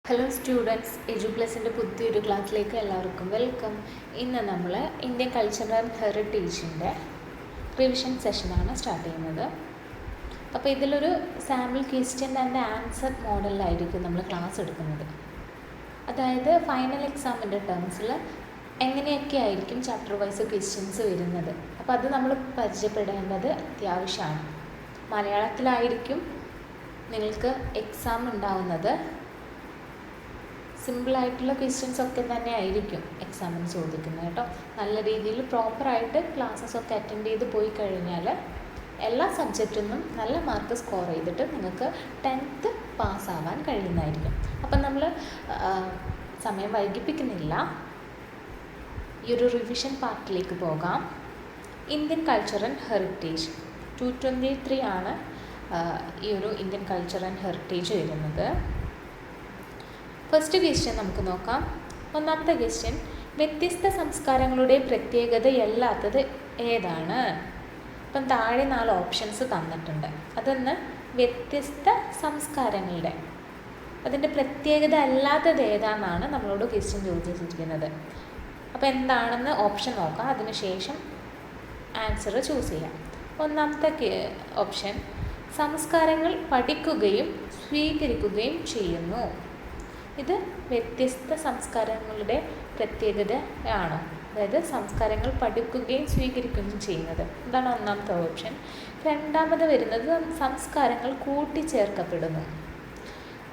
Hello students, എജുപ്ലസിൻ്റെ പുതിയൊരു ക്ലാസ്സിലേക്ക് എല്ലാവർക്കും വെൽക്കം. ഇന്ന് നമ്മൾ ഇന്ത്യൻ കൾച്ചറൽ ആൻഡ് ഹെറിറ്റേജിൻ്റെ റിവിഷൻ സെഷനാണ് സ്റ്റാർട്ട് ചെയ്യുന്നത്. അപ്പോൾ ഇതിലൊരു സാമ്പിൾ ക്വസ്റ്റ്യൻ ആൻഡ് ആൻസർ മോഡലിലായിരിക്കും നമ്മൾ ക്ലാസ് എടുക്കുന്നത്. അതായത് ഫൈനൽ എക്സാമിൻ്റെ ടേംസിൽ എങ്ങനെയൊക്കെ ആയിരിക്കും ചാപ്റ്റർ വൈസ് ക്വസ്റ്റ്യൻസ് വരുന്നത്. അപ്പോൾ അത് നമ്മൾ പരിചയപ്പെടേണ്ടത് അത്യാവശ്യമാണ്. മലയാളത്തിലായിരിക്കും നിങ്ങൾക്ക് എക്സാം ഉണ്ടാവുന്നത്. സിമ്പിളായിട്ടുള്ള ക്വസ്റ്റ്യൻസ് ഒക്കെ തന്നെ ആയിരിക്കും എക്സാമിന് ചോദിക്കുന്നത് കേട്ടോ. നല്ല രീതിയിൽ പ്രോപ്പറായിട്ട് ക്ലാസ്സസ് ഒക്കെ അറ്റൻഡ് ചെയ്ത് പോയി കഴിഞ്ഞാൽ എല്ലാ സബ്ജക്റ്റിൽ നിന്നും നല്ല മാർക്ക് സ്കോർ ചെയ്തിട്ട് നിങ്ങൾക്ക് 10th പാസ്സാവാൻ കഴിയുന്നതായിരിക്കും. അപ്പം നമ്മൾ സമയം വൈകിപ്പിക്കുന്നില്ല, ഈ ഒരു റിവിഷൻ പാർട്ടിലേക്ക് പോകാം. ഇന്ത്യൻ കൾച്ചർ ആൻഡ് ഹെറിറ്റേജ് 223 ആണ് ഈ ഒരു ഇന്ത്യൻ കൾച്ചർ ആൻഡ് ഹെറിറ്റേജ് വരുന്നത്. ഫസ്റ്റ് ക്വസ്റ്റ്യൻ നമുക്ക് നോക്കാം. ഒന്നാമത്തെ ക്വസ്റ്റ്യൻ, വ്യത്യസ്ത സംസ്കാരങ്ങളുടെ പ്രത്യേകതയല്ലാത്തത് ഏതാണ്? ഇപ്പം താഴെ 4 ഓപ്ഷൻസ് തന്നിട്ടുണ്ട്. അതൊന്ന് വ്യത്യസ്ത സംസ്കാരങ്ങളുടെ അതിൻ്റെ പ്രത്യേകത അല്ലാത്തത് ഏതാണെന്നാണ് നമ്മളോട് ക്വസ്റ്റ്യൻ ചോദിച്ചിരിക്കുന്നത്. അപ്പോൾ എന്താണെന്ന് ഓപ്ഷൻ നോക്കാം, അതിനുശേഷം ആൻസർ ചൂസ് ചെയ്യാം. ഒന്നാമത്തെ ഓപ്ഷൻ, സംസ്കാരങ്ങൾ പഠിക്കുകയും സ്വീകരിക്കുകയും ചെയ്യുന്നു. ഇത് വ്യത്യസ്ത സംസ്കാരങ്ങളുടെ പ്രത്യേകതയാണോ? അതായത് സംസ്കാരങ്ങൾ പഠിക്കുകയും സ്വീകരിക്കുകയും ചെയ്യുന്നത്. ഇതാണ് ഒന്നാമത്തെ ഓപ്ഷൻ. രണ്ടാമത് വരുന്നത് സംസ്കാരങ്ങൾ കൂട്ടിച്ചേർക്കപ്പെടുന്നു.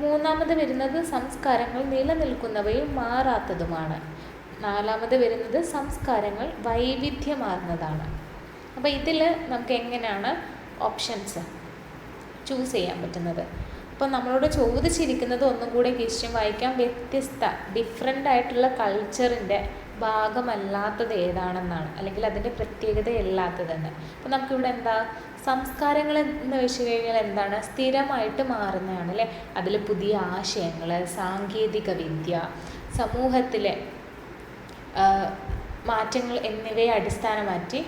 മൂന്നാമത് വരുന്നത് സംസ്കാരങ്ങൾ നിലനിൽക്കുന്നവയും മാറാത്തതുമാണ്. നാലാമത് വരുന്നത് സംസ്കാരങ്ങൾ വൈവിധ്യമാർന്നതാണ്. അപ്പോൾ ഇതിൽ നമുക്ക് എങ്ങനെയാണ് ഓപ്ഷൻസ് ചൂസ് ചെയ്യാൻ പറ്റുന്നത്? അപ്പോൾ നമ്മളോട് ചോദിച്ചിരിക്കുന്നത് ഒന്നും കൂടെ ക്വസ്റ്റ്യൻ വായിക്കാം. വ്യത്യസ്ത ഡിഫറെൻ്റ് ആയിട്ടുള്ള കൾച്ചറിൻ്റെ ഭാഗമല്ലാത്തത് ഏതാണെന്നാണ്, അല്ലെങ്കിൽ അതിൻ്റെ പ്രത്യേകതയല്ലാത്തതെന്ന്. അപ്പോൾ നമുക്കിവിടെ എന്താ, സംസ്കാരങ്ങൾ എന്ന് വെച്ച് കഴിഞ്ഞാൽ എന്താണ്, സ്ഥിരമായിട്ട് മാറുന്നതാണ് അല്ലേ. അതിൽ പുതിയ ആശയങ്ങൾ, സാങ്കേതിക വിദ്യ, സമൂഹത്തിലെ മാറ്റങ്ങൾ എന്നിവയെ അടിസ്ഥാനമാക്കി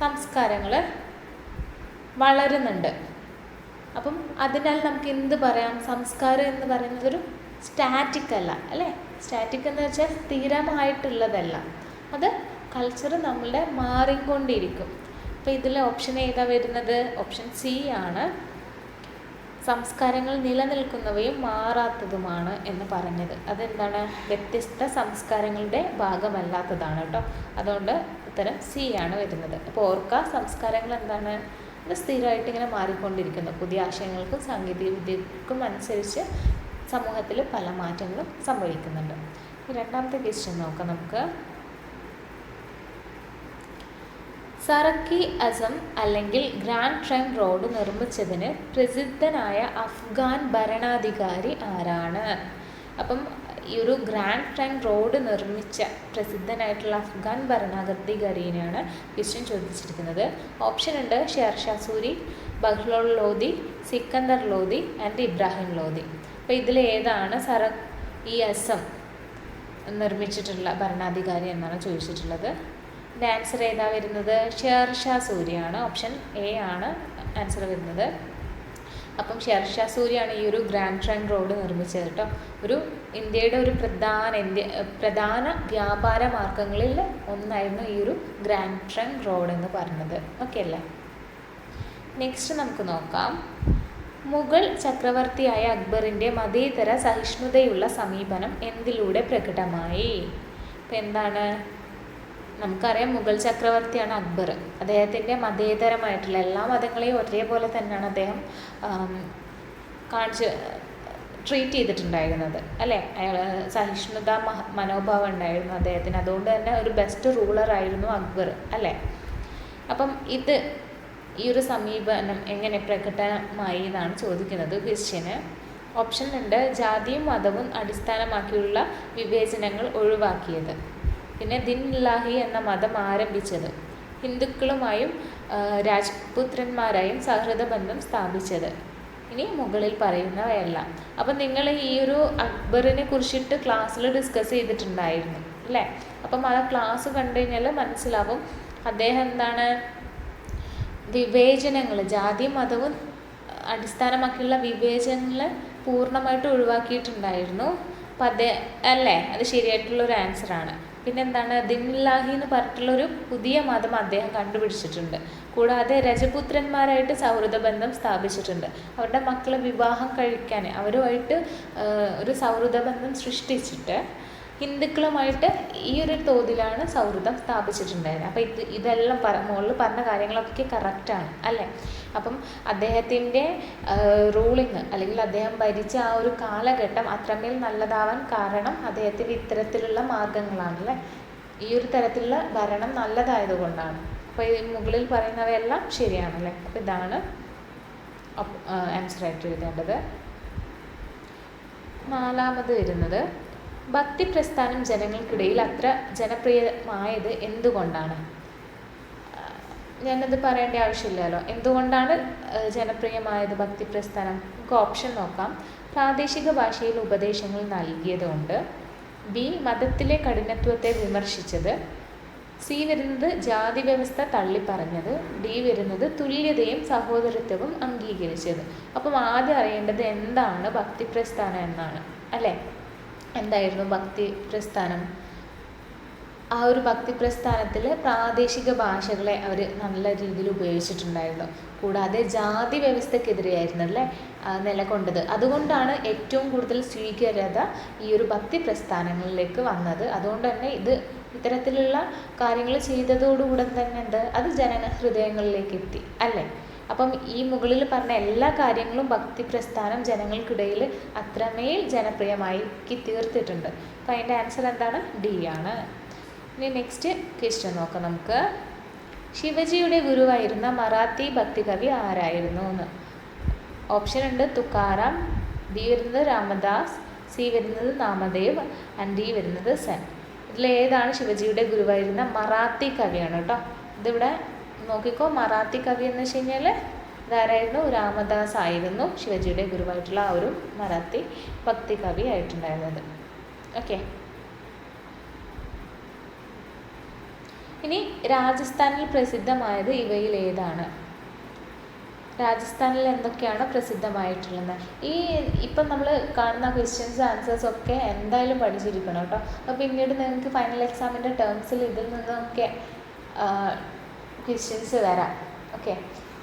സംസ്കാരങ്ങൾ വളരുന്നുണ്ട്. അപ്പം അതിനാൽ നമുക്ക് എന്ത് പറയാം, സംസ്കാരം എന്ന് പറയുന്നത് ഒരു സ്റ്റാറ്റിക് അല്ല അല്ലേ. സ്റ്റാറ്റിക് എന്ന് വെച്ചാൽ സ്ഥിരമായിട്ടുള്ളതല്ല, അത് കൾച്ചർ നമ്മളുടെ മാറിക്കൊണ്ടിരിക്കും. അപ്പോൾ ഇതിൽ ഓപ്ഷൻ ഏതാ വരുന്നത്? ഓപ്ഷൻ സി ആണ്, സംസ്കാരങ്ങൾ നിലനിൽക്കുന്നവയും മാറാത്തതുമാണ് എന്ന് പറഞ്ഞത്. അതെന്താണ്, വ്യത്യസ്ത സംസ്കാരങ്ങളുടെ ഭാഗമല്ലാത്തതാണ് കേട്ടോ. അതുകൊണ്ട് ഉത്തരം സി ആണ് വരുന്നത്. അപ്പോൾ ഓർക്കുക, സംസ്കാരങ്ങൾ എന്താണ്, അത് സ്ഥിരമായിട്ട് ഇങ്ങനെ മാറിക്കൊണ്ടിരിക്കുന്നു. പുതിയ ആശയങ്ങൾക്കും സാങ്കേതിക വിദ്യക്കും അനുസരിച്ച് സമൂഹത്തിൽ പല മാറ്റങ്ങളും സംഭവിക്കുന്നുണ്ട്. രണ്ടാമത്തെ ക്വസ്റ്റ്യൻ നോക്കാം നമുക്ക്. സറക്കി അസം അല്ലെങ്കിൽ ഗ്രാൻഡ് ട്രങ്ക് റോഡ് നിർമ്മിച്ചതിന് പ്രസിദ്ധനായ അഫ്ഗാൻ ഭരണാധികാരി ആരാണ്? അപ്പം ഈ ഒരു ഗ്രാൻഡ് ട്രങ്ക് റോഡ് നിർമ്മിച്ച പ്രസിദ്ധനായിട്ടുള്ള അഫ്ഗാൻ ഭരണാധികാരിയാണ് ക്വസ്റ്റ്യൻ ചോദിച്ചിരിക്കുന്നത്. ഓപ്ഷൻ ഉണ്ട്, ഷേർഷാ സൂരി, ബഹ്ലോൾ ലോധി, സിക്കന്ദർ ലോധി ആൻഡ് ഇബ്രാഹിം ലോധി. അപ്പോൾ ഇതിൽ ഏതാണ് ഈ അസം നിർമ്മിച്ചിട്ടുള്ള ഭരണാധികാരി എന്നാണ് ചോദിച്ചിട്ടുള്ളത്. ഇതിൻ്റെ ആൻസർ ഏതാ വരുന്നത്? ഷേർഷാ സൂരിയാണ്. ഓപ്ഷൻ എ ആണ് ആൻസർ വരുന്നത്. അപ്പം ഷേർഷാ സൂരിയാണ് ഈ ഒരു ഗ്രാൻഡ് ട്രങ്ക് റോഡ് നിർമ്മിച്ചത് കേട്ടോ. ഇന്ത്യയുടെ ഒരു പ്രധാന വ്യാപാര മാർഗങ്ങളിൽ ഒന്നായിരുന്നു ഈ ഒരു ഗ്രാൻഡ് ട്രങ്ക് റോഡ് എന്ന് പറഞ്ഞത്. ഓക്കെ അല്ലേ? നെക്സ്റ്റ് നമുക്ക് നോക്കാം. മുഗൾ ചക്രവർത്തിയായ അക്ബറിൻ്റെ മതേതര സഹിഷ്ണുതയുള്ള സമീപനം എന്തിലൂടെ പ്രകടമായി? ഇപ്പം എന്താണ്, നമുക്കറിയാം മുഗൾ ചക്രവർത്തിയാണ് അക്ബർ. അദ്ദേഹത്തിൻ്റെ മതേതരമായിട്ടുള്ള എല്ലാ മതങ്ങളെയും ഒരേപോലെ തന്നെയാണ് അദ്ദേഹം ട്രീറ്റ് ചെയ്തിട്ടുണ്ടായിരുന്നത് അല്ലേ. അയാൾ സഹിഷ്ണുത മനോഭാവം ഉണ്ടായിരുന്നു അദ്ദേഹത്തിന്. അതുകൊണ്ട് തന്നെ ഒരു ബെസ്റ്റ് റൂളറായിരുന്നു അക്ബർ അല്ലേ. അപ്പം ഈ ഒരു സമീപനം എങ്ങനെ പ്രകടമായി എന്നാണ് ചോദിക്കുന്നത് ക്വസ്റ്റ്യന്. ഓപ്ഷൻ ഉണ്ട്, ജാതിയും മതവും അടിസ്ഥാനമാക്കിയുള്ള വിവേചനങ്ങൾ ഒഴിവാക്കിയത്, പിന്നെ ദിൻ ഇലാഹി എന്ന മതം ആരംഭിച്ചത്, ഹിന്ദുക്കളുമായും രാജ്പുത്രന്മാരായും സൗഹൃദ ബന്ധം സ്ഥാപിച്ചത്. ഇനി മുകളിൽ പറയുന്നവയല്ല. അപ്പം നിങ്ങൾ ഈ ഒരു അക്ബറിനെ കുറിച്ചിട്ട് ക്ലാസ്സിൽ ഡിസ്കസ് ചെയ്തിട്ടുണ്ടായിരുന്നു അല്ലേ. അപ്പം ആ ക്ലാസ് കണ്ടു കഴിഞ്ഞാൽ മനസ്സിലാവും അദ്ദേഹം എന്താണ്, വിവേചനങ്ങൾ, ജാതിയും മതവും അടിസ്ഥാനമാക്കിയുള്ള വിവേചനങ്ങൾ പൂർണ്ണമായിട്ട് ഒഴിവാക്കിയിട്ടുണ്ടായിരുന്നു. അപ്പം അല്ലേ, അത് ശരിയായിട്ടുള്ളൊരു ആൻസറാണ്. പിന്നെന്താണ്, ദിൻലാഹി എന്ന് പറഞ്ഞിട്ടുള്ളൊരു പുതിയ മതം അദ്ദേഹം കണ്ടുപിടിച്ചിട്ടുണ്ട്. കൂടാതെ രജപുത്രന്മാരായിട്ട് സൗഹൃദ ബന്ധം സ്ഥാപിച്ചിട്ടുണ്ട്. അവരുടെ മക്കളെ വിവാഹം കഴിക്കാൻ അവരുമായിട്ട് ഒരു സൗഹൃദ ബന്ധം സൃഷ്ടിച്ചിട്ട് ഹിന്ദുക്കളുമായിട്ട് ഈ ഒരു തോതിലാണ് സൗഹൃദം സ്ഥാപിച്ചിട്ടുണ്ടായിരുന്നത്. അപ്പോൾ ഇതെല്ലാം മുകളിൽ പറഞ്ഞ കാര്യങ്ങളൊക്കെ കറക്റ്റാണ് അല്ലേ. അപ്പം അദ്ദേഹത്തിൻ്റെ റൂളിങ് അല്ലെങ്കിൽ അദ്ദേഹം ഭരിച്ച ആ ഒരു കാലഘട്ടം അത്രമേൽ നല്ലതാവാൻ കാരണം അദ്ദേഹത്തിൻ്റെ ഇത്തരത്തിലുള്ള മാർഗങ്ങളാണല്ലേ. ഈ ഒരു തരത്തിലുള്ള ഭരണം നല്ലതായതുകൊണ്ടാണ്. അപ്പോൾ ഈ മുകളിൽ പറയുന്നവയെല്ലാം ശരിയാണല്ലേ. അപ്പോൾ ഇതാണ് ആൻസറായിട്ട് എഴുതേണ്ടത്. നാലാമത് വരുന്നത്, ഭക്തി പ്രസ്ഥാനം ജനങ്ങൾക്കിടയിൽ അത്ര ജനപ്രിയമായത് എന്തുകൊണ്ടാണ്? ഞാനത് പറയേണ്ട ആവശ്യമില്ലല്ലോ. എന്തുകൊണ്ടാണ് ജനപ്രിയമായത് ഭക്തി പ്രസ്ഥാനം? നമുക്ക് ഓപ്ഷൻ നോക്കാം. പ്രാദേശിക ഭാഷയിൽ ഉപദേശങ്ങൾ നൽകിയതുകൊണ്ട്. ബി, മതത്തിലെ കഠിനത്വത്തെ വിമർശിച്ചത്. സി വരുന്നത് ജാതി വ്യവസ്ഥ തള്ളിപ്പറഞ്ഞത്. ഡി വരുന്നത് തുല്യതയും സഹോദരത്വവും അംഗീകരിച്ചത്. അപ്പം ആദ്യം അറിയേണ്ടത് എന്താണ് ഭക്തി പ്രസ്ഥാനം എന്നാണ് അല്ലേ. എന്തായിരുന്നു ഭക്തി പ്രസ്ഥാനം? ആ ഒരു ഭക്തി പ്രസ്ഥാനത്തിൽ പ്രാദേശിക ഭാഷകളെ അവർ നല്ല രീതിയിൽ ഉപയോഗിച്ചിട്ടുണ്ടായിരുന്നു. കൂടാതെ ജാതി വ്യവസ്ഥക്കെതിരെയായിരുന്നു അല്ലേ നിലകൊണ്ടത്. അതുകൊണ്ടാണ് ഏറ്റവും കൂടുതൽ സ്വീകാര്യത ഈ ഒരു ഭക്തി പ്രസ്ഥാനങ്ങളിലേക്ക് വന്നത്. അതുകൊണ്ട് തന്നെ ഇത്തരത്തിലുള്ള കാര്യങ്ങൾ ചെയ്തതോടുകൂടെ തന്നെ അത് ജനഹൃദയങ്ങളിലേക്ക് എത്തി അല്ലേ. അപ്പം ഈ മുകളിൽ പറഞ്ഞ എല്ലാ കാര്യങ്ങളും ഭക്തി പ്രസ്ഥാനം ജനങ്ങൾക്കിടയിൽ അത്രമേൽ ജനപ്രിയമാക്കി തീർത്തിട്ടുണ്ട്. അപ്പം അതിൻ്റെ ആൻസർ എന്താണ്? ഡി ആണ്. ഇനി നെക്സ്റ്റ് ക്വസ്റ്റ്യൻ നോക്കാം നമുക്ക്. ശിവജിയുടെ ഗുരുവായിരുന്ന മറാത്തി ഭക്തികവി ആരായിരുന്നു എന്ന്. ഓപ്ഷൻ ഉണ്ട് തുക്കാറാം, ബി വരുന്നത് രാമദാസ്, സി വരുന്നത് നാമദേവ് ആൻഡ് ഡി വരുന്നത് സെൻ. ഇതിലേതാണ് ശിവജിയുടെ ഗുരുവായിരുന്ന മറാത്തി കവിയാണ് കേട്ടോ. ഇതിവിടെ നോക്കിക്കോ, മറാത്തി കവി എന്ന് വെച്ച് കഴിഞ്ഞാൽ ഇതാരായിരുന്നു? രാമദാസ് ആയിരുന്നു ശിവജിയുടെ ഗുരുവായിട്ടുള്ള ആ ഒരു മറാത്തി ഭക്തി കവി ആയിട്ടുണ്ടായിരുന്നത്. ഓക്കെ. ഇനി രാജസ്ഥാനിൽ പ്രസിദ്ധമായത് ഇവയിൽ ഏതാണ്? രാജസ്ഥാനിൽ എന്തൊക്കെയാണ് പ്രസിദ്ധമായിട്ടുള്ളത്? ഇപ്പം നമ്മൾ കാണുന്ന ക്വസ്റ്റ്യൻസ് ആൻസേഴ്സ് ഒക്കെ എന്തായാലും പഠിച്ചിരിക്കണം കേട്ടോ. അപ്പോൾ പിന്നീട് നിങ്ങൾക്ക് ഫൈനൽ എക്സാമിൻ്റെ ടേംസിൽ ഇതിൽ നിന്നൊക്കെ ക്വസ്റ്റ്യൻസ് വരാം. ഓക്കെ.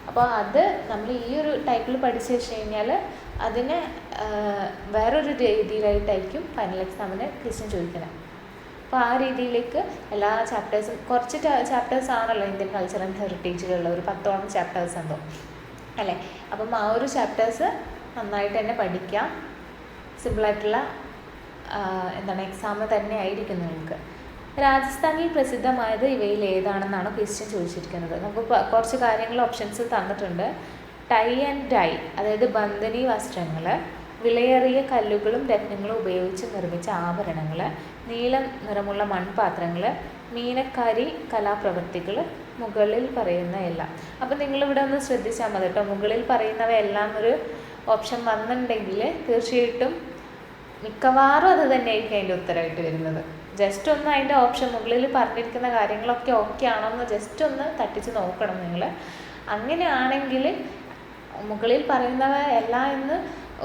അപ്പോൾ അത് നമ്മൾ ഈ ഒരു ടൈപ്പിൽ പഠിച്ചു വെച്ച് കഴിഞ്ഞാൽ അതിനെ വേറൊരു രീതിയിലായിട്ടായിരിക്കും ഫൈനൽ എക്സാമിന് ക്വസ്റ്റ്യൻ ചോദിക്കുന്നത്. അപ്പോൾ ആ രീതിയിലേക്ക് എല്ലാ ചാപ്റ്റേഴ്സും, കുറച്ച് ചാപ്റ്റേഴ്സ് ആണല്ലോ ഇന്ത്യൻ കൾച്ചർ ആൻഡ് ഹെറിറ്റേജിലുള്ള ഒരു 10ഓളം ചാപ്റ്റേഴ്സ് ഉണ്ടോ അല്ലേ. അപ്പം ആ ഒരു ചാപ്റ്റേഴ്സ് നന്നായിട്ട് തന്നെ പഠിക്കാം. സിമ്പിളായിട്ടുള്ള എക്സാം തന്നെ ആയിരിക്കും നിങ്ങൾക്ക്. രാജസ്ഥാനിൽ പ്രസിദ്ധമായത് ഇവയിൽ ഏതാണെന്നാണ് ക്വസ്റ്റ്യൻ ചോദിച്ചിരിക്കുന്നത്. നമുക്ക് കുറച്ച് കാര്യങ്ങൾ ഓപ്ഷൻസ് തന്നിട്ടുണ്ട്. ടൈ ആൻഡ് ഡൈ, അതായത് ബന്ദനി വസ്ത്രങ്ങൾ, വിലയേറിയ കല്ലുകളും രത്നങ്ങളും ഉപയോഗിച്ച് നിർമ്മിച്ച ആഭരണങ്ങൾ, നീല നിറമുള്ള മൺപാത്രങ്ങൾ, മീനക്കാരി കലാപ്രവൃത്തികൾ, മുകളിൽ പറയുന്ന എല്ലാം. അപ്പം നിങ്ങളിവിടെ ഒന്ന് ശ്രദ്ധിച്ചാൽ മതി കേട്ടോ. മുകളിൽ പറയുന്നവയെല്ലാം ഒരു ഓപ്ഷൻ വന്നിട്ടുണ്ടെങ്കിൽ തീർച്ചയായിട്ടും മിക്കവാറും അത് തന്നെയായിരിക്കും അതിൻ്റെ ഉത്തരമായിട്ട് വരുന്നത്. ജസ്റ്റ് ഒന്ന് അതിൻ്റെ ഓപ്ഷൻ മുകളിൽ പറഞ്ഞിരിക്കുന്ന കാര്യങ്ങളൊക്കെ ഓക്കെ ആണോ എന്ന് ജസ്റ്റ് ഒന്ന് തട്ടിച്ച് നോക്കണം നിങ്ങൾ. അങ്ങനെയാണെങ്കിൽ മുകളിൽ പറയുന്നവ എല്ലാം എന്ന്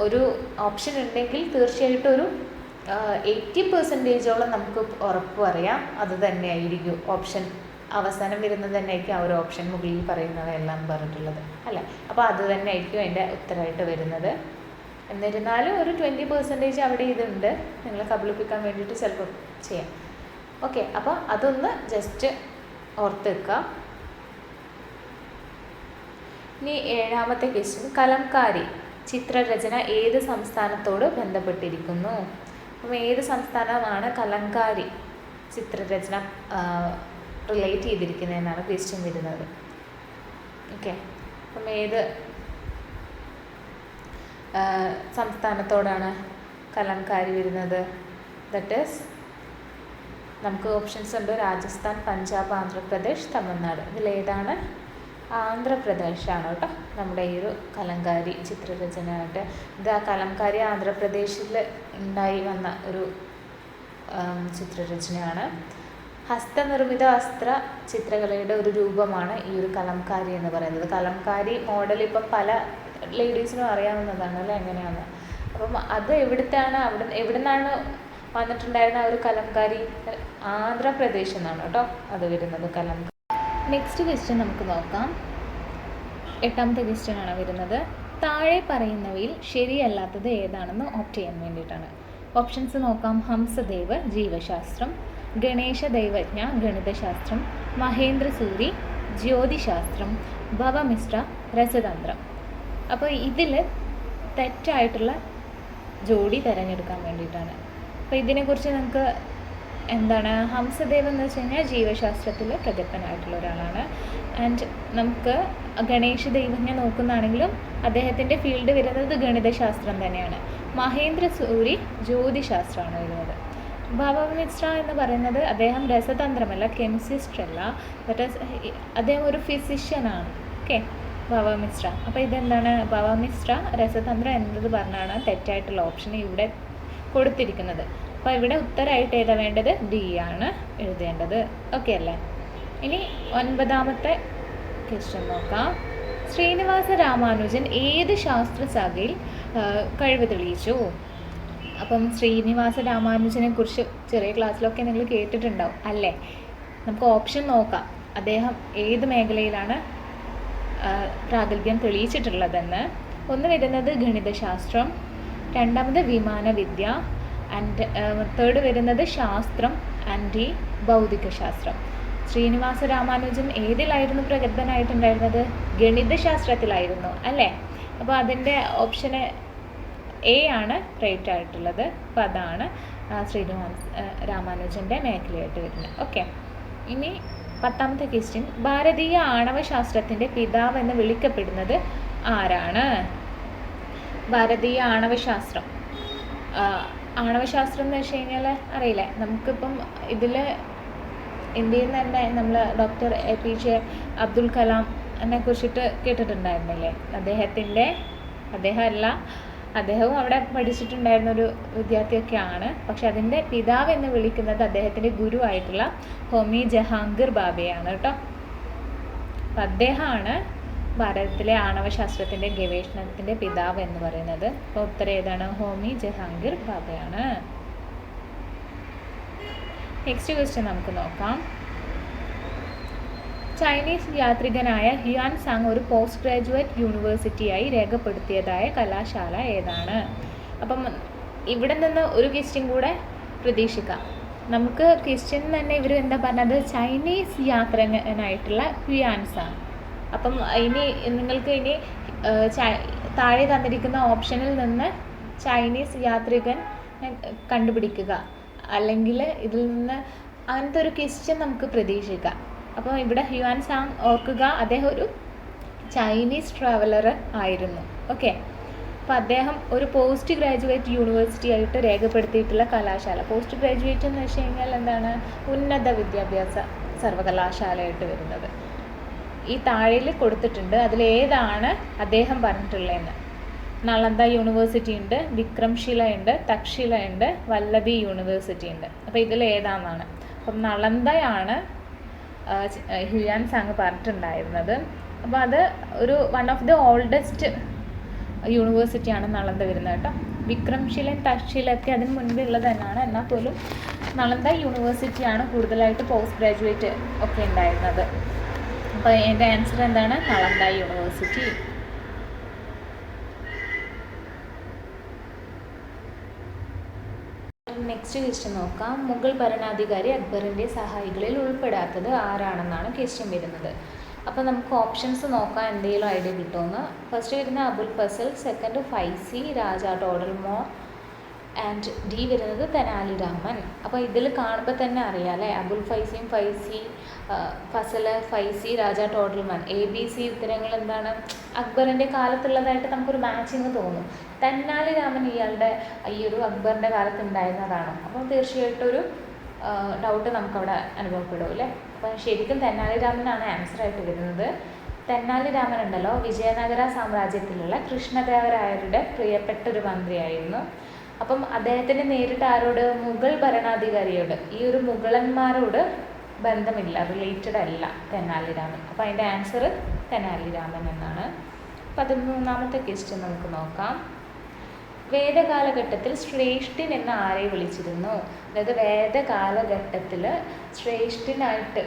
ഒരു ഓപ്ഷൻ ഉണ്ടെങ്കിൽ തീർച്ചയായിട്ടും ഒരു 80% നമുക്ക് ഉറപ്പ് പറയാം അത് തന്നെയായിരിക്കും ഓപ്ഷൻ അവസാനം വരുന്നത് തന്നെയായിരിക്കും ആ ഒരു ഓപ്ഷൻ മുകളിൽ പറയുന്നവയെല്ലാം പറഞ്ഞിട്ടുള്ളത് അല്ലേ. അപ്പോൾ അത് തന്നെ ആയിരിക്കും അതിൻ്റെ ഉത്തരമായിട്ട് വരുന്നത്. എന്നിരുന്നാലും ഒരു 20% അവിടെ ഇതുണ്ട്, നിങ്ങളെ കബളിപ്പിക്കാൻ വേണ്ടിയിട്ട് ചിലപ്പോൾ ചെയ്യാം. ഓക്കെ. അപ്പോൾ അതൊന്ന് ജസ്റ്റ് ഓർത്ത് വെക്കുക. ഇനി 7ാമത്തെ ക്വസ്റ്റ്യൻ, കലംകാരി ചിത്രരചന ഏത് സംസ്ഥാനത്തോട് ബന്ധപ്പെട്ടിരിക്കുന്നു? അപ്പം ഏത് സംസ്ഥാനമാണ് കലംകാരി ചിത്രരചന റിലേറ്റ് ചെയ്തിരിക്കുന്നതെന്നാണ് ക്വസ്റ്റ്യൻ വരുന്നത്. ഓക്കെ. അപ്പം ഏത് സംസ്ഥാനത്തോടാണ് കലംകാരി വരുന്നത്? ദറ്റ് ഈസ് നമുക്ക് ഓപ്ഷൻസ് ഉണ്ട്. രാജസ്ഥാൻ, പഞ്ചാബ്, ആന്ധ്രാപ്രദേശ്, തമിഴ്നാട്. ഇതിലേതാണ്? ആന്ധ്രാപ്രദേശാണ് കേട്ടോ നമ്മുടെ ഈ ഒരു കലംകാരി ചിത്രരചനയായിട്ട്. ഇത് ആ കലംകാരി ആന്ധ്രാപ്രദേശിൽ ഉണ്ടായി വന്ന ഒരു ചിത്രരചനയാണ്. ഹസ്തനിർമ്മിത വസ്ത്ര ചിത്രകലയുടെ ഒരു രൂപമാണ് ഈ ഒരു കലംകാരി എന്ന് പറയുന്നത്. കലംകാരി മോഡൽ ഇപ്പം പല ലേഡീസിനും അറിയാവുന്നതാണ് അല്ലേ എങ്ങനെയാണ്. അപ്പം അത് എവിടെ നിന്നാണ് വന്നിട്ടുണ്ടായിരുന്ന ആ ഒരു കലംകാരി? ആന്ധ്രാപ്രദേശിൽ നിന്നാണ് കേട്ടോ അത് വരുന്നത്, കലംകാരി. നെക്സ്റ്റ് ക്വസ്റ്റ്യൻ നമുക്ക് നോക്കാം. 8ാമത്തെ ക്വസ്റ്റ്യൻ ആണ് വരുന്നത്. താഴെ പറയുന്നവയിൽ ശരിയല്ലാത്തത് ഏതാണെന്ന് ഓപ്റ്റ് ചെയ്യാൻ വേണ്ടിയിട്ടാണ്. ഓപ്ഷൻസ് നോക്കാം. ഹംസദേവ് ജീവശാസ്ത്രം, ഗണേശ ദൈവജ്ഞ ഗണിതശാസ്ത്രം, മഹേന്ദ്ര സൂരി ജ്യോതിശാസ്ത്രം, ഭവമിശ്ര രസതന്ത്രം. അപ്പോൾ ഇതിൽ തെറ്റായിട്ടുള്ള ജോഡി തിരഞ്ഞെടുക്കാൻ വേണ്ടിയിട്ടാണ്. അപ്പോൾ ഇതിനെക്കുറിച്ച് നമുക്ക് എന്താണ്, ഹംസദേവ് എന്ന് വെച്ച് കഴിഞ്ഞാൽ ജീവശാസ്ത്രത്തിൽ പ്രഗത്ഭനായിട്ടുള്ള ഒരാളാണ്. ആൻഡ് നമുക്ക് ഗണേശ ദൈവജ്ഞ നോക്കുന്നതാണെങ്കിലും അദ്ദേഹത്തിൻ്റെ ഫീൽഡ് വരുന്നത് ഗണിതശാസ്ത്രം തന്നെയാണ്. മഹേന്ദ്ര സൂരി ജ്യോതിശാസ്ത്രമാണ് വരുന്നത്. ഭവമിശ്ര എന്ന് പറയുന്നത് അദ്ദേഹം രസതന്ത്രമല്ല, കെമിസിസ്റ്റ് അല്ല, അദ്ദേഹം ഒരു ഫിസിഷ്യനാണ്. ഓക്കെ, ഭവമിശ്ര. അപ്പോൾ ഇതെന്താണ്, ഭവമിശ്ര രസതന്ത്രം എന്നത് പറഞ്ഞാണ് തെറ്റായിട്ടുള്ള ഓപ്ഷൻ ഇവിടെ കൊടുത്തിരിക്കുന്നത്. അപ്പോൾ ഇവിടെ ഉത്തരമായിട്ട് ഏതാ വേണ്ടത്? ഡി ആണ് എഴുതേണ്ടത്. ഓക്കെ അല്ലേ? ഇനി 9ാമത്തെ ക്വസ്റ്റ്യൻ നോക്കാം. ശ്രീനിവാസ രാമാനുജൻ ഏത് ശാസ്ത്രശാഖയിൽ കഴിവ് തെളിയിച്ചു? അപ്പം ശ്രീനിവാസ രാമാനുജനെ കുറിച്ച് ചെറിയ ക്ലാസ്സിലൊക്കെ നിങ്ങൾ കേട്ടിട്ടുണ്ടാവും അല്ലേ? നമുക്ക് ഓപ്ഷൻ നോക്കാം. അദ്ദേഹം ഏത് മേഖലയിലാണ് പ്രാഗൽഭ്യം തെളിയിച്ചിട്ടുള്ളതെന്ന്. ഒന്ന് വരുന്നത് ഗണിതശാസ്ത്രം, 2ാമത് വിമാനവിദ്യ, ആൻഡ് 3rd വരുന്നത് ശാസ്ത്രം ആൻഡ് ഭൗതികശാസ്ത്രം. ശ്രീനിവാസ രാമാനുജൻ ഏതിലായിരുന്നു പ്രഗത്ഭനായിട്ടുണ്ടായിരുന്നത്? ഗണിതശാസ്ത്രത്തിലായിരുന്നു അല്ലേ? അപ്പോൾ അതിൻ്റെ ഓപ്ഷന് എ ആണ് റൈറ്റ് ആയിട്ടുള്ളത്. അപ്പോൾ അതാണ് ശ്രീനിവാസ രാമാനുജൻ്റെ മേഖലയായിട്ട് വരുന്നത്. ഓക്കെ, ഇനി 10ാമത്തെ ക്വസ്റ്റ്യൻ. ഭാരതീയ ആണവശാസ്ത്രത്തിൻ്റെ പിതാവ് എന്ന് വിളിക്കപ്പെടുന്നത് ആരാണ്? ഭാരതീയ ആണവശാസ്ത്രം എന്ന് വെച്ച് കഴിഞ്ഞാൽ അറിയില്ലേ, നമുക്കിപ്പം ഇതിൽ ഇന്ത്യയിൽ തന്നെ നമ്മൾ ഡോക്ടർ APJ അബ്ദുൽ കലാം എന്നെ കുറിച്ചിട്ട് കേട്ടിട്ടുണ്ടായിരുന്നില്ലേ? അദ്ദേഹവും അവിടെ പഠിച്ചിട്ടുണ്ടായിരുന്നൊരു വിദ്യാർത്ഥിയൊക്കെയാണ്. പക്ഷെ അതിൻ്റെ പിതാവ് എന്ന് വിളിക്കുന്നത് അദ്ദേഹത്തിൻ്റെ ഗുരുവായിട്ടുള്ള ഹോമി ജഹാംഗീർ ബാബയാണ് കേട്ടോ. അപ്പം അദ്ദേഹമാണ് ഭാരതത്തിലെ ആണവശാസ്ത്രത്തിൻ്റെ ഗവേഷണത്തിൻ്റെ പിതാവ് എന്ന് പറയുന്നത്. അപ്പോൾ ഉത്തരം ഏതാണ്? ഹോമി ജഹാംഗീർ ബാബയാണ്. നെക്സ്റ്റ് ക്വസ്റ്റ്യൻ നമുക്ക് നോക്കാം. ചൈനീസ് യാത്രികനായ ഹ്യുയാൻ സാങ് ഒരു പോസ്റ്റ് ഗ്രാജുവേറ്റ് യൂണിവേഴ്സിറ്റിയായി രേഖപ്പെടുത്തിയതായ കലാശാല ഏതാണ്? അപ്പം ഇവിടെ നിന്ന് ഒരു ക്വസ്റ്റ്യൻ കൂടെ പ്രതീക്ഷിക്കാം. നമുക്ക് ക്വസ്റ്റ്യൻ തന്നെ ഇവർ എന്താ പറഞ്ഞത്? ചൈനീസ് യാത്രികനായിട്ടുള്ള ഹ്യുയാൻ സാങ്. അപ്പം നിങ്ങൾക്ക് താഴെ തന്നിരിക്കുന്ന ഓപ്ഷനിൽ നിന്ന് ചൈനീസ് യാത്രികൻ കണ്ടുപിടിക്കുക, അല്ലെങ്കിൽ ഇതിൽ നിന്ന് അങ്ങനത്തെ ഒരു ക്വസ്റ്റ്യൻ നമുക്ക് പ്രതീക്ഷിക്കാം. അപ്പോൾ ഇവിടെ ഹ്യുയാൻ സാങ് ഓർക്കുക, അദ്ദേഹം ഒരു ചൈനീസ് ട്രാവലർ ആയിരുന്നു. ഓക്കെ, അപ്പോൾ അദ്ദേഹം ഒരു പോസ്റ്റ് ഗ്രാജുവേറ്റ് യൂണിവേഴ്സിറ്റി ആയിട്ട് രേഖപ്പെടുത്തിയിട്ടുള്ള കലാശാല. പോസ്റ്റ് ഗ്രാജുവേറ്റ് എന്ന് വെച്ച് കഴിഞ്ഞാൽ എന്താണ്? ഉന്നത വിദ്യാഭ്യാസ സർവകലാശാലയായിട്ട് വരുന്നത്. ഈ താഴെയിൽ കൊടുത്തിട്ടുണ്ട്, അതിലേതാണ് അദ്ദേഹം പറഞ്ഞിട്ടുള്ളതെന്ന്. നളന്ദ യൂണിവേഴ്സിറ്റി ഉണ്ട്, വിക്രംശില ഉണ്ട്, തക്ഷശില ഉണ്ട്, വല്ലഭി യൂണിവേഴ്സിറ്റി ഉണ്ട്. അപ്പോൾ ഇതിൽ ഏതാണെന്നാണ്. അപ്പം നളന്ദയാണ് ഹ്യുയാൻ സാങ് പറഞ്ഞിട്ടുണ്ടായിരുന്നത്. അപ്പോൾ അത് ഒരു വൺ ഓഫ് ദി ഓൾഡസ്റ്റ് യൂണിവേഴ്സിറ്റിയാണ് നളന്ദ വരുന്നത് കേട്ടോ. വിക്രംശിലയും തക്ഷശിലയൊക്കെ അതിന് മുൻപേ ഉള്ളത് തന്നെയാണ്. എന്നാൽ പോലും നളന്ദ യൂണിവേഴ്സിറ്റിയാണ് കൂടുതലായിട്ട് പോസ്റ്റ് ഗ്രാജുവേറ്റ് ഒക്കെ ഉണ്ടായിരുന്നത്. അപ്പോൾ എൻ്റെ ആൻസർ എന്താണ്? നളന്ദ യൂണിവേഴ്സിറ്റി. നെക്സ്റ്റ് ക്വസ്റ്റ്യൻ നോക്കാം. മുഗൾ ഭരണാധികാരി അക്ബറിൻ്റെ സഹായികളിൽ ഉൾപ്പെടാത്തത് ആരാണെന്നാണ് ക്വസ്റ്റ്യൻ വരുന്നത്. അപ്പോൾ നമുക്ക് ഓപ്ഷൻസ് നോക്കാം, എന്തെങ്കിലും ഐഡിയ കിട്ടുമെന്ന്. ഫസ്റ്റ് വരുന്ന Abul Fazal, second Faizi Raja Todarmal, and D വരുന്നത് തെനാലി രാമൻ. അപ്പോൾ ഇതിൽ കാണുമ്പോൾ തന്നെ അറിയാം അല്ലേ, അബുൽ ഫസൽ, ഫൈസി, രാജ ടോഡർമാൻ, ABC ഉത്തരങ്ങൾ എന്താണ്? അക്ബറിൻ്റെ കാലത്തുള്ളതായിട്ട് നമുക്കൊരു മാച്ചിങ് തോന്നും. തെനാലി രാമൻ ഇയാളുടെ ഈ ഒരു അക്ബറിൻ്റെ കാലത്ത് ഉണ്ടായിരുന്നതാണ്. അപ്പോൾ തീർച്ചയായിട്ടും ഒരു ഡൗട്ട് നമുക്കവിടെ അനുഭവപ്പെടും അല്ലേ. അപ്പം ശരിക്കും തെനാലി രാമനാണ് ആൻസറായിട്ട് വരുന്നത്. തെനാലി രാമൻ ഉണ്ടല്ലോ, വിജയനഗര സാമ്രാജ്യത്തിലുള്ള കൃഷ്ണദേവരായരുടെ പ്രിയപ്പെട്ട ഒരു മന്ത്രിയായിരുന്നു. അപ്പം അദ്ദേഹത്തിന് നേരിട്ട് ആരോട്? മുഗൾ ഭരണാധികാരിയോട്. ഈ ഒരു മുഗളന്മാരോട് ബന്ധമില്ല, റിലേറ്റഡ് അല്ല തെനാലി രാമൻ. അപ്പോൾ അതിൻ്റെ ആൻസർ തെനാലി രാമൻ എന്നാണ്. 13ാമത്തെ ക്വസ്റ്റ്യൻ നമുക്ക് നോക്കാം. വേദകാലഘട്ടത്തിൽ ശ്രേഷ്ഠൻ എന്ന് ആരെ വിളിച്ചിരുന്നു? അതായത് വേദകാലഘട്ടത്തിൽ ശ്രേഷ്ഠനായിട്ട്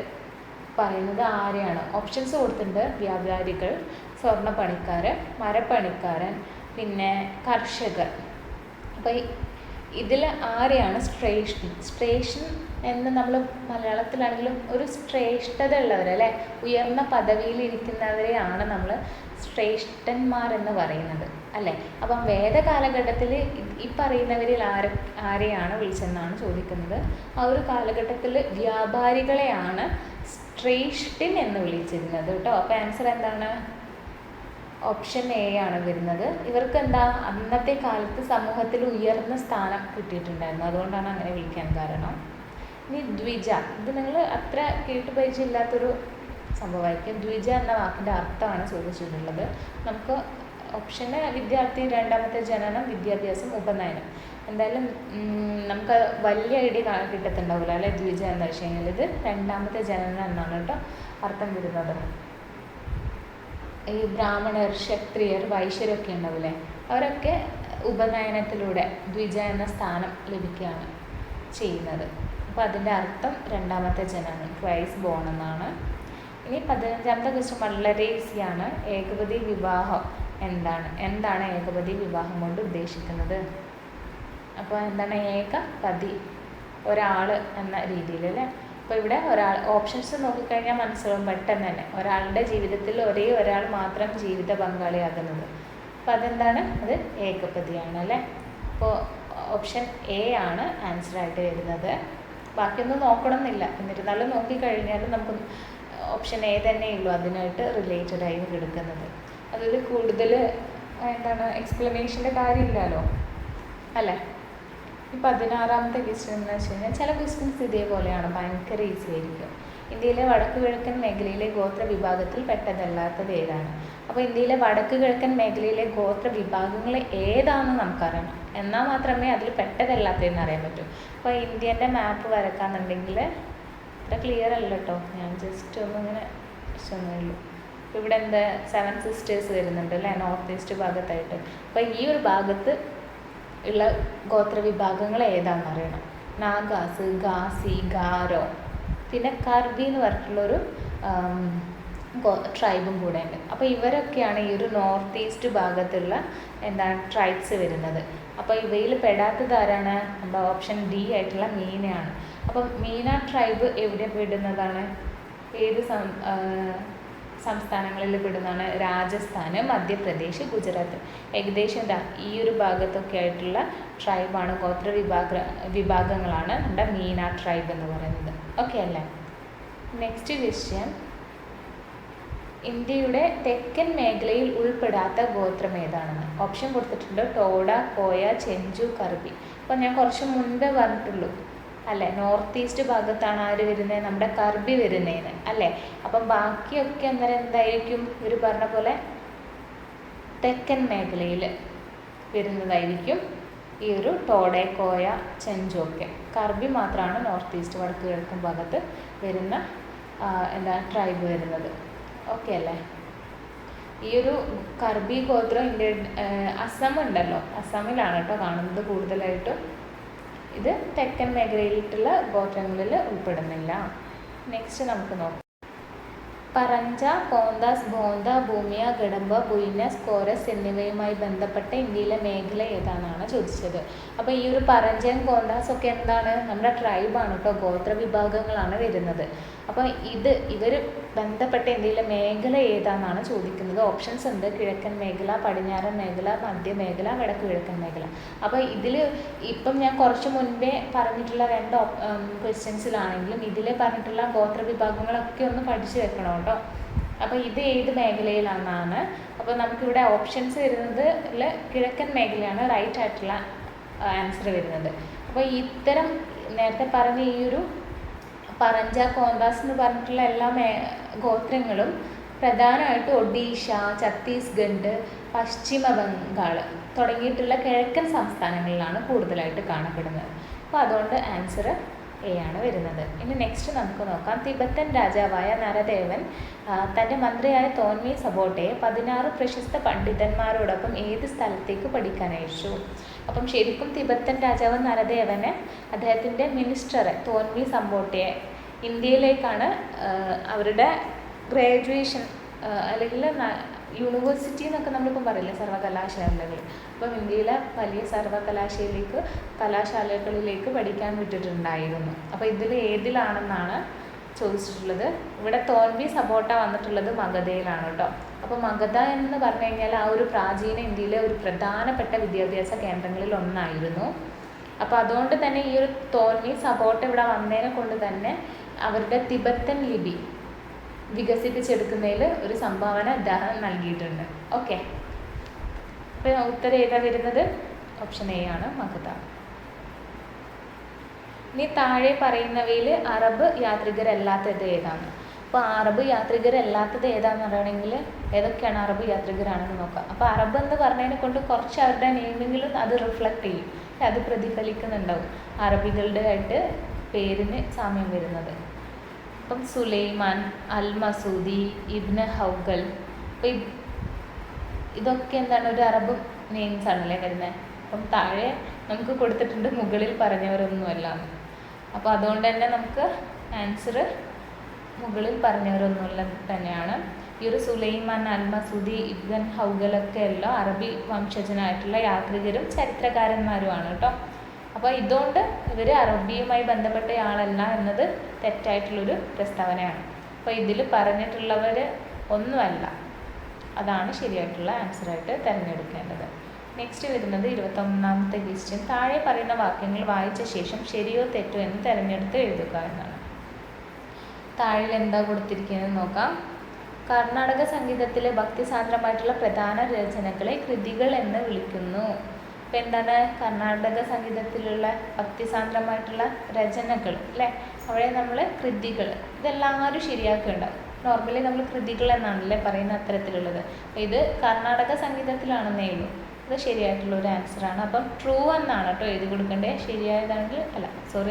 പറയുന്നത് ആരെയാണ്? ഓപ്ഷൻസ് കൊടുത്തിട്ടുണ്ട്. വ്യാപാരികൾ, സ്വർണ്ണപ്പണിക്കാർ, മരപ്പണിക്കാരൻ, പിന്നെ കർഷകർ. അപ്പോൾ ഇതിൽ ആരെയാണ് ശ്രേഷ്ഠൻ? ശ്രേഷ്ഠൻ എന്ന് നമ്മൾ മലയാളത്തിലാണെങ്കിലും ഒരു ശ്രേഷ്ഠത ഉള്ളവരല്ലേ, ഉയർന്ന പദവിയിൽ ഇരിക്കുന്നവരെയാണ് നമ്മൾ ശ്രേഷ്ഠന്മാരെന്ന് പറയുന്നത് അല്ലേ. അപ്പം വേദകാലഘട്ടത്തിൽ ഈ പറയുന്നവരിൽ ആരെയാണ് വിളിച്ചെന്നാണ് ചോദിക്കുന്നത്. ആ ഒരു കാലഘട്ടത്തിൽ വ്യാപാരികളെയാണ് ശ്രേഷ്ഠൻ എന്ന് വിളിച്ചിരുന്നത് കേട്ടോ. അപ്പോൾ ആൻസർ എന്താണ്? ഓപ്ഷൻ എ ആണ് വരുന്നത്. ഇവർക്ക് എന്താ, അന്നത്തെ കാലത്ത് സമൂഹത്തിൽ ഉയർന്ന സ്ഥാനം കിട്ടിയിട്ടുണ്ടായിരുന്നു, അതുകൊണ്ടാണ് അങ്ങനെ വിളിക്കാൻ കാരണം. ഇനി ദ്വിജ, ഇത് നിങ്ങൾ അത്ര കേട്ടുപരിചയമില്ലാത്തൊരു സംഭവമായിരിക്കും. ദ്വിജ എന്ന വാക്കിൻ്റെ അർത്ഥമാണ് ചോദിച്ചിട്ടുള്ളത്. നമുക്ക് ഓപ്ഷന് വിദ്യാർത്ഥി, രണ്ടാമത്തെ ജനനം, വിദ്യാഭ്യാസം, ഉപനയനം. എന്തായാലും നമുക്ക് വലിയ ഐഡിയ കിട്ടത്തുണ്ടാവില്ല അല്ലെ ദ്വിജ എന്ന് വെച്ച് കഴിഞ്ഞാൽ. ഇത് രണ്ടാമത്തെ ജനനം എന്നാണ് കേട്ടോ അർത്ഥം വരുന്നത്. ഈ ബ്രാഹ്മണർ, ക്ഷത്രിയർ, വൈശ്യരൊക്കെ ഉണ്ടാവില്ലേ, അവരൊക്കെ ഉപനയനത്തിലൂടെ ദ്വിജ എന്ന സ്ഥാനം ലഭിക്കുകയാണ് ചെയ്യുന്നത്. അപ്പോൾ അതിൻ്റെ അർത്ഥം രണ്ടാമത്തെ ജനനം, ട്വൈസ് ബോൺ എന്നാണ്. ഇനി 15ാമത്തെ ക്വസ്റ്റ്യൻ വളരെ ഈസിയാണ്. ഏകപതി വിവാഹം എന്താണ് ഏകപതി വിവാഹം കൊണ്ട് ഉദ്ദേശിക്കുന്നത്? അപ്പോൾ എന്താണ് ഏകപതി? ഒരാൾ എന്ന രീതിയിൽ അല്ലേ. അപ്പോൾ ഇവിടെ ഒരാൾ, ഓപ്ഷൻസ് നോക്കിക്കഴിഞ്ഞാൽ മനസ്സിലാവും പെട്ടെന്ന് തന്നെ, ഒരാളുടെ ജീവിതത്തിൽ ഒരേ ഒരാൾ മാത്രം ജീവിത പങ്കാളിയാകുന്നത്. അപ്പോൾ അതെന്താണ്? അത് ഏകപതിയാണ് അല്ലേ. അപ്പോൾ ഓപ്ഷൻ എ ആണ് ആൻസറായിട്ട് വരുന്നത്. ബാക്കിയൊന്നും നോക്കണമെന്നില്ല, എന്നിരുന്നാലും നോക്കിക്കഴിഞ്ഞാൽ നമുക്ക് ഓപ്ഷൻ എ തന്നെയുള്ളൂ അതിനായിട്ട് റിലേറ്റഡ് ആയി കിടക്കുന്നത്. അതിൽ കൂടുതൽ എക്സ്പ്ലനേഷൻ്റെ കാര്യമില്ലല്ലോ അല്ലേ. ഈ 16ാമത്തെ ക്വസ്റ്റ്യൻ എന്ന് വെച്ച് കഴിഞ്ഞാൽ ചില ക്വസ്റ്റ്യൻസ് ഇതേപോലെയാണ്, ഭയങ്കര ഈസി ആയിരിക്കും. ഇന്ത്യയിലെ വടക്ക് കിഴക്കൻ മേഖലയിലെ ഗോത്ര വിഭാഗത്തിൽ പെട്ടതല്ലാത്തത് ഏതാണ്? അപ്പോൾ ഇന്ത്യയിലെ വടക്ക് കിഴക്കൻ മേഖലയിലെ ഗോത്ര വിഭാഗങ്ങൾ ഏതാണെന്ന് നമുക്കറിയണം, എന്നാൽ മാത്രമേ അതിൽ പെട്ടതല്ലാത്തതെന്ന് അറിയാൻ പറ്റൂ. അപ്പോൾ ഇന്ത്യൻ്റെ മാപ്പ് വരക്കാന്നുണ്ടെങ്കിൽ അത്ര ക്ലിയർ അല്ല കേട്ടോ, ഞാൻ ജസ്റ്റ് ഒന്നിങ്ങനെ വെച്ചൊന്നേ ഉള്ളൂ. ഇവിടെ എന്താ 7 സിസ്റ്റേഴ്സ് വരുന്നുണ്ട് അല്ലേ, നോർത്ത് ഈസ്റ്റ് ഭാഗത്തായിട്ട്. അപ്പോൾ ഈ ഒരു ഭാഗത്ത് ഉള്ള ഗോത്ര വിഭാഗങ്ങൾ ഏതാണെന്ന് അറിയണം. നാഗാസ്, ഗാസി, ഗാരോ, പിന്നെ കർബി എന്ന് പറഞ്ഞിട്ടുള്ളൊരു ട്രൈബും കൂടെ ഉണ്ട്. അപ്പോൾ ഇവരൊക്കെയാണ് ഈ ഒരു നോർത്ത് ഈസ്റ്റ് ഭാഗത്തുള്ള ട്രൈബ്സ് വരുന്നത്. അപ്പോൾ ഇവയിൽ പെടാത്തത് ആരാണ്? നമ്മുടെ ഓപ്ഷൻ ഡി ആയിട്ടുള്ള മീനയാണ്. അപ്പം മീന ട്രൈബ് എവിടെ പെടുന്നതാണ്? ഏത് സംസ്ഥാനങ്ങളിൽ പെടുന്നതാണ്? രാജസ്ഥാൻ, മധ്യപ്രദേശ്, ഗുജറാത്ത്. ഏകദേശം ഈ ഒരു ഭാഗത്തൊക്കെ ആയിട്ടുള്ള ട്രൈബാണ്, ഗോത്ര വിഭാഗങ്ങളാണ് നമ്മുടെ മീന ട്രൈബ് എന്ന് പറയുന്നത്. ഓക്കെ അല്ലേ. നെക്സ്റ്റ് ക്വസ്റ്റ്യൻ, ഇന്ത്യയുടെ തെക്കൻ മേഖലയിൽ ഉൾപ്പെടാത്ത ഗോത്രം ഏതാണെന്ന് ഓപ്ഷൻ കൊടുത്തിട്ടുണ്ട്. ടോഡ, കോയ, ചെഞ്ചു, കർബി. അപ്പോൾ ഞാൻ കുറച്ച് മുൻപേ പറഞ്ഞിട്ടുള്ളൂ അല്ലേ, നോർത്ത് ഈസ്റ്റ് ഭാഗത്താണ് ആര് വരുന്നത്? നമ്മുടെ കർബി വരുന്നതെന്ന് അല്ലേ. അപ്പം ബാക്കിയൊക്കെ അന്നേരം എന്തായിരിക്കും? ഇവർ പറഞ്ഞ പോലെ തെക്കൻ മേഖലയിൽ വരുന്നതായിരിക്കും ഈ ഒരു ടോഡ, കോയ, ചെഞ്ചു ഒക്കെ. കർബി മാത്രമാണ് നോർത്ത് ഈസ്റ്റ് വടക്ക് കിഴക്കൻ ഭാഗത്ത് വരുന്ന ട്രൈബ് വരുന്നത്. ഓക്കെ അല്ലേ. ഈ ഒരു കർബി ഗോത്രം ഇന്ത്യ അസം ഉണ്ടല്ലോ, അസമിലാണ് കേട്ടോ കാണുന്നത് കൂടുതലായിട്ടും. ഇത് തെക്കൻ മേഖലയിലുള്ള ഗോത്രങ്ങളിൽ ഉൾപ്പെടുന്നില്ല. നെക്സ്റ്റ് നമുക്ക് നോക്കാം. പറഞ്ച, കോന്താസ്, ബോന്ത, ഭൂമിയ, ഗഡംബ, ബുയിനസ്, കോരസ് എന്നിവയുമായി ബന്ധപ്പെട്ട ഇന്ത്യയിലെ മേഖല ഏതാണെന്നാണ് ചോദിച്ചത്. അപ്പോൾ ഈ ഒരു പറഞ്ചയും കോന്താസ് ഒക്കെ എന്താണ്? നമ്മുടെ ട്രൈബാണ് കേട്ടോ, ഗോത്ര വിഭാഗങ്ങളാണ് വരുന്നത്. അപ്പോൾ ഇവർ ബന്ധപ്പെട്ട ഇന്ത്യയിലെ മേഖല ഏതാണെന്നാണ് ചോദിക്കുന്നത്. ഓപ്ഷൻസ് ഉണ്ട്. കിഴക്കൻ മേഖല, പടിഞ്ഞാറൻ മേഖല, മധ്യമേഖല, വടക്ക് കിഴക്കൻ മേഖല. അപ്പോൾ ഇതിൽ ഇപ്പം ഞാൻ കുറച്ച് മുൻപേ പറഞ്ഞിട്ടുള്ള 2 ക്വസ്റ്റ്യൻസിലാണെങ്കിലും ഇതിൽ പറഞ്ഞിട്ടുള്ള ഗോത്ര വിഭാഗങ്ങളൊക്കെ ഒന്ന് പഠിച്ചു വെക്കണം കേട്ടോ. അപ്പോൾ ഇത് ഏത് മേഖലയിലാണെന്നാണ്. അപ്പോൾ നമുക്കിവിടെ ഓപ്ഷൻസ് വരുന്നത് കിഴക്കൻ മേഖലയാണ് റൈറ്റ് ആയിട്ടുള്ള ആൻസർ വരുന്നത്. അപ്പോൾ ഇത്തരം നേരത്തെ പറഞ്ഞ ഈ ഒരു പറഞ്ച, കോന്താസ് എന്ന് പറഞ്ഞിട്ടുള്ള എല്ലാ ഗോത്രങ്ങളും പ്രധാനമായിട്ട് ഒഡീഷ, ഛത്തീസ്ഗഡ്, പശ്ചിമ ബംഗാൾ തുടങ്ങിയിട്ടുള്ള കിഴക്കൻ സംസ്ഥാനങ്ങളിലാണ് കൂടുതലായിട്ട് കാണപ്പെടുന്നത്. അപ്പോൾ അതുകൊണ്ട് ആൻസർ എ ആണ് വരുന്നത്. ഇനി നെക്സ്റ്റ് നമുക്ക് നോക്കാം. തിബത്തൻ രാജാവായ നരദേവൻ തൻ്റെ മന്ത്രിയായ തോൻമി സബോട്ടയെ 16 പ്രശസ്ത പണ്ഡിതന്മാരോടൊപ്പം ഏത് സ്ഥലത്തേക്ക് പഠിക്കാൻ അയച്ചു? അപ്പം ശരിക്കും തിബത്തൻ രാജാവ് നരദേവന് അദ്ദേഹത്തിൻ്റെ മിനിസ്റ്ററെ തോൻമി സബോട്ടയെ ഇന്ത്യയിലേക്കാണ് അവരുടെ ഗ്രാജുവേഷൻ അല്ലെങ്കിൽ യൂണിവേഴ്സിറ്റി എന്നൊക്കെ നമ്മളിപ്പം പറയില്ലേ, സർവകലാശാലകൾ. അപ്പം ഇന്ത്യയിലെ വലിയ കലാശാലകളിലേക്ക് പഠിക്കാൻ വിട്ടിട്ടുണ്ടായിരുന്നു. അപ്പോൾ ഇതിൽ ഏതിലാണെന്നാണ് ചോദിച്ചിട്ടുള്ളത്. ഇവിടെ തോൽവി സബോട്ട വന്നിട്ടുള്ളത് മഗധയിലാണ് കേട്ടോ. അപ്പോൾ മഗധ എന്ന് പറഞ്ഞു കഴിഞ്ഞാൽ ആ ഒരു പ്രാചീന ഇന്ത്യയിലെ ഒരു പ്രധാനപ്പെട്ട വിദ്യാഭ്യാസ കേന്ദ്രങ്ങളിൽ ഒന്നായിരുന്നു. അപ്പോൾ അതുകൊണ്ട് തന്നെ ഈ ഒരു തോൽവി സബോട്ട ഇവിടെ വന്നതിനെ കൊണ്ട് തന്നെ അവരുടെ തിബത്തൻ ലിപി വികസിപ്പിച്ചെടുക്കുന്നതിൽ ഒരു സംഭാവന അദ്ദേഹം നൽകിയിട്ടുണ്ട്. ഓക്കെ, അപ്പോൾ ഉത്തരം ഏതാ വരുന്നത്? ഓപ്ഷൻ എ ആണ്, മഗധ. ഇനി താഴെ പറയുന്നവയിൽ അറബ് യാത്രികരല്ലാത്തത് ഏതാണ്? അപ്പോൾ അറബ് യാത്രികരല്ലാത്തത് ഏതാണെന്ന് പറയണമെങ്കിൽ ഏതൊക്കെയാണ് അറബ് യാത്രികരാണെന്ന് നോക്കാം. അപ്പോൾ അറബ് എന്ന് പറഞ്ഞതിനെ കൊണ്ട് കുറച്ച് അവരുടെ നെയിമിങ്ങിലും അത് റിഫ്ലക്റ്റ് ചെയ്യും, അത് പ്രതിഫലിക്കുന്നുണ്ടാവും അറബികളുടെ ആയിട്ട് പേരിന് സാമ്യം വരുന്നത്. അപ്പം സുലൈമാൻ, അൽ മസൂദി, ഇബ്ന് ഹൗഗൽ, അപ്പം ഇതൊക്കെ എന്താണ് ഒരു അറബ് നെയിംസ് ആണല്ലേ വരുന്നത്. അപ്പം താഴെ നമുക്ക് കൊടുത്തിട്ടുണ്ട് മുകളിൽ പറഞ്ഞവരൊന്നുമല്ല. അപ്പോൾ അതുകൊണ്ട് തന്നെ നമുക്ക് ആൻസർ മുകളിൽ പറഞ്ഞവരൊന്നുമല്ല തന്നെയാണ്. ഈ ഒരു സുലൈമാൻ, അൽ മസൂദി, ഇബ്ൻ ഹൗഗലൊക്കെ എല്ലാം അറബി വംശജനായിട്ടുള്ള യാത്രികരും ചരിത്രകാരന്മാരുമാണ് കേട്ടോ. അപ്പോൾ ഇതുകൊണ്ട് ഇവർ അറബിയുമായി ബന്ധപ്പെട്ട ആളല്ല എന്നത് തെറ്റായിട്ടുള്ളൊരു പ്രസ്താവനയാണ്. അപ്പോൾ ഇതിൽ പറഞ്ഞിട്ടുള്ളവർ ഒന്നുമല്ല, അതാണ് ശരിയായിട്ടുള്ള ആൻസറായിട്ട് തിരഞ്ഞെടുക്കേണ്ടത്. നെക്സ്റ്റ് വരുന്നത് 21ാമത്തെ ക്വസ്റ്റ്യൻ. താഴെ പറയുന്ന വാക്യങ്ങൾ വായിച്ച ശേഷം ശരിയോ തെറ്റോ എന്ന് തിരഞ്ഞെടുത്ത് എഴുതുക എന്നാണ്. താഴെ എന്താ കൊടുത്തിരിക്കുന്നത് നോക്കാം. കർണാടക സംഗീതത്തിലെ ഭക്തിസാന്ദ്രമായിട്ടുള്ള പ്രധാന രചനകളെ കൃതികൾ എന്ന് വിളിക്കുന്നു. ഇപ്പം എന്താണ് കർണാടക സംഗീതത്തിലുള്ള ഭക്തിസാന്ദ്രമായിട്ടുള്ള രചനകൾ അല്ലേ, അവിടെ നമ്മൾ കൃതികൾ, ഇതെല്ലാവരും ശരിയാക്കുന്നുണ്ടാവും. നോർമലി നമ്മൾ കൃതികൾ എന്നാണല്ലേ പറയുന്ന അത്തരത്തിലുള്ളത്. അപ്പോൾ ഇത് കർണാടക സംഗീതത്തിലാണെന്നേ ഉള്ളൂ. ഇത് ശരിയായിട്ടുള്ള ഒരു ആൻസറാണ്. അപ്പം ട്രൂ എന്നാണ് കേട്ടോ എഴുതി കൊടുക്കേണ്ടത്. ശരിയായതാണെങ്കിൽ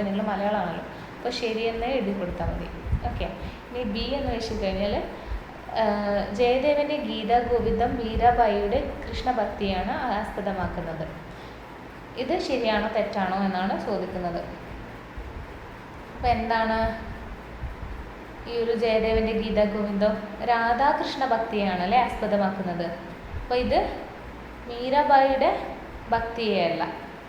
നിങ്ങൾ മലയാളമാണല്ലോ, അപ്പോൾ ശരിയെന്ന് എഴുതി കൊടുത്താൽ മതി. ഓക്കെ, ഇനി ബി എന്ന് വെച്ച് കഴിഞ്ഞാൽ ജയദേവൻ്റെ ഗീതാഗോവിന്ദം മീരാബായിയുടെ കൃഷ്ണഭക്തിയാണ് ആസ്പദമാക്കുന്നത്. ഇത് ശരിയാണോ തെറ്റാണോ എന്നാണ് ചോദിക്കുന്നത്. അപ്പോൾ എന്താണ് ഈ ഒരു ജയദേവൻ്റെ ഗീതാഗോവിന്ദം? രാധാകൃഷ്ണ ഭക്തിയാണ് അല്ലേ ആസ്പദമാക്കുന്നത്. അപ്പോൾ ഇത് മീരാബായിയുടെ ഭക്തിയല്ല.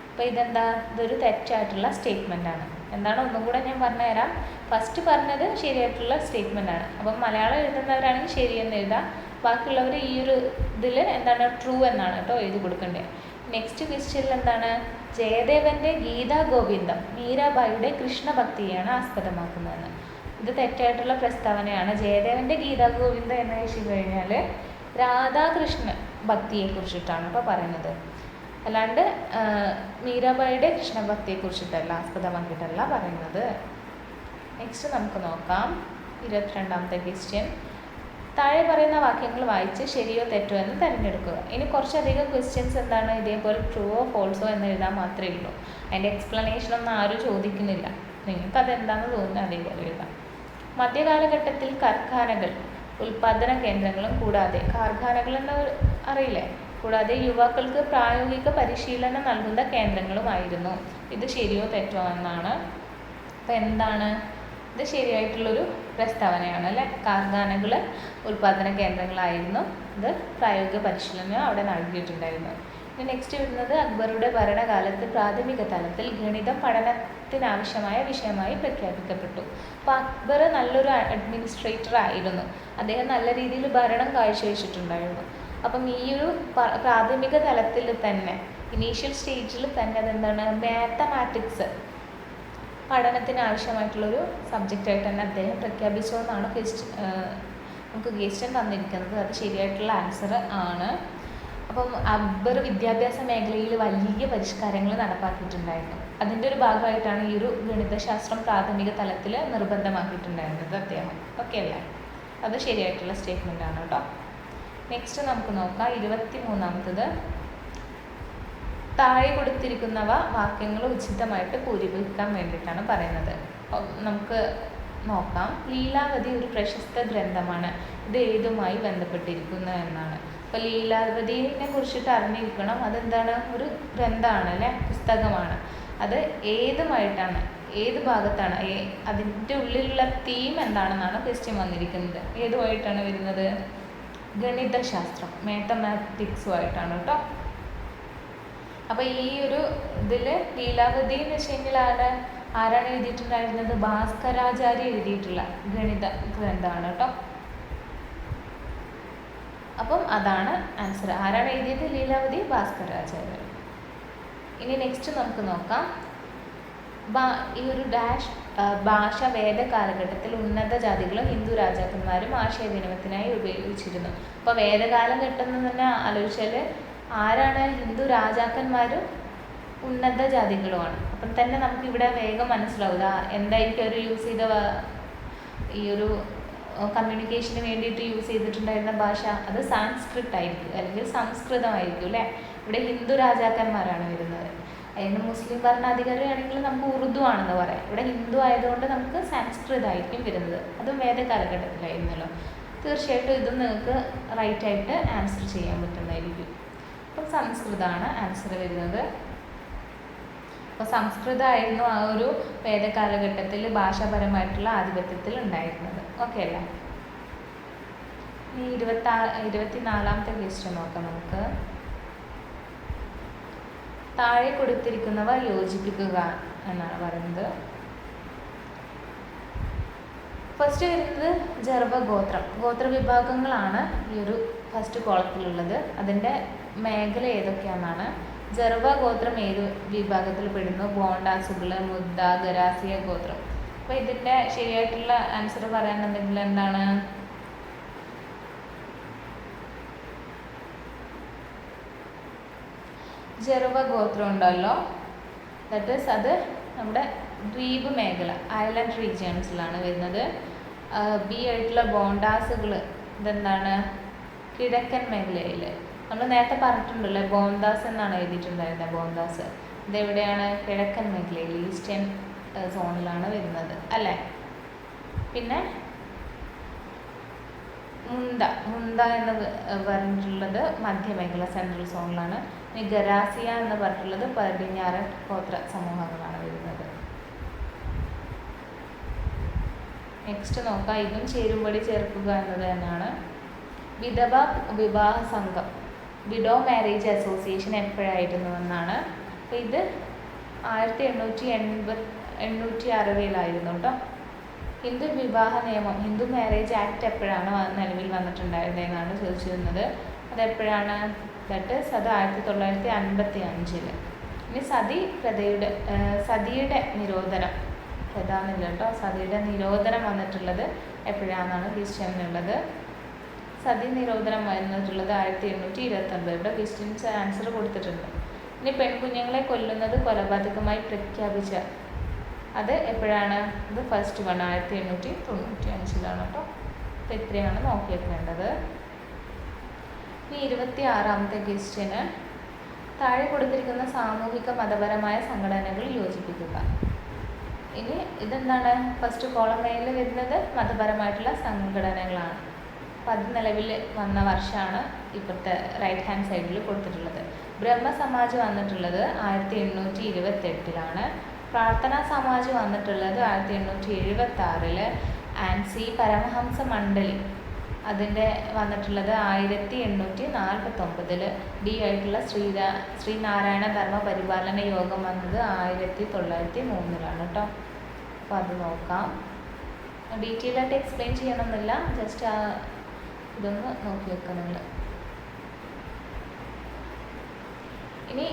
അപ്പോൾ ഇതെന്താ, ഇതൊരു തെറ്റായിട്ടുള്ള സ്റ്റേറ്റ്മെൻറ്റാണ്. എന്താണ് ഒന്നും കൂടെ ഞാൻ പറഞ്ഞുതരാം. ഫസ്റ്റ് പറഞ്ഞത് ശരിയായിട്ടുള്ള സ്റ്റേറ്റ്മെൻറ്റാണ്. അപ്പം മലയാളം എഴുതുന്നവരാണെങ്കിൽ ശരിയെന്ന് എഴുതാം, ബാക്കിയുള്ളവർ ഈ ഒരു ഇതിൽ എന്താണ് ട്രൂ എന്നാണ് കേട്ടോ എഴുതി കൊടുക്കേണ്ടത്. നെക്സ്റ്റ് ക്വസ്റ്റ്യനിൽ എന്താണ്, ജയദേവൻ്റെ ഗീതാഗോവിന്ദം മീരാബായിയുടെ കൃഷ്ണഭക്തിയാണ് ആസ്പദമാക്കുന്നതെന്ന്. ഇത് തെറ്റായിട്ടുള്ള പ്രസ്താവനയാണ്. ജയദേവൻ്റെ ഗീതാഗോവിന്ദം എന്ന് വെച്ച് കഴിഞ്ഞാൽ രാധാകൃഷ്ണ ഭക്തിയെക്കുറിച്ചിട്ടാണ് ഇപ്പോൾ പറയുന്നത്, അല്ലാണ്ട് മീരാബായിയുടെ കൃഷ്ണഭക്തിയെക്കുറിച്ചിട്ടല്ല, ആസ്പദമാക്കിയിട്ടല്ല പറയുന്നത്. നെക്സ്റ്റ് നമുക്ക് നോക്കാം 22ാമത്തെ ക്വസ്റ്റ്യൻ. താഴെ പറയുന്ന വാക്യങ്ങൾ വായിച്ച് ശരിയോ തെറ്റോ എന്ന് തിരഞ്ഞെടുക്കുക. ഇനി കുറച്ചധികം ക്വസ്റ്റ്യൻസ് എന്താണ് ഇതേപോലെ ട്രൂവോ ഫോൾസോ എന്ന് എഴുതാൻ മാത്രമേ ഉള്ളൂ. അതിൻ്റെ എക്സ്പ്ലനേഷനൊന്നും ആരും ചോദിക്കുന്നില്ല. നിങ്ങൾക്കതെന്താണെന്ന് തോന്നുന്നത് അതേപോലെ എഴുതാം. മധ്യകാലഘട്ടത്തിൽ കാർഖാനകൾ ഉൽപ്പാദന കേന്ദ്രങ്ങളും കൂടാതെ കാർഖാനകൾ എന്ന് അറിയില്ലേ, കൂടാതെ യുവാക്കൾക്ക് പ്രായോഗിക പരിശീലനം നൽകുന്ന കേന്ദ്രങ്ങളുമായിരുന്നു. ഇത് ശരിയോ തെറ്റോ എന്നാണ്. അപ്പോൾ എന്താണ് ഇത് ശരിയായിട്ടുള്ളൊരു പ്രസ്താവനയാണ് അല്ലേ. കാർഖാനകൾ ഉൽപ്പാദന കേന്ദ്രങ്ങളായിരുന്നു, ഇത് പ്രായോഗിക പരിശീലനം അവിടെ നൽകിയിട്ടുണ്ടായിരുന്നു. ഇനി നെക്സ്റ്റ് വരുന്നത് അക്ബറുടെ ഭരണകാലത്ത് പ്രാഥമിക തലത്തിൽ ഗണിതം പഠനത്തിനാവശ്യമായ വിഷയമായി പ്രഖ്യാപിക്കപ്പെട്ടു. അപ്പോൾ അക്ബർ നല്ലൊരു അഡ്മിനിസ്ട്രേറ്റർ ആയിരുന്നു, അദ്ദേഹം നല്ല രീതിയിൽ ഭരണം കാഴ്ചവെച്ചിട്ടുണ്ടായിരുന്നു. അപ്പം ഈ ഒരു പ്രാഥമിക തലത്തിൽ തന്നെ ഇനീഷ്യൽ സ്റ്റേജിൽ തന്നെ അതെന്താണ് മാത്തമാറ്റിക്സ് പഠനത്തിന് ആവശ്യമായിട്ടുള്ളൊരു സബ്ജക്റ്റായിട്ട് തന്നെ അദ്ദേഹം പ്രഖ്യാപിച്ചു എന്നാണ് നമുക്ക് ക്വസ്റ്റ്യൻ തന്നിരിക്കുന്നത്. അത് ശരിയായിട്ടുള്ള ആൻസർ ആണ്. അപ്പം അക്ബർ വിദ്യാഭ്യാസ മേഖലയിൽ വലിയ പരിഷ്കാരങ്ങൾ നടപ്പാക്കിയിട്ടുണ്ടായിരുന്നു. അതിൻ്റെ ഒരു ഭാഗമായിട്ടാണ് ഈ ഒരു ഗണിതശാസ്ത്രം പ്രാഥമിക തലത്തിൽ നിർബന്ധമാക്കിയിട്ടുണ്ടായിരുന്നത് അദ്ദേഹം. ഓക്കെ അല്ലേ, അത് ശരിയായിട്ടുള്ള സ്റ്റേറ്റ്മെൻ്റ് ആണ് കേട്ടോ. നെക്സ്റ്റ് നമുക്ക് നോക്കാം 23ാമത്തത്. താഴെ കൊടുത്തിരിക്കുന്നവ വാക്യങ്ങൾ ഉചിതമായിട്ട് പൂരിപ്പിക്കാൻ വേണ്ടിയിട്ടാണ് പറയുന്നത്. നമുക്ക് നോക്കാം. ലീലാവതി ഒരു പ്രശസ്ത ഗ്രന്ഥമാണ്. ഇത് ഏതുമായി ബന്ധപ്പെട്ടിരിക്കുന്നു എന്നാണ്. അപ്പോൾ ലീലാവതിനെ കുറിച്ചിട്ട് അറിഞ്ഞിരിക്കണം. അതെന്താണ്? ഒരു ഗ്രന്ഥമാണ് അല്ലേ, പുസ്തകമാണ്. അത് ഏതുമായിട്ടാണ്, ഏത് ഭാഗത്താണ്, അതിൻ്റെ ഉള്ളിലുള്ള തീം എന്താണെന്നാണ് ക്വസ്റ്റ്യൻ വന്നിരിക്കുന്നത്. ഏതുമായിട്ടാണ് വരുന്നത്? ഗണിതശാസ്ത്രം, മാത്തമാറ്റിക്സുമായിട്ടാണ് കേട്ടോ. അപ്പോൾ ഈ ഒരു ഇതിൽ ലീലാവതി എന്ന് വെച്ച് കഴിഞ്ഞാൽ ആരാണ് എഴുതിയിട്ടുണ്ടായിരുന്നത്? ഭാസ്കരാചാര്യ എഴുതിയിട്ടുള്ള ഗണിത ഗ്രന്ഥമാണ് കേട്ടോ. അപ്പം അതാണ് ആൻസർ. ആരാണ് എഴുതിയത്? ലീലാവതി, ഭാസ്കരാചാര്യ. ഇനി നെക്സ്റ്റ് നമുക്ക് നോക്കാം. ഈ ഒരു ഭാഷ വേദ കാലഘട്ടത്തിൽ ഉന്നത ജാതികളും ഹിന്ദു രാജാക്കന്മാരും ആശയവിനിമയത്തിനായി ഉപയോഗിച്ചിരുന്നു. അപ്പോൾ വേദകാലഘട്ടം എന്ന് തന്നെ ആലോചിച്ചാൽ ആരാണ്? ഹിന്ദു രാജാക്കന്മാരും ഉന്നത ജാതികളുമാണ്. അപ്പം തന്നെ നമുക്കിവിടെ വേഗം മനസ്സിലാവുക എന്തായിരിക്കും അവർ യൂസ് ചെയ്ത ഈ ഒരു കമ്മ്യൂണിക്കേഷന് വേണ്ടിയിട്ട് യൂസ് ചെയ്തിട്ടുണ്ടായിരുന്ന ഭാഷ. അത് സാൻസ്ക്രിറ്റ് ആയിരിക്കും, അല്ലെങ്കിൽ സംസ്കൃതമായിരിക്കും അല്ലേ. ഇവിടെ ഹിന്ദു രാജാക്കന്മാരാണ് വരുന്നത്. അതിന് മുസ്ലിം ഭരണാധികാരി ആണെങ്കിൽ നമുക്ക് ഉറുദു ആണെന്ന് പറയാം. ഇവിടെ ഹിന്ദു ആയതുകൊണ്ട് നമുക്ക് സംസ്കൃതമായിരിക്കും വരുന്നത്. അതും വേദ കാലഘട്ടത്തിലായിരുന്നല്ലോ. തീർച്ചയായിട്ടും ഇതും നിങ്ങൾക്ക് റൈറ്റായിട്ട് ആൻസർ ചെയ്യാൻ പറ്റുന്നതായിരിക്കും. അപ്പം സംസ്കൃതമാണ് ആൻസർ വരുന്നത്. അപ്പോൾ സംസ്കൃതമായിരുന്നു ആ ഒരു വേദ കാലഘട്ടത്തിൽ ഭാഷാപരമായിട്ടുള്ള ആധിപത്യത്തിൽ ഉണ്ടായിരുന്നത്. ഓക്കെ അല്ലേ? ഇനി 24ാമത്തെ ക്വസ്റ്റ്യൻ നോക്കാം നമുക്ക്. താഴെ കൊടുത്തിരിക്കുന്നവ യോജിപ്പിക്കുക എന്നാണ് പറയുന്നത്. ഫസ്റ്റ് വരുന്നത് ജർവ ഗോത്രം. ഗോത്രവിഭാഗങ്ങളാണ് ഈ ഒരു ഫസ്റ്റ് കോളത്തിലുള്ളത്. അതിൻ്റെ മേഖല ഏതൊക്കെയാണെന്നാണ്. ജർവ ഗോത്രം ഏത് വിഭാഗത്തിൽ പെടുന്നു? ബോണ്ടാസുകൾ, മുദ്ദ, ഗരാസിയ ഗോത്രം. അപ്പോൾ ഇതിൻ്റെ ശരിയായിട്ടുള്ള ആൻസർ പറയാനുണ്ടെങ്കിൽ എന്താണ്? ജർവ ഗോത്രം ഉണ്ടല്ലോ, ദാറ്റ് ഈസ് അത് നമ്മുടെ ദ്വീപ് മേഖല, ഐലൻഡ് റീജിയൻസിലാണ് വരുന്നത്. ബി ആയിട്ടുള്ള ബോണ്ടാസുകൾ ഇതെന്താണ്? കിഴക്കൻ മേഖലയിൽ. നമ്മൾ നേരത്തെ പറഞ്ഞിട്ടുണ്ടല്ലോ, ബോന്താസ് എന്നാണ് എഴുതിയിട്ടുണ്ടായിരുന്നത്. ബോന്താസ് ഇതെവിടെയാണ്? കിഴക്കൻ മേഖലയിൽ, ഈസ്റ്റേൺ സോണിലാണ് വരുന്നത് അല്ലേ. പിന്നെ മുന്ത എന്ന് പറഞ്ഞിട്ടുള്ളത് മധ്യമേഖല, സെൻട്രൽ സോണിലാണ്. ഇനി ഗരാസിയ എന്ന് പറഞ്ഞിട്ടുള്ളത് പടിഞ്ഞാറൻ ഗോത്ര സമൂഹങ്ങളാണ് വരുന്നത്. നെക്സ്റ്റ് നോക്കാം. ഇതും ചേരുംപടി ചേർക്കുക എന്നത് തന്നെയാണ്. വിധവ വിവാഹ സംഘം, വിഡോ മാരേജ് അസോസിയേഷൻ എപ്പോഴായിരുന്നു എന്നാണ്. അപ്പോൾ ഇത് 1860 കേട്ടോ. ഹിന്ദു വിവാഹ നിയമം, ഹിന്ദു മാരേജ് ആക്ട് എപ്പോഴാണ് നിലവിൽ വന്നിട്ടുണ്ടായിരുന്നതെന്നാണ് ചോദിച്ചിരുന്നത്. അതെപ്പോഴാണ്? ദാറ്റ് ഈസ് അത് 1955. ഇനി സതിയുടെ നിരോധനം, പ്രധാനമില്ല കേട്ടോ. സതിയുടെ നിരോധനം വന്നിട്ടുള്ളത് എപ്പോഴാണെന്നാണ് ക്വസ്റ്റ്യനിലുള്ളത്. സതി നിരോധനം വന്നിട്ടുള്ളത് 1829. ഇവിടെ ക്വസ്റ്റ്യൻസ് ആൻസർ കൊടുത്തിട്ടുണ്ട്. ഇനി പെൺകുഞ്ഞുങ്ങളെ കൊല്ലുന്നത് കൊലപാതകമായി പ്രഖ്യാപിച്ച അത് എപ്പോഴാണ്? ഇത് ഫസ്റ്റ് 1895 കേട്ടോ. അപ്പോൾ ഇത്രയാണ് നോക്കി വെക്കേണ്ടത്. ഇനി 26ാമത്തെ ക്വസ്റ്റ്യന്. താഴെ കൊടുത്തിരിക്കുന്ന സാമൂഹിക മതപരമായ സംഘടനകൾ യോജിപ്പിക്കുക. ഇനി ഇതെന്താണ്? ഫസ്റ്റ് കോളം എയിൽ വരുന്നത് മതപരമായിട്ടുള്ള സംഘടനകളാണ്. അപ്പോൾ അത് നിലവിൽ വന്ന വർഷമാണ് ഇപ്പോഴത്തെ റൈറ്റ് ഹാൻഡ് സൈഡിൽ കൊടുത്തിട്ടുള്ളത്. ബ്രഹ്മസമാജ് വന്നിട്ടുള്ളത് 1828. പ്രാർത്ഥനാ സമാജ് വന്നിട്ടുള്ളത് 1876. ആൻഡ് സി പരമഹംസ മണ്ഡലി അതിൻ്റെ വന്നിട്ടുള്ളത് 1849. ഡി ആയിട്ടുള്ള ശ്രീനാരായണ ധർമ്മ പരിപാലന യോഗം വന്നത് 1903 കേട്ടോ. അപ്പോൾ അത് നോക്കാം. ഡീറ്റെയിൽ ആയിട്ട് എക്സ്പ്ലെയിൻ ചെയ്യണമെന്നില്ല, ജസ്റ്റ് ഇതൊന്ന് നോക്കി വെക്കുക നിങ്ങൾ. ഇനി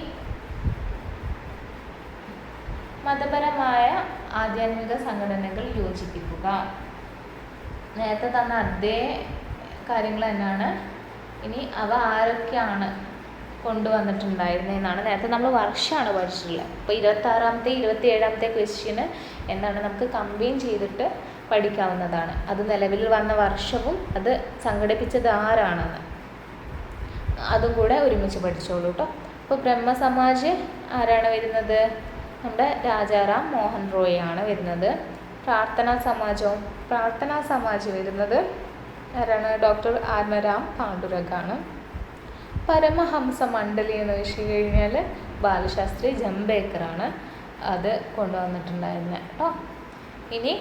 മതപരമായ ആധ്യാത്മിക സംഘടനകൾ യോജിപ്പിക്കുക. നേരത്തെ തന്ന അതേ കാര്യങ്ങൾ തന്നെയാണ്. ഇനി അവ ആരൊക്കെയാണ് കൊണ്ടുവന്നിട്ടുണ്ടായിരുന്നതെന്നാണ്. നേരത്തെ നമ്മൾ വർഷമാണ് പഠിച്ചിട്ടുള്ളത്. അപ്പോൾ 26ാമത്തെ 27ാമത്തെ ക്വസ്റ്റ്യന് എന്താണ് നമുക്ക് കമ്പൈൻ ചെയ്തിട്ട് പഠിക്കാവുന്നതാണ്. അത് നിലവിൽ വന്ന വർഷവും അത് സംഘടിപ്പിച്ചത് ആരാണെന്ന് അതും കൂടെ ഒരുമിച്ച് പഠിച്ചോളൂ കേട്ടോ. അപ്പോൾ ബ്രഹ്മസമാജ് ആരാണ് വരുന്നത്? നമ്മുടെ രാജാറാം മോഹൻ റോയ് ആണ് വരുന്നത്. പ്രാർത്ഥനാ സമാജ് വരുന്നത് ആരാണ്? ഡോക്ടർ ആത്മരാം പാണ്ഡുരംഗാണ്. പരമഹംസ മണ്ഡലി എന്ന് വെച്ച് കഴിഞ്ഞാൽ ബാലശാസ്ത്രി ജംബേക്കറാണ് അത് കൊണ്ടുവന്നിട്ടുണ്ടായിരുന്നത് കേട്ടോ. ഇനി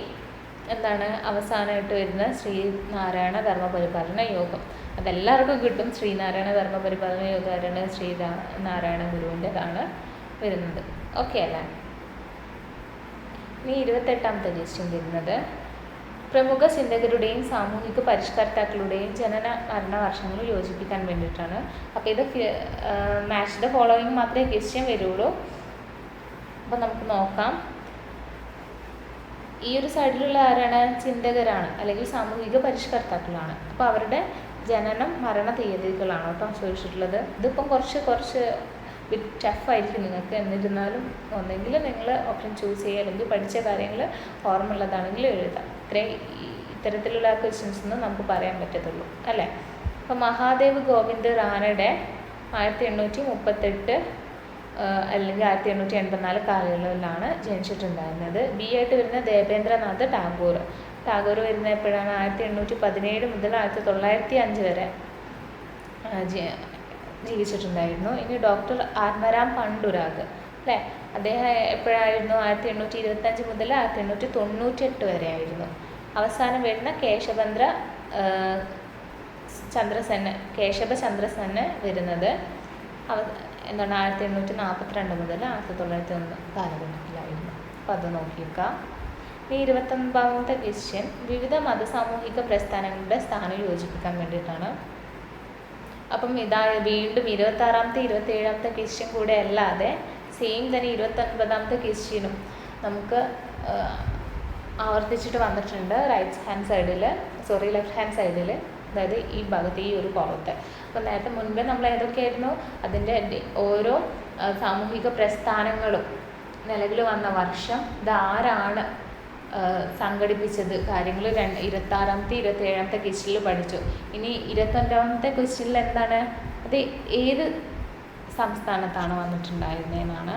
എന്താണ് അവസാനമായിട്ട് വരുന്ന ശ്രീനാരായണ ധർമ്മപരിപാലന യോഗം. അതെല്ലാവർക്കും കിട്ടും. ശ്രീനാരായണ ധർമ്മപരിപാലന യോഗം ആരാണ്? ശ്രീനാരായണ ഗുരുവിൻ്റെതാണ് വരുന്നത്. ഓക്കെ അല്ലേ? ഇനി 28ാമത്തെ ക്വസ്റ്റ്യൻ വരുന്നത് പ്രമുഖ ചിന്തകരുടെയും സാമൂഹിക പരിഷ്കർത്താക്കളുടെയും ജനന മരണ വർഷങ്ങൾ യോജിപ്പിക്കാൻ വേണ്ടിയിട്ടാണ്. അപ്പോൾ ഇത് മാച്ച് ദ ഫോളോയിങ് മാത്രമേ ക്വസ്റ്റ്യൻ വരുള്ളൂ. അപ്പോൾ നമുക്ക് നോക്കാം. ഈ ഒരു സൈഡിലുള്ള ആരാണ്? ചിന്തകരാണ് അല്ലെങ്കിൽ സാമൂഹിക പരിഷ്കർത്താക്കളാണ്. അപ്പോൾ അവരുടെ ജനനം മരണ തീയതികളാണ് കേട്ടോ ചോദിച്ചിട്ടുള്ളത്. ഇതിപ്പം കുറച്ച് ടഫായിരിക്കും നിങ്ങൾക്ക്. എന്നിരുന്നാലും ഒന്നെങ്കിൽ നിങ്ങൾ ഓപ്ഷൻ ചൂസ് ചെയ്യുക, അല്ലെങ്കിൽ പഠിച്ച കാര്യങ്ങൾ ഓർമ്മയുള്ളതാണെങ്കിൽ എഴുതാം. ഇത്തരത്തിലുള്ള ക്വസ്റ്റ്യൻസ് ഒന്നും നമുക്ക് പറയാൻ പറ്റത്തുള്ളൂ അല്ലേ. അപ്പോൾ മഹാദേവ് ഗോവിന്ദ് റാനയുടെ 1838 അല്ലെങ്കിൽ 1884 കാലയളവിലാണ് ജനിച്ചിട്ടുണ്ടായിരുന്നത്. ബി ആയിട്ട് വരുന്ന ദേവേന്ദ്രനാഥ് ടാഗോർ വരുന്ന എപ്പോഴാണ്? 1817 മുതൽ 1905 വരെ ജീവിച്ചിട്ടുണ്ടായിരുന്നു. ഇനി ഡോക്ടർ ആത്മരാം പാണ്ഡുരംഗ് അല്ലേ, അദ്ദേഹം എപ്പോഴായിരുന്നു? 1825 മുതൽ 1898 വരെ ആയിരുന്നു. അവസാനം വരുന്ന കേശവ ചന്ദ്രസെന് വരുന്നത് എന്താണ്? 1842 മുതൽ 1901 കാലഘട്ടത്തിലായിരുന്നു. അപ്പോൾ അത് നോക്കിയേക്കാം. ഇനി 29ാമത്തെ ക്വസ്റ്റ്യൻ വിവിധ മതസാമൂഹിക പ്രസ്ഥാനങ്ങളുടെ സ്ഥാനം യോജിപ്പിക്കാൻ വേണ്ടിയിട്ടാണ്. അപ്പം വീണ്ടും 26ാമത്തെ 27ാമത്തെ ക്വസ്റ്റ്യൻ കൂടെ അല്ലാതെ സെയിം തന്നെ 29ാമത്തെ ക്വസ്റ്റ്യനും നമുക്ക് ആവർത്തിച്ചിട്ട് വന്നിട്ടുണ്ട് ലെഫ്റ്റ് ഹാൻഡ് സൈഡിൽ, അതായത് ഈ ഭാഗത്ത് ഈ ഒരു കോളത്തെ. അപ്പം നേരത്തെ മുൻപേ നമ്മൾ ഏതൊക്കെയായിരുന്നു അതിൻ്റെ ഓരോ സാമൂഹിക പ്രസ്ഥാനങ്ങളും നിലവിൽ വന്ന വർഷം, ഇതാരാണ് സംഘടിപ്പിച്ചത്, കാര്യങ്ങൾ 26ാമത്തെ 27ാമത്തെ ക്വസ്റ്റ്യനിൽ പഠിച്ചു. ഇനി 29ാമത്തെ ക്വസ്റ്റ്യനിൽ എന്താണ്? അത് ഏത് സംസ്ഥാനത്താണ് വന്നിട്ടുണ്ടായിരുന്നതെന്നാണ്.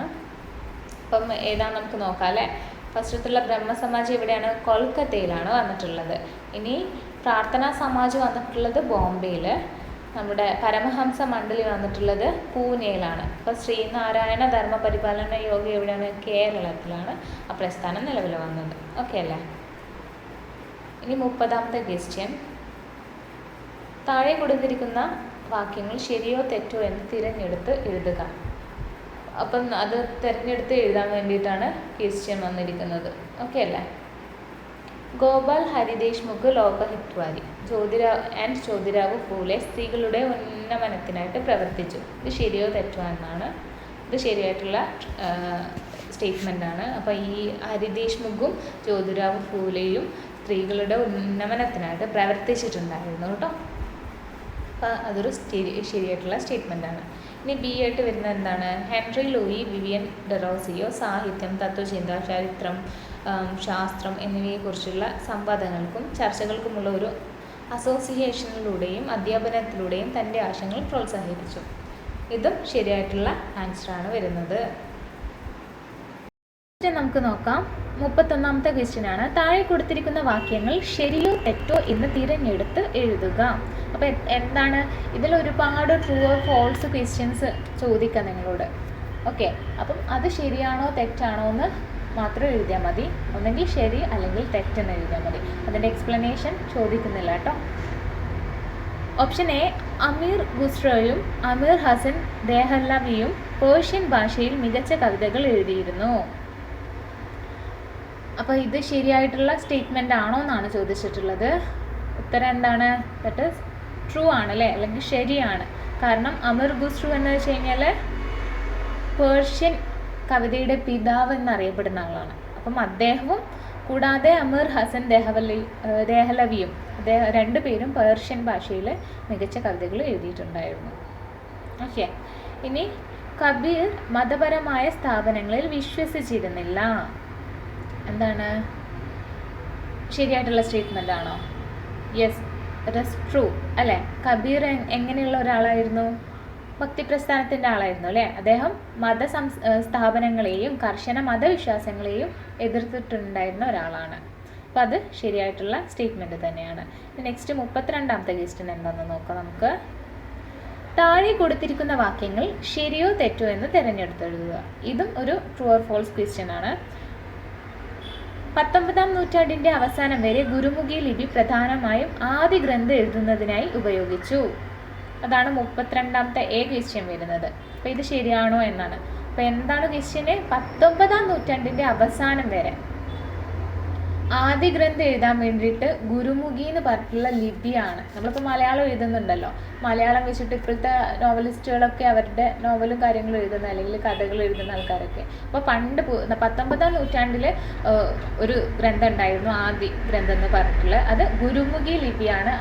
അപ്പം ഏതാണെന്ന് നമുക്ക് നോക്കാം അല്ലേ. ഫസ്റ്റത്തുള്ള ബ്രഹ്മസമാജ് എവിടെയാണ്? കൊൽക്കത്തയിലാണ് വന്നിട്ടുള്ളത്. ഇനി പ്രാർത്ഥനാ സമാജ് വന്നിട്ടുള്ളത് ബോംബെയിൽ. നമ്മുടെ പരമഹംസ മണ്ഡലി വന്നിട്ടുള്ളത് പൂനെയിലാണ്. അപ്പോൾ ശ്രീനാരായണ ധർമ്മ പരിപാലന യോഗ എവിടെയാണ്? കേരളത്തിലാണ് ആ പ്രസ്ഥാനം നിലവിൽ വന്നത്. ഓക്കെ അല്ലേ. ഇനി 30ാമത്തെ ക്വസ്റ്റ്യൻ താഴെ കൊടുത്തിരിക്കുന്ന വാക്യങ്ങൾ ശരിയോ തെറ്റോ എന്ന് തിരഞ്ഞെടുത്ത് എഴുതുക. അപ്പം അത് തിരഞ്ഞെടുത്ത് എഴുതാൻ വേണ്ടിയിട്ടാണ് ക്വസ്റ്റ്യൻ വന്നിരിക്കുന്നത്. ഓക്കെ അല്ലേ. ഗോപാൽ ഹരിദേശ്മുഖ് ലോകഹിത്വാരി ജ്യോതിരാവ് ഫൂലെ സ്ത്രീകളുടെ ഉന്നമനത്തിനായിട്ട് പ്രവർത്തിച്ചു. ഇത് ശരിയോ തെറ്റോ എന്നാണ്. ഇത് ശരിയായിട്ടുള്ള സ്റ്റേറ്റ്മെൻ്റാണ്. അപ്പോൾ ഈ ഹരിദേശ്മുഖും ജ്യോതിരാവ് ഫൂലെയും സ്ത്രീകളുടെ ഉന്നമനത്തിനായിട്ട് പ്രവർത്തിച്ചിട്ടുണ്ടായിരുന്നു കേട്ടോ. അപ്പോൾ അതൊരു ശരിയായിട്ടുള്ള സ്റ്റേറ്റ്മെൻ്റാണ്. ഇനി ബി ആയിട്ട് വരുന്നത് എന്താണ്? ഹെൻറി ലൂയി വിവിയൻ ഡെറോസിയോ സാഹിത്യം, തത്വചിന്ത, ചരിത്രം, ശാസ്ത്രം എന്നിവയെക്കുറിച്ചുള്ള സംവാദങ്ങൾക്കും ചർച്ചകൾക്കുമുള്ള ഒരു അസോസിയേഷനിലൂടെയും അധ്യാപനത്തിലൂടെയും തൻ്റെ ആശയങ്ങൾ പ്രോത്സാഹിപ്പിച്ചു. ഇതും ശരിയായിട്ടുള്ള ആൻസറാണ് വരുന്നത്. നമുക്ക് നോക്കാം. 31ാമത്തെ ക്വസ്റ്റ്യനാണ്. താഴെ കൊടുത്തിരിക്കുന്ന വാക്യങ്ങൾ ശരിയോ തെറ്റോ എന്ന് തിരഞ്ഞെടുത്ത് എഴുതുക. അപ്പോൾ എന്താണ് ഇതിൽ ഒരുപാട് ട്രൂ ഓർ ഫോൾസ് ക്വസ്റ്റ്യൻസ് ചോദിക്കാം നിങ്ങളോട്. ഓക്കെ, അപ്പം അത് ശരിയാണോ തെറ്റാണോ എന്ന് മാത്രം എഴുതിയാൽ മതി. ഒന്നെങ്കിൽ ശരി അല്ലെങ്കിൽ തെറ്റെന്ന് എഴുതിയാൽ മതി. അതിൻ്റെ എക്സ്പ്ലനേഷൻ ചോദിക്കുന്നില്ല കേട്ടോ. ഓപ്ഷൻ എ, അമീർ ഖുസ്രോയും അമീർ ഹസൻ ദെഹ്ലവിയും പേർഷ്യൻ ഭാഷയിൽ മികച്ച കവിതകൾ എഴുതിയിരുന്നു. അപ്പോൾ ഇത് ശരിയായിട്ടുള്ള സ്റ്റേറ്റ്മെൻ്റ് ആണോ എന്നാണ് ചോദിച്ചിട്ടുള്ളത്. ഉത്തരം എന്താണ്? ദാറ്റ് ഈസ് ട്രൂ ആണല്ലേ, അല്ലെങ്കിൽ ശരിയാണ്. കാരണം അമീർ ഖുസ്രു എന്ന് വെച്ച് കഴിഞ്ഞാൽ പേർഷ്യൻ കവിതയുടെ പിതാവ് എന്നറിയപ്പെടുന്ന ആളാണ്. അപ്പം അദ്ദേഹവും കൂടാതെ അമീർ ഹസൻ ദെഹ്ലവിയും രണ്ടുപേരും പേർഷ്യൻ ഭാഷയിൽ മികച്ച കവിതകൾ എഴുതിയിട്ടുണ്ടായിരുന്നു. ഓക്കെ. ഇനി കബീർ മതപരമായ സ്ഥാപനങ്ങളിൽ വിശ്വസിച്ചിരുന്നില്ല. എന്താണ്? ശരിയായിട്ടുള്ള സ്റ്റേറ്റ്മെൻ്റ് ആണോ? യെസ്, ഇറ്റ് ഈസ് ട്രൂ അല്ലേ. കബീർ എങ്ങനെയുള്ള ഒരാളായിരുന്നു? ഭക്തിപ്രസ്ഥാനത്തിൻ്റെ ആളായിരുന്നു അല്ലേ. അദ്ദേഹം സ്ഥാപനങ്ങളെയും കർശന മതവിശ്വാസങ്ങളെയും എതിർത്തിട്ടുണ്ടായിരുന്ന ഒരാളാണ്. അപ്പോൾ അത് ശരിയായിട്ടുള്ള സ്റ്റേറ്റ്മെൻറ്റ് തന്നെയാണ്. നെക്സ്റ്റ് 32ാമത്തെ ക്വസ്റ്റ്യൻ എന്താണെന്ന് നോക്കാം നമുക്ക്. താഴെ കൊടുത്തിരിക്കുന്ന വാക്യങ്ങൾ ശരിയോ തെറ്റോ എന്ന് തിരഞ്ഞെടുത്തെഴുതുക. ഇതും ഒരു ട്രൂ ഓർ ഫോൾസ് ക്വസ്റ്റ്യൻ ആണ്. 19ാം നൂറ്റാണ്ടിൻ്റെ അവസാനം വരെ ഗുരുമുഖി ലിപി പ്രധാനമായും ആദ്യ ഗ്രന്ഥം എഴുതുന്നതിനായി ഉപയോഗിച്ചു. അതാണ് 32ാമത്തെ ക്വസ്റ്റ്യൻ വരുന്നത്. അപ്പോൾ ഇത് ശരിയാണോ എന്നാണ്. അപ്പോൾ എന്താണ് ക്വസ്റ്റ്യന്? 19ാം നൂറ്റാണ്ടിൻ്റെ അവസാനം വരെ ആദ്യ ഗ്രന്ഥം എഴുതാൻ വേണ്ടിയിട്ട് ഗുരുമുഖി എന്ന് പറഞ്ഞിട്ടുള്ള ലിപിയാണ്. നമ്മളിപ്പോൾ മലയാളം എഴുതുന്നുണ്ടല്ലോ, മലയാളം വെച്ചിട്ട് ഇപ്പോഴത്തെ നോവലിസ്റ്റുകളൊക്കെ അവരുടെ നോവലും കാര്യങ്ങളും എഴുതുന്ന അല്ലെങ്കിൽ കഥകൾ എഴുതുന്ന ആൾക്കാരൊക്കെ. അപ്പോൾ പണ്ട് 19ാം നൂറ്റാണ്ടിൽ ഒരു ഗ്രന്ഥം ഉണ്ടായിരുന്നു, ആദ്യ ഗ്രന്ഥം എന്ന് പറഞ്ഞിട്ടുള്ളത്. അത് ഗുരുമുഖി ലിപിയാണ്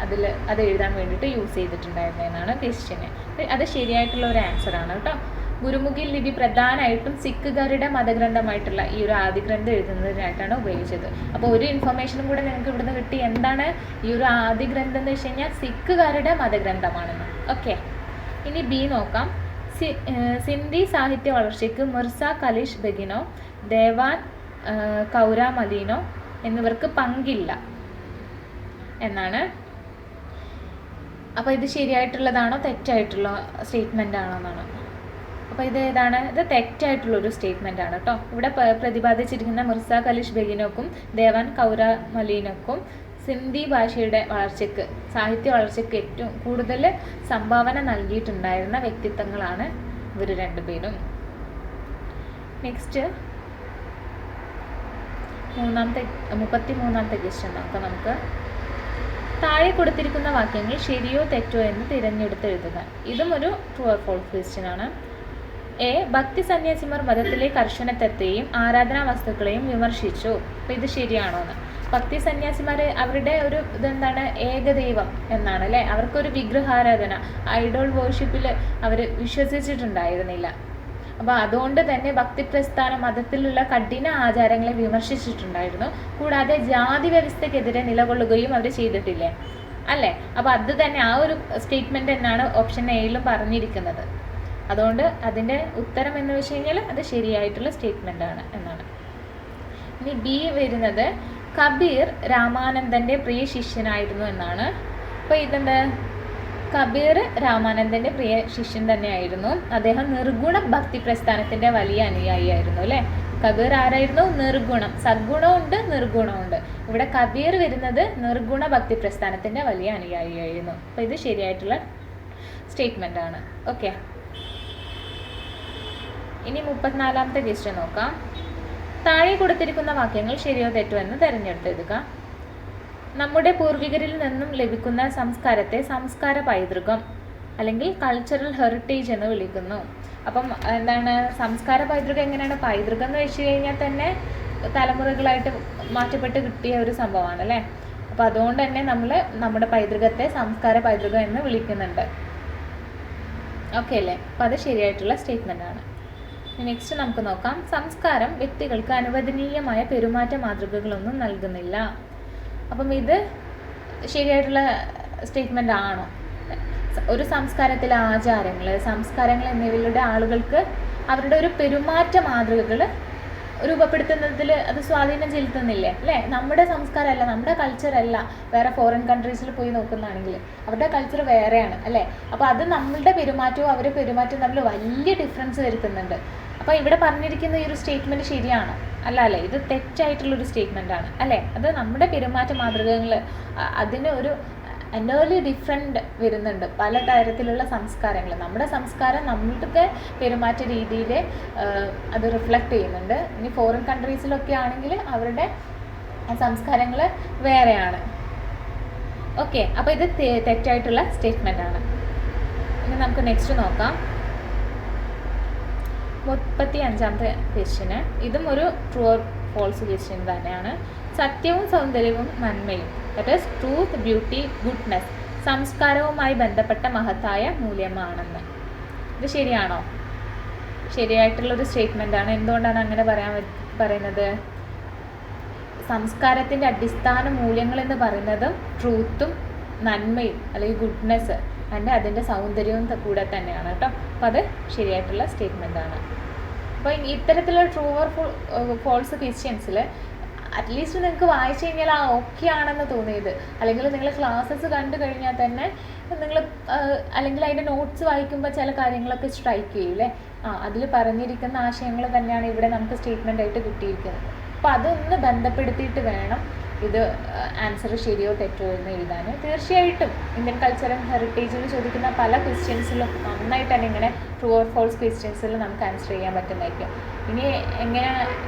അത് എഴുതാൻ വേണ്ടിയിട്ട് യൂസ് ചെയ്തിട്ടുണ്ടായിരുന്നതെന്നാണ് ക്വസ്റ്റ്യന്. അത് ശരിയായിട്ടുള്ള ഒരു ആൻസറാണ് കേട്ടോ. ഗുരുമുഖി ലിപി പ്രധാനമായിട്ടും സിഖുകാരുടെ മതഗ്രന്ഥമായിട്ടുള്ള ഈ ഒരു ആദ്യ ഗ്രന്ഥം എഴുതുന്നതിനായിട്ടാണ് ഉപയോഗിച്ചത്. അപ്പോൾ ഒരു ഇൻഫർമേഷനും കൂടെ നിങ്ങൾക്ക് ഇവിടുന്ന് കിട്ടി. എന്താണ് ഈ ഒരു ആദ്യ ഗ്രന്ഥം എന്ന് വെച്ച് കഴിഞ്ഞാൽ സിഖുകാരുടെ മതഗ്രന്ഥമാണെന്ന്. ഓക്കെ, ഇനി ബി നോക്കാം. സിന്ധി സാഹിത്യ വളർച്ചയ്ക്ക് മിർസ ഖലീഷ് ബഗിനോ, ദേവാൻ കൗര മലീനോ എന്നിവർക്ക് പങ്കില്ല എന്നാണ്. അപ്പോൾ ഇത് ശരിയായിട്ടുള്ളതാണോ തെറ്റായിട്ടുള്ള സ്റ്റേറ്റ്മെൻ്റ് ആണോ എന്നാണ്. അപ്പോൾ ഇത് ഏതാണ്? ഇത് തെറ്റായിട്ടുള്ളൊരു സ്റ്റേറ്റ്മെൻ്റ് ആണ് കേട്ടോ. ഇവിടെ പ്രതിപാദിച്ചിരിക്കുന്ന മിർസ ഖലീഷ് ബഗിനോക്കും ദേവാൻ കൗര മലീനോക്കും സിന്ധി ഭാഷയുടെ വളർച്ചയ്ക്ക്, സാഹിത്യ വളർച്ചയ്ക്ക് ഏറ്റവും കൂടുതൽ സംഭാവന നൽകിയിട്ടുണ്ടായിരുന്ന വ്യക്തിത്വങ്ങളാണ് ഇവർ രണ്ടുപേരും. നെക്സ്റ്റ് 33ാമത്തെ ക്വസ്റ്റ്യൻ നോക്കാം നമുക്ക്. താഴെ കൊടുത്തിരിക്കുന്ന വാക്യങ്ങൾ ശരിയോ തെറ്റോ എന്ന് തിരഞ്ഞെടുത്ത് എഴുതുക. ഇതും ഒരു ട്രൂ ഓർ ഫോൾസ് ക്വസ്റ്റ്യൻ ആണ്. ഭക്തി സന്യാസിമാർ മതത്തിലെ കർശനത്വത്തെയും ആരാധനാ വസ്തുക്കളെയും വിമർശിച്ചു. അപ്പോൾ ഇത് ശരിയാണോ എന്ന്. ഭക്തി സന്യാസിമാർ അവരുടെ ഒരു ഇതെന്താണ്? ഏകദൈവം എന്നാണ് അല്ലേ. അവർക്കൊരു വിഗ്രഹാരാധന, ഐഡോൾ വേർഷിപ്പിൽ അവർ വിശ്വസിച്ചിട്ടുണ്ടായിരുന്നില്ല. അപ്പോൾ അതുകൊണ്ട് തന്നെ ഭക്തിപ്രസ്ഥാന മതത്തിലുള്ള കഠിന ആചാരങ്ങളെ വിമർശിച്ചിട്ടുണ്ടായിരുന്നു. കൂടാതെ ജാതി വ്യവസ്ഥക്കെതിരെ നിലകൊള്ളുകയും അവർ ചെയ്തിട്ടില്ലേ അല്ലേ. അപ്പോൾ അത് തന്നെ ആ ഒരു സ്റ്റേറ്റ്മെൻറ്റ് തന്നെയാണ് ഓപ്ഷൻ എയിലും പറഞ്ഞിരിക്കുന്നത്. അതുകൊണ്ട് അതിൻ്റെ ഉത്തരം എന്ന് വെച്ച് കഴിഞ്ഞാൽ അത് ശരിയായിട്ടുള്ള സ്റ്റേറ്റ്മെൻ്റ് ആണ് എന്നാണ്. ഇനി ബി വരുന്നത് കബീർ രാമാനന്ദൻ്റെ പ്രിയ ശിഷ്യനായിരുന്നു എന്നാണ്. അപ്പോൾ ഇതെന്താ? കബീർ രാമാനന്ദൻ്റെ പ്രിയ ശിഷ്യൻ തന്നെയായിരുന്നു. അദ്ദേഹം നിർഗുണ ഭക്തി പ്രസ്ഥാനത്തിൻ്റെ വലിയ അനുയായിയായിരുന്നു അല്ലേ. കബീർ ആരായിരുന്നു? നിർഗുണം. സദ്ഗുണമുണ്ട്, നിർഗുണമുണ്ട്. ഇവിടെ കബീർ വരുന്നത് നിർഗുണ ഭക്തി പ്രസ്ഥാനത്തിൻ്റെ വലിയ അനുയായിയായിരുന്നു. അപ്പോൾ ഇത് ശരിയായിട്ടുള്ള സ്റ്റേറ്റ്മെൻ്റ് ആണ്. ഓക്കെ, ഇനി 34ാമത്തെ ക്വസ്റ്റ്യൻ നോക്കാം. താഴെ കൊടുത്തിരിക്കുന്ന വാക്യങ്ങൾ ശരിയോ തെറ്റോ എന്ന് തിരഞ്ഞെടുത്തെടുക്കുക. നമ്മുടെ പൂർവികരിൽ നിന്നും ലഭിക്കുന്ന സംസ്കാരത്തെ സംസ്കാര പൈതൃകം അല്ലെങ്കിൽ കൾച്ചറൽ ഹെറിറ്റേജ് എന്ന് വിളിക്കുന്നു. അപ്പം എന്താണ് സംസ്കാര പൈതൃകം? എങ്ങനെയാണ് പൈതൃകം എന്ന് വെച്ച് കഴിഞ്ഞാൽ തന്നെ തലമുറകളായിട്ട് മാറ്റപ്പെട്ട് കിട്ടിയ ഒരു സംഭവമാണ് അല്ലേ. അപ്പോൾ അതുകൊണ്ട് തന്നെ നമ്മൾ നമ്മുടെ പൈതൃകത്തെ സംസ്കാര പൈതൃകം എന്ന് വിളിക്കുന്നുണ്ട്. ഓക്കെ അല്ലേ. അപ്പോൾ അത് ശരിയായിട്ടുള്ള സ്റ്റേറ്റ്മെൻ്റ് ആണ്. നെക്സ്റ്റ് നമുക്ക് നോക്കാം. സംസ്കാരം വ്യക്തികൾക്ക് അനുവദനീയമായ പെരുമാറ്റ മാതൃകകളൊന്നും നൽകുന്നില്ല. അപ്പം ഇത് ശരിയായിട്ടുള്ള സ്റ്റേറ്റ്മെൻ്റ് ആണോ? ഒരു സംസ്കാരത്തിലെ സംസ്കാരങ്ങൾ എന്നിവയിലൂടെ ആളുകൾക്ക് അവരുടെ ഒരു പെരുമാറ്റ മാതൃകകൾ രൂപപ്പെടുത്തുന്നതിൽ അത് സ്വാധീനം ചെലുത്തുന്നില്ലേ അല്ലേ. നമ്മുടെ സംസ്കാരമല്ല, നമ്മുടെ കൾച്ചറല്ല. വേറെ ഫോറിൻ കൺട്രീസിൽ പോയി നോക്കുന്നതാണെങ്കിൽ അവരുടെ കൾച്ചർ വേറെയാണ് അല്ലേ. അപ്പോൾ അത് നമ്മളുടെ പെരുമാറ്റവും അവരുടെ പെരുമാറ്റവും തമ്മിൽ വലിയ ഡിഫറൻസ് വരുത്തുന്നുണ്ട്. അപ്പോൾ ഇവിടെ പറഞ്ഞിരിക്കുന്ന ഈ ഒരു സ്റ്റേറ്റ്മെൻറ്റ് ശരിയാണോ? അല്ല അല്ലേ, ഇത് തെറ്റായിട്ടുള്ളൊരു സ്റ്റേറ്റ്മെൻ്റ് ആണ് അല്ലേ. അത് നമ്മുടെ പെരുമാറ്റ മാതൃകകൾ അതിന് ഒരു എൻ്റർലി ഡിഫറെൻ്റ് വരുന്നുണ്ട്. പല തരത്തിലുള്ള സംസ്കാരങ്ങൾ, നമ്മുടെ സംസ്കാരം നമ്മളുടെ പെരുമാറ്റ രീതിയിൽ അത് റിഫ്ലക്റ്റ് ചെയ്യുന്നുണ്ട്. ഇനി ഫോറിൻ കൺട്രീസിലൊക്കെ ആണെങ്കിൽ അവരുടെ സംസ്കാരങ്ങൾ വേറെയാണ്. ഓക്കെ, അപ്പോൾ ഇത് തെറ്റായിട്ടുള്ള സ്റ്റേറ്റ്മെൻ്റ് ആണ്. ഇനി നമുക്ക് നെക്സ്റ്റ് നോക്കാം. 35ാമത്തെ ക്വസ്റ്റ്യന്. ഇതും ഒരു ട്രൂ ഓർ ഫോൾസ് ക്വസ്റ്റ്യൻ തന്നെയാണ്. സത്യവും സൗന്ദര്യവും നന്മയും, that is truth, beauty, goodness സംസ്കാരവുമായി ബന്ധപ്പെട്ട മഹത്തായ മൂല്യമാണെന്ന്. ഇത് ശരിയാണോ? ശരിയായിട്ടുള്ളൊരു സ്റ്റേറ്റ്മെൻ്റ് ആണ്. എന്തുകൊണ്ടാണ് അങ്ങനെ പറയുന്നത്? സംസ്കാരത്തിൻ്റെ അടിസ്ഥാന മൂല്യങ്ങൾ എന്ന് പറയുന്നതും ട്രൂത്തും നന്മയും അല്ലെങ്കിൽ ഗുഡ്നെസ് അതിൻ്റെ സൗന്ദര്യവും കൂടെ തന്നെയാണ് കേട്ടോ. അപ്പോൾ അത് ശരിയായിട്ടുള്ള സ്റ്റേറ്റ്മെൻറ്റാണ്. അപ്പോൾ ഇത്തരത്തിലുള്ള ട്രൂ ഓർ ഫോൾസ് ക്വസ്റ്റ്യൻസിൽ അറ്റ്ലീസ്റ്റ് നിങ്ങൾക്ക് വായിച്ചു കഴിഞ്ഞാൽ ഓക്കെ ആണെന്ന് തോന്നിയത്, അല്ലെങ്കിൽ നിങ്ങൾ ക്ലാസ്സസ് കണ്ടു കഴിഞ്ഞാൽ തന്നെ നിങ്ങൾ അല്ലെങ്കിൽ അതിൻ്റെ നോട്ട്സ് വായിക്കുമ്പോൾ ചില കാര്യങ്ങളൊക്കെ സ്ട്രൈക്ക് ചെയ്യൂലേ, അതിൽ പറഞ്ഞിരിക്കുന്ന ആശയങ്ങൾ തന്നെയാണ് ഇവിടെ നമുക്ക് സ്റ്റേറ്റ്മെൻ്റ് ആയിട്ട് കിട്ടിയിരിക്കുന്നത്. അപ്പോൾ അതൊന്ന് ബന്ധപ്പെടുത്തിയിട്ട് വേണം ഇത് ആൻസർ ശരിയോ തെറ്റോ എന്ന് എഴുതാൻ. തീർച്ചയായിട്ടും ഇന്ത്യൻ കൾച്ചർ ആൻഡ് ഹെറിറ്റേജിൽ ചോദിക്കുന്ന പല ക്വസ്റ്റ്യൻസിലും നന്നായിട്ട് തന്നെ ഇങ്ങനെ ട്രൂ ഓർ ഫോൾസ് ക്വസ്റ്റ്യൻസിൽ നമുക്ക് ആൻസർ ചെയ്യാൻ പറ്റുന്നതായിരിക്കും. ഇനി എങ്ങനെ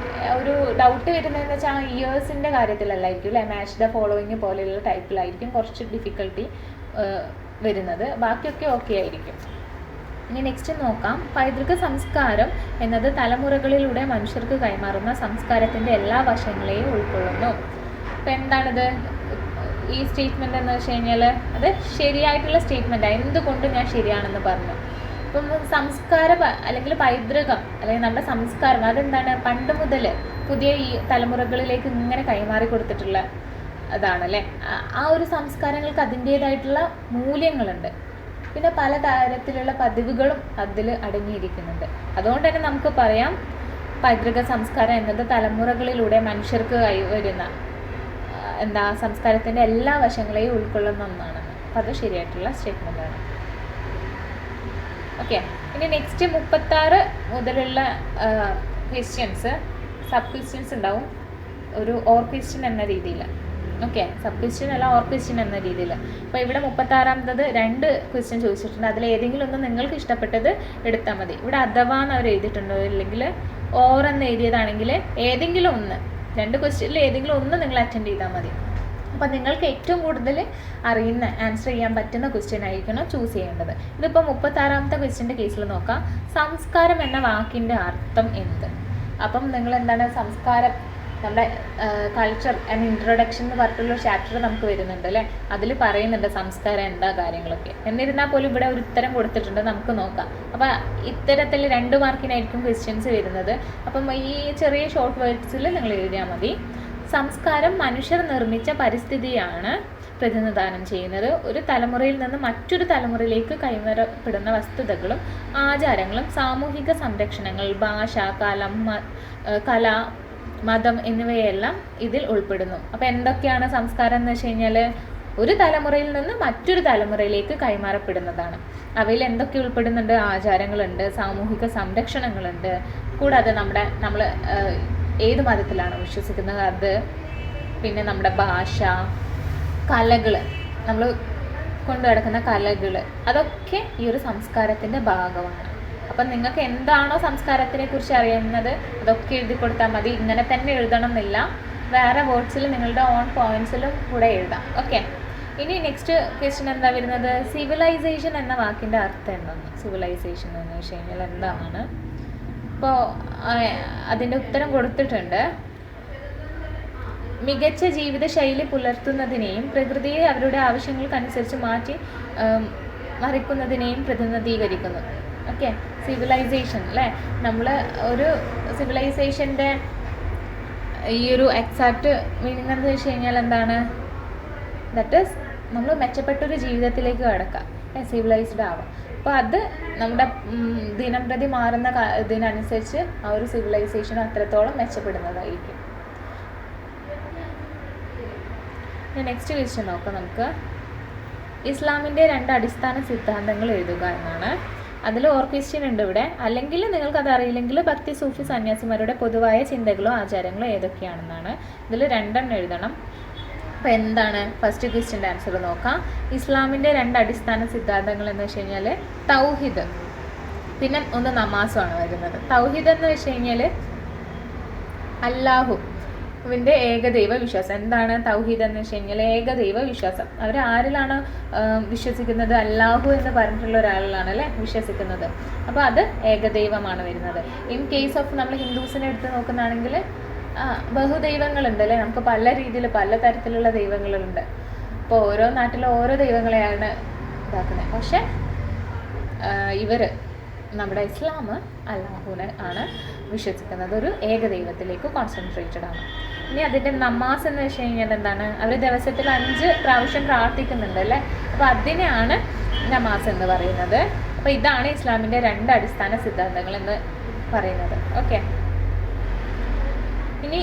ഒരു ഡൗട്ട് വരുന്നതെന്ന് വെച്ചാൽ ആ ഇയേഴ്സിൻ്റെ കാര്യത്തിലല്ലായിരിക്കും അല്ലേ, മാച്ച് ദ ഫോളോയിങ് പോലെയുള്ള ടൈപ്പിലായിരിക്കും കുറച്ച് ഡിഫിക്കൽട്ടി വരുന്നത്, ബാക്കിയൊക്കെ ഓക്കെ ആയിരിക്കും. ഇനി നെക്സ്റ്റ് നോക്കാം. പൈതൃക സംസ്കാരം എന്നത് തലമുറകളിലൂടെ മനുഷ്യർക്ക് കൈമാറുന്ന സംസ്കാരത്തിൻ്റെ എല്ലാ വശങ്ങളെയും ഉൾക്കൊള്ളുന്നു. അപ്പോൾ എന്താണിത് ഈ സ്റ്റേറ്റ്മെൻ്റ് എന്ന് വെച്ച് കഴിഞ്ഞാൽ അത് ശരിയായിട്ടുള്ള സ്റ്റേറ്റ്മെൻറ്റാണ്. എന്തുകൊണ്ട് ഞാൻ ശരിയാണെന്ന് പറഞ്ഞു. ഇപ്പം അല്ലെങ്കിൽ പൈതൃകം അല്ലെങ്കിൽ നമ്മുടെ സംസ്കാരം അതെന്താണ്, പണ്ട് മുതൽ പുതിയ ഈ തലമുറകളിലേക്ക് ഇങ്ങനെ കൈമാറി കൊടുത്തിട്ടുള്ള അതാണല്ലേ. ആ ഒരു സംസ്കാരങ്ങൾക്ക് അതിൻ്റേതായിട്ടുള്ള മൂല്യങ്ങളുണ്ട്, പിന്നെ പല തരത്തിലുള്ള പതിവുകളും അതിൽ അടങ്ങിയിരിക്കുന്നുണ്ട്. അതുകൊണ്ട് തന്നെ നമുക്ക് പറയാം പൈതൃക സംസ്കാരം എന്നത് തലമുറകളിലൂടെ മനുഷ്യർക്ക് കൈവരുന്ന സംസ്കാരത്തിൻ്റെ എല്ലാ വശങ്ങളെയും ഉൾക്കൊള്ളുന്ന ഒന്നാണെന്ന്. അപ്പോൾ അത് ശരിയായിട്ടുള്ള സ്റ്റേറ്റ്മെൻറ്റാണ്. ഓക്കെ. ഇനി നെക്സ്റ്റ് 36 മുതലുള്ള ക്വസ്റ്റ്യൻസ് സബ് ക്വസ്റ്റ്യൻസ് ഉണ്ടാവും, ഒരു ഓർ ക്വസ്റ്റ്യൻ എന്ന രീതിയിൽ. ഓക്കെ, സബ് ക്വസ്റ്റ്യൻ അല്ല, ഓർ ക്വസ്റ്റ്യൻ എന്ന രീതിയിൽ. അപ്പോൾ ഇവിടെ 36ാമത്തത് 2 ക്വസ്റ്റ്യൻ ചോദിച്ചിട്ടുണ്ട്. അതിൽ ഏതെങ്കിലും ഒന്ന് നിങ്ങൾക്ക് ഇഷ്ടപ്പെട്ടത് എടുത്താൽ മതി. ഇവിടെ അഥവാ എന്ന് അവർ എഴുതിയിട്ടുണ്ടോ, അല്ലെങ്കിൽ ഓർ എന്ന് എഴുതിയതാണെങ്കിൽ ഏതെങ്കിലും ഒന്ന്, 2 ക്വസ്റ്റ്യനിൽ ഏതെങ്കിലും ഒന്ന് നിങ്ങൾ അറ്റൻഡ് ചെയ്താൽ മതി. അപ്പോൾ നിങ്ങൾക്ക് ഏറ്റവും കൂടുതൽ അറിയുന്ന ആൻസർ ചെയ്യാൻ പറ്റുന്ന ക്വസ്റ്റ്യൻ ആയിരിക്കണം ചൂസ് ചെയ്യേണ്ടത്. ഇതിപ്പോൾ 36ാമത്തെ ക്വസ്റ്റ്യൻ്റെ കേസിൽ നോക്കാം. സംസ്കാരം എന്ന വാക്കിൻ്റെ അർത്ഥം എന്ത്? അപ്പം നിങ്ങൾ എന്താണ് സംസ്കാരം, നമ്മുടെ കൾച്ചർ ആൻഡ് ഇൻട്രൊഡക്ഷൻ എന്ന് പറഞ്ഞിട്ടുള്ള ചാപ്റ്റർ നമുക്ക് വരുന്നുണ്ട് അല്ലേ, അതിൽ പറയുന്നുണ്ട് സംസ്കാരം എന്താ കാര്യങ്ങളൊക്കെ. എന്നിരുന്നാൽ പോലും ഇവിടെ ഒരു ഉത്തരം കൊടുത്തിട്ടുണ്ട്, നമുക്ക് നോക്കാം. അപ്പോൾ ഇത്തരത്തിൽ 2 മാർക്കിനായിരിക്കും ക്വസ്റ്റ്യൻസ് വരുന്നത്. അപ്പം ഈ ചെറിയ ഷോർട്ട് വേർഡ്സിൽ നിങ്ങൾ എഴുതിയാൽ മതി. സംസ്കാരം മനുഷ്യർ നിർമ്മിച്ച പരിസ്ഥിതിയാണ് പ്രതിനിധാനം ചെയ്യുന്നത്. ഒരു തലമുറയിൽ നിന്ന് മറ്റൊരു തലമുറയിലേക്ക് കൈമാറപ്പെടുന്ന വസ്തുതകളും ആചാരങ്ങളും സാമൂഹിക സംരക്ഷണങ്ങൾ, ഭാഷ, കല, മതം എന്നിവയെല്ലാം ഇതിൽ ഉൾപ്പെടുന്നു. അപ്പോൾ എന്തൊക്കെയാണ് സംസ്കാരം എന്ന് വെച്ച് കഴിഞ്ഞാൽ ഒരു തലമുറയിൽ നിന്ന് മറ്റൊരു തലമുറയിലേക്ക് കൈമാറപ്പെടുന്നതാണ്. അവയിൽ എന്തൊക്കെ ഉൾപ്പെടുന്നുണ്ട്? ആചാരങ്ങളുണ്ട്, സാമൂഹിക സംരക്ഷണങ്ങളുണ്ട്, കൂടാതെ നമ്മൾ ഏത് മതത്തിലാണ് വിശ്വസിക്കുന്നത് അത്, പിന്നെ നമ്മുടെ ഭാഷ, കലകൾ, നമ്മൾ കൊണ്ടു നടക്കുന്ന കലകൾ, അതൊക്കെ ഈ ഒരു സംസ്കാരത്തിൻ്റെ ഭാഗമാണ്. അപ്പം നിങ്ങൾക്ക് എന്താണോ സംസ്കാരത്തിനെ കുറിച്ച് അറിയുന്നത് അതൊക്കെ എഴുതി കൊടുത്താൽ മതി. ഇങ്ങനെ തന്നെ എഴുതണം എന്നില്ല, വേറെ വേർഡ്സിൽ നിങ്ങളുടെ ഓൺ പോയിന്റ്സിലും കൂടെ എഴുതാം. ഓക്കെ. ഇനി നെക്സ്റ്റ് ക്വസ്റ്റ്യൻ എന്താ വരുന്നത്? സിവിലൈസേഷൻ എന്ന വാക്കിൻ്റെ അർത്ഥം എന്താണ്? സിവിലൈസേഷൻ എന്ന് വെച്ച് കഴിഞ്ഞാൽ എന്താണ്? ഇപ്പോൾ അതിൻ്റെ ഉത്തരം കൊടുത്തിട്ടുണ്ട്. മികച്ച ജീവിതശൈലി പുലർത്തുന്നതിനെയും പ്രകൃതിയെ അവരുടെ ആവശ്യങ്ങൾക്കനുസരിച്ച് മറിക്കുന്നതിനെയും പ്രതിനിധീകരിക്കുന്നു. ഓക്കെ, സിവിലൈസേഷൻ അല്ലേ. നമ്മൾ ഒരു സിവിലൈസേഷൻ്റെ ഈ ഒരു എക്സാക്റ്റ് മീനിങ് എന്ന് വെച്ച് കഴിഞ്ഞാൽ എന്താണ്? ദാറ്റ് ഈസ് നമ്മൾ മെച്ചപ്പെട്ടൊരു ജീവിതത്തിലേക്ക് കടക്കാം, സിവിലൈസ്ഡ് ആവാം. അപ്പോൾ അത് നമ്മുടെ ദിനം പ്രതി മാറുന്ന ഇതിനനുസരിച്ച് ആ ഒരു സിവിലൈസേഷൻ അത്രത്തോളം മെച്ചപ്പെടുന്നതായിരിക്കും. നെക്സ്റ്റ് ക്വസ്റ്റ്യൻ നോക്കാം നമുക്ക്. ഇസ്ലാമിൻ്റെ 2 അടിസ്ഥാന സിദ്ധാന്തങ്ങൾ എഴുതുക എന്നാണ്. അതിൽ ഓർ ക്വസ്റ്റ്യൻ ഉണ്ട് ഇവിടെ. അല്ലെങ്കിൽ നിങ്ങൾക്കത് അറിയില്ലെങ്കിൽ ഭക്തി സൂഫി സന്യാസിമാരുടെ പൊതുവായ ചിന്തകളോ ആചാരങ്ങളോ ഏതൊക്കെയാണെന്നാണ്. ഇതിൽ 2 എഴുതണം. അപ്പോൾ എന്താണ് ഫസ്റ്റ് ക്വസ്റ്റ്യൻ്റെ ആൻസർ നോക്കാം. ഇസ്ലാമിൻ്റെ 2 അടിസ്ഥാന സിദ്ധാന്തങ്ങൾ എന്ന് വെച്ച് കഴിഞ്ഞാൽ തൗഹീദ്, പിന്നെ ഒന്ന് നമാസുമാണ് വരുന്നത്. തൗഹീദ് എന്ന് വെച്ച് കഴിഞ്ഞാൽ അല്ലാഹുവിൻ്റെ ഏകദൈവ വിശ്വാസം. എന്താണ് തൗഹീദ് എന്ന് വെച്ച് കഴിഞ്ഞാൽ? ഏകദൈവ വിശ്വാസം. അവർ ആരിലാണ് വിശ്വസിക്കുന്നത്? അല്ലാഹു എന്ന് പറഞ്ഞിട്ടുള്ള ഒരാളിലാണ് അല്ലേ വിശ്വസിക്കുന്നത്. അപ്പോൾ അത് ഏകദൈവമാണ് വരുന്നത്. ഇൻ കേസ് ഓഫ് നമ്മൾ ഹിന്ദുസിനെ എടുത്ത് നോക്കുന്നതാണെങ്കിൽ ബഹുദൈവങ്ങളുണ്ട് അല്ലേ. നമുക്ക് പല രീതിയിൽ പല തരത്തിലുള്ള ദൈവങ്ങളുണ്ട്. അപ്പോൾ ഓരോ നാട്ടിലും ഓരോ ദൈവങ്ങളെയാണ് ഇതാക്കുന്നത്. പക്ഷെ ഇവർ നമ്മുടെ ഇസ്ലാം അല്ലാഹുവിനെ ആണ് വിശ്വസിക്കുന്നത്. ഒരു ഏകദൈവത്തിലേക്ക് കോൺസെൻട്രേറ്റഡ് ആണ്. ഇനി അതിൻ്റെ നമാസ് എന്ന് വെച്ച് കഴിഞ്ഞാൽ എന്താണ്? അവർ ദിവസത്തിൽ 5 പ്രാവശ്യം പ്രാർത്ഥിക്കുന്നുണ്ട് അല്ലേ. അപ്പോൾ അതിനെയാണ് നമാസ് എന്ന് പറയുന്നത്. അപ്പോൾ ഇതാണ് ഇസ്ലാമിൻ്റെ 2 അടിസ്ഥാന സിദ്ധാന്തങ്ങൾ എന്ന് പറയുന്നത്. ഓക്കെ, ഇനി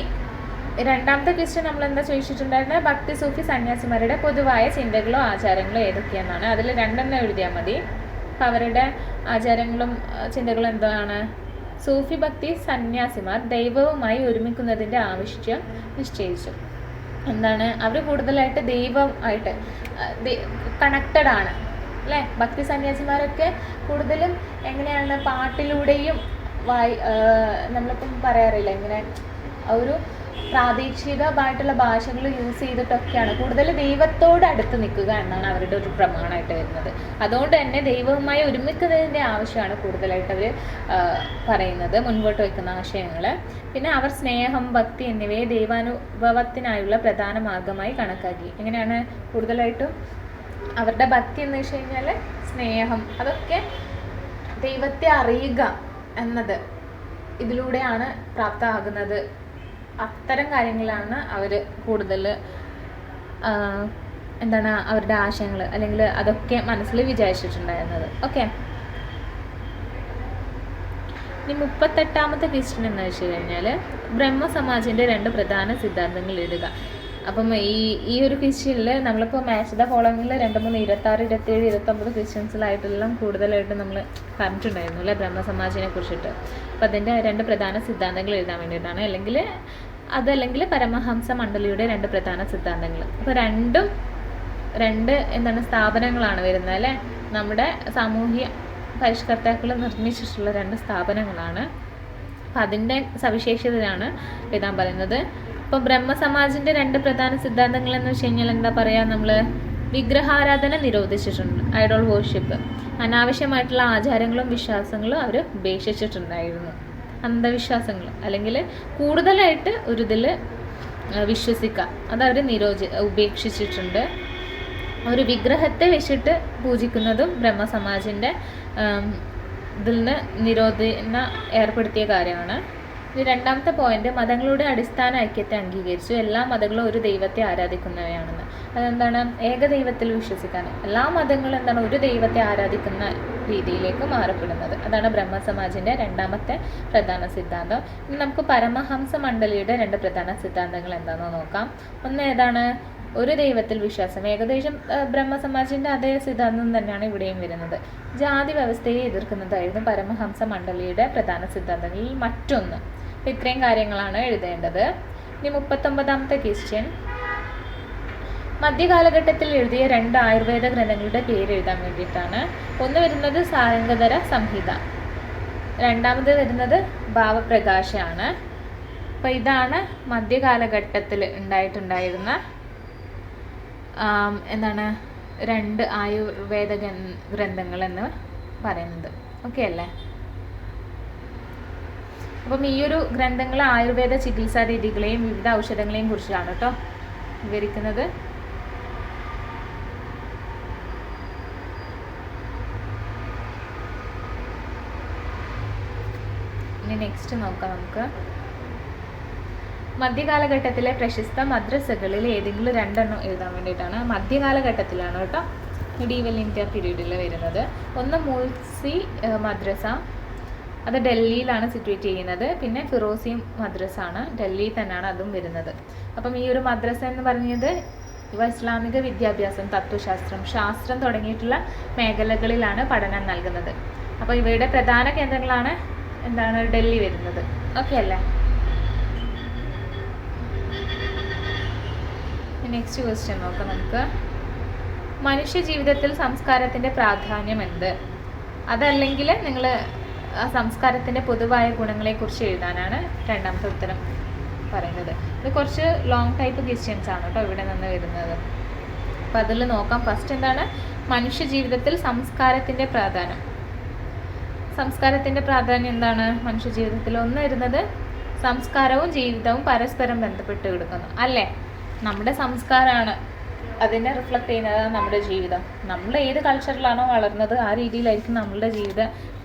രണ്ടാമത്തെ ക്വസ്റ്റ്യൻ നമ്മൾ എന്താ ചോദിച്ചിട്ടുണ്ടായിരുന്നത്? ഭക്തി സൂഫി സന്യാസിമാരുടെ പൊതുവായ ചിന്തകളോ ആചാരങ്ങളോ ഏതൊക്കെയെന്നാണ്. അതിൽ 2 എഴുതിയാൽ മതി. അപ്പം അവരുടെ ആചാരങ്ങളും ചിന്തകളും എന്താണ്? സൂഫി ഭക്തി സന്യാസിമാർ ദൈവവുമായി ഒരുമിക്കുന്നതിൻ്റെ ആവശ്യം നിശ്ചയിച്ചു. എന്താണ്? അവർ കൂടുതലായിട്ട് ദൈവമായിട്ട് കണക്റ്റഡ് ആണ് അല്ലേ? ഭക്തി സന്യാസിമാരൊക്കെ കൂടുതലും എങ്ങനെയാണ്? പാട്ടിലൂടെയും നമ്മളിപ്പം പറയാറില്ല, ഇങ്ങനെ ഒരു പ്രാദേശികമായിട്ടുള്ള ഭാഷകൾ യൂസ് ചെയ്തിട്ടൊക്കെയാണ് കൂടുതൽ ദൈവത്തോട് അടുത്ത് നിൽക്കുക എന്നാണ് അവരുടെ ഒരു പ്രമാണമായിട്ട് വരുന്നത്. അതുകൊണ്ട് തന്നെ ദൈവവുമായി ഒരുമിക്കുന്നതിൻ്റെ ആവശ്യമാണ് കൂടുതലായിട്ട് അവർ പറയുന്നത്, മുൻപോട്ട് വയ്ക്കുന്ന ആശയങ്ങൾ. പിന്നെ അവർ സ്നേഹം, ഭക്തി എന്നിവയെ ദൈവാനുഭവത്തിനായുള്ള പ്രധാന മാർഗമായി കണക്കാക്കി. എങ്ങനെയാണ് കൂടുതലായിട്ടും അവരുടെ ഭക്തി എന്ന് വെച്ച് കഴിഞ്ഞാൽ സ്നേഹം, അതൊക്കെ ദൈവത്തെ അറിയുക എന്നത് ഇതിലൂടെയാണ് പ്രാപ്തമാകുന്നത്. അത്തരം കാര്യങ്ങളാണ് അവർ കൂടുതൽ എന്താണ് അവരുടെ ആശയങ്ങൾ, അല്ലെങ്കിൽ അതൊക്കെ മനസ്സിൽ വിചാരിച്ചിട്ടുണ്ടായിരുന്നത്. ഓക്കെ, ഇനി 38ാമത്തെ ക്വസ്റ്റ്യൻ എന്ന് വെച്ച് കഴിഞ്ഞാൽ ബ്രഹ്മസമാജിൻ്റെ 2 പ്രധാന സിദ്ധാന്തങ്ങൾ എഴുതുക. അപ്പം ഈ ഒരു ക്വസ്റ്റ്യനിൽ നമ്മളിപ്പോൾ മാച്ച് ദ ഫോളോവിങ്ങിൽ 2, 3, 26, 27, 29 ക്വസ്റ്റ്യൻസിലായിട്ടെല്ലാം കൂടുതലായിട്ട് നമ്മൾ പറഞ്ഞിട്ടുണ്ടായിരുന്നു അല്ലേ ബ്രഹ്മസമാജിനെ കുറിച്ചിട്ട്. അപ്പം അതിൻ്റെ 2 പ്രധാന സിദ്ധാന്തങ്ങൾ എഴുതാൻ വേണ്ടിയിട്ടാണ്, അതല്ലെങ്കിൽ പരമഹംസ മണ്ഡലിയുടെ 2 പ്രധാന സിദ്ധാന്തങ്ങൾ. അപ്പോൾ രണ്ട് എന്താണ് സ്ഥാപനങ്ങളാണ് വരുന്നത് അല്ലേ? നമ്മുടെ സാമൂഹ്യ പരിഷ്കർത്താക്കൾ നിർമ്മിച്ചിട്ടുള്ള 2 സ്ഥാപനങ്ങളാണ്. അപ്പം അതിൻ്റെ സവിശേഷതയാണ് എഴുതാൻ പറയുന്നത്. ഇപ്പോൾ ബ്രഹ്മസമാജിൻ്റെ 2 പ്രധാന സിദ്ധാന്തങ്ങൾ എന്ന് വെച്ച് കഴിഞ്ഞാൽ എന്താ പറയുക? നമ്മൾ വിഗ്രഹാരാധന നിരോധിച്ചിട്ടുണ്ട്, ഐഡോൾ വർഷിപ്പ്. അനാവശ്യമായിട്ടുള്ള ആചാരങ്ങളും വിശ്വാസങ്ങളും അവർ ഉപേക്ഷിച്ചിട്ടുണ്ടായിരുന്നു. അന്ധവിശ്വാസങ്ങൾ അല്ലെങ്കിൽ കൂടുതലായിട്ട് ഒരു ഇതിൽ വിശ്വസിക്കുക അതവർ ഉപേക്ഷിച്ചിട്ടുണ്ട്. ഒരു വിഗ്രഹത്തെ വെച്ചിട്ട് പൂജിക്കുന്നതും ബ്രഹ്മസമാജിൻ്റെ ഇതിൽ നിന്ന് നിരോധന ഏർപ്പെടുത്തിയ കാര്യമാണ്. ഇനി 2ാമത്തെ പോയിന്റ്, മതങ്ങളുടെ അടിസ്ഥാന ഐക്യത്തെ അംഗീകരിച്ചു. എല്ലാ മതങ്ങളും ഒരു ദൈവത്തെ ആരാധിക്കുന്നവയാണെന്ന്. അതെന്താണ്? ഏകദൈവത്തിൽ വിശ്വസിക്കാൻ. എല്ലാ മതങ്ങളും എന്താണ്? ഒരു ദൈവത്തെ ആരാധിക്കുന്ന രീതിയിലേക്ക് മാറപ്പെടുന്നത്. അതാണ് ബ്രഹ്മസമാജിൻ്റെ 2ാമത്തെ പ്രധാന സിദ്ധാന്തം. ഇനി നമുക്ക് പരമഹംസ മണ്ഡലിയുടെ 2 പ്രധാന സിദ്ധാന്തങ്ങൾ എന്താണെന്ന് നോക്കാം. ഒന്ന് ഏതാണ്? ഒരു ദൈവത്തിൽ വിശ്വാസം. ഏകദേശം ബ്രഹ്മസമാജിൻ്റെ അതേ സിദ്ധാന്തം തന്നെയാണ് ഇവിടെയും വരുന്നത്. ജാതി വ്യവസ്ഥയെ എതിർക്കുന്നതായിരുന്നു പരമഹംസ മണ്ഡലിയുടെ പ്രധാന സിദ്ധാന്തങ്ങളിൽ മറ്റൊന്ന്. അപ്പോൾ ഇത്രയും കാര്യങ്ങളാണ് എഴുതേണ്ടത്. ഇനി 39ാമത്തെ ക്വസ്റ്റ്യൻ, മധ്യകാലഘട്ടത്തിൽ എഴുതിയ 2 ആയുർവേദ ഗ്രന്ഥങ്ങളുടെ പേര് എഴുതാൻ വേണ്ടിയിട്ടാണ്. ഒന്ന് വരുന്നത് സാരംഗധര സംഹിത, 2ാമത് വരുന്നത് ഭാവപ്രകാശമാണ്. അപ്പോൾ ഇതാണ് മധ്യകാലഘട്ടത്തിൽ ഉണ്ടായിട്ടുണ്ടായിരുന്ന എന്താണ് 2 ആയുർവേദ ഗ്രന്ഥങ്ങൾ എന്ന് പറയുന്നത്. ഓക്കെ അല്ലേ? അപ്പം ഈ ഒരു ഗ്രന്ഥങ്ങൾ ആയുർവേദ ചികിത്സാ രീതികളെയും വിവിധ ഔഷധങ്ങളെയും കുറിച്ചാണ് കേട്ടോ വിവരിക്കുന്നത്. ഇനി നെക്സ്റ്റ് നോക്കാം നമുക്ക്. മധ്യകാലഘട്ടത്തിലെ പ്രശസ്ത മദ്രസകളിൽ ഏതെങ്കിലും 2 എണ്ണം എഴുതാൻ വേണ്ടിയിട്ടാണ്. മധ്യകാലഘട്ടത്തിലാണ് കേട്ടോ, മിഡീവൽ ഇന്ത്യ പീരീഡിൽ വരുന്നത്. ഒന്ന് മൂൽസി മദ്രസ, അത് ഡൽഹിയിലാണ് സിറ്റുവേറ്റ് ചെയ്യുന്നത്. പിന്നെ ഫിറോസി മദ്രസ ആണ്, ഡൽഹിയിൽ തന്നെയാണ് അതും വരുന്നത്. അപ്പം ഈ ഒരു മദ്രസ എന്ന് പറഞ്ഞത് ഇസ്ലാമിക വിദ്യാഭ്യാസം, തത്വശാസ്ത്രം, ശാസ്ത്രം തുടങ്ങിയിട്ടുള്ള മേഖലകളിലാണ് പഠനം നൽകുന്നത്. അപ്പോൾ ഇവയുടെ പ്രധാന കേന്ദ്രങ്ങളാണ് എന്താണ് ഡൽഹി വരുന്നത്. ഓക്കെ അല്ലേ? നെക്സ്റ്റ് ക്വസ്റ്റ്യൻ നോക്കാം നമുക്ക്. മനുഷ്യ ജീവിതത്തിൽ സംസ്കാരത്തിൻ്റെ പ്രാധാന്യം എന്ത്? അതല്ലെങ്കിൽ നിങ്ങൾ സംസ്കാരത്തിൻ്റെ പൊതുവായ ഗുണങ്ങളെക്കുറിച്ച് എഴുതാനാണ് 2ാമത്തെ ഉത്തരം പറയുന്നത്. ഇത് കുറച്ച് ലോങ് ടൈപ്പ് ക്വസ്റ്റ്യൻസ് ആണ് കേട്ടോ ഇവിടെ നിന്ന് വരുന്നത്. അപ്പോൾ അതിൽ നോക്കാം. ഫസ്റ്റ് എന്താണ്? മനുഷ്യ ജീവിതത്തിൽ സംസ്കാരത്തിൻ്റെ പ്രാധാന്യം. സംസ്കാരത്തിൻ്റെ പ്രാധാന്യം എന്താണ് മനുഷ്യ ജീവിതത്തിൽ? ഒന്ന് വരുന്നത് സംസ്കാരവും ജീവിതവും പരസ്പരം ബന്ധപ്പെട്ട് കിടക്കുന്നു അല്ലേ? നമ്മുടെ സംസ്കാരമാണ് അതിനെ റിഫ്ലക്റ്റ് ചെയ്യുന്നത് നമ്മുടെ ജീവിതം. നമ്മൾ ഏത് കൾച്ചറിലാണോ വളർന്നത് ആ രീതിയിലായിരിക്കും നമ്മളുടെ ജീവിത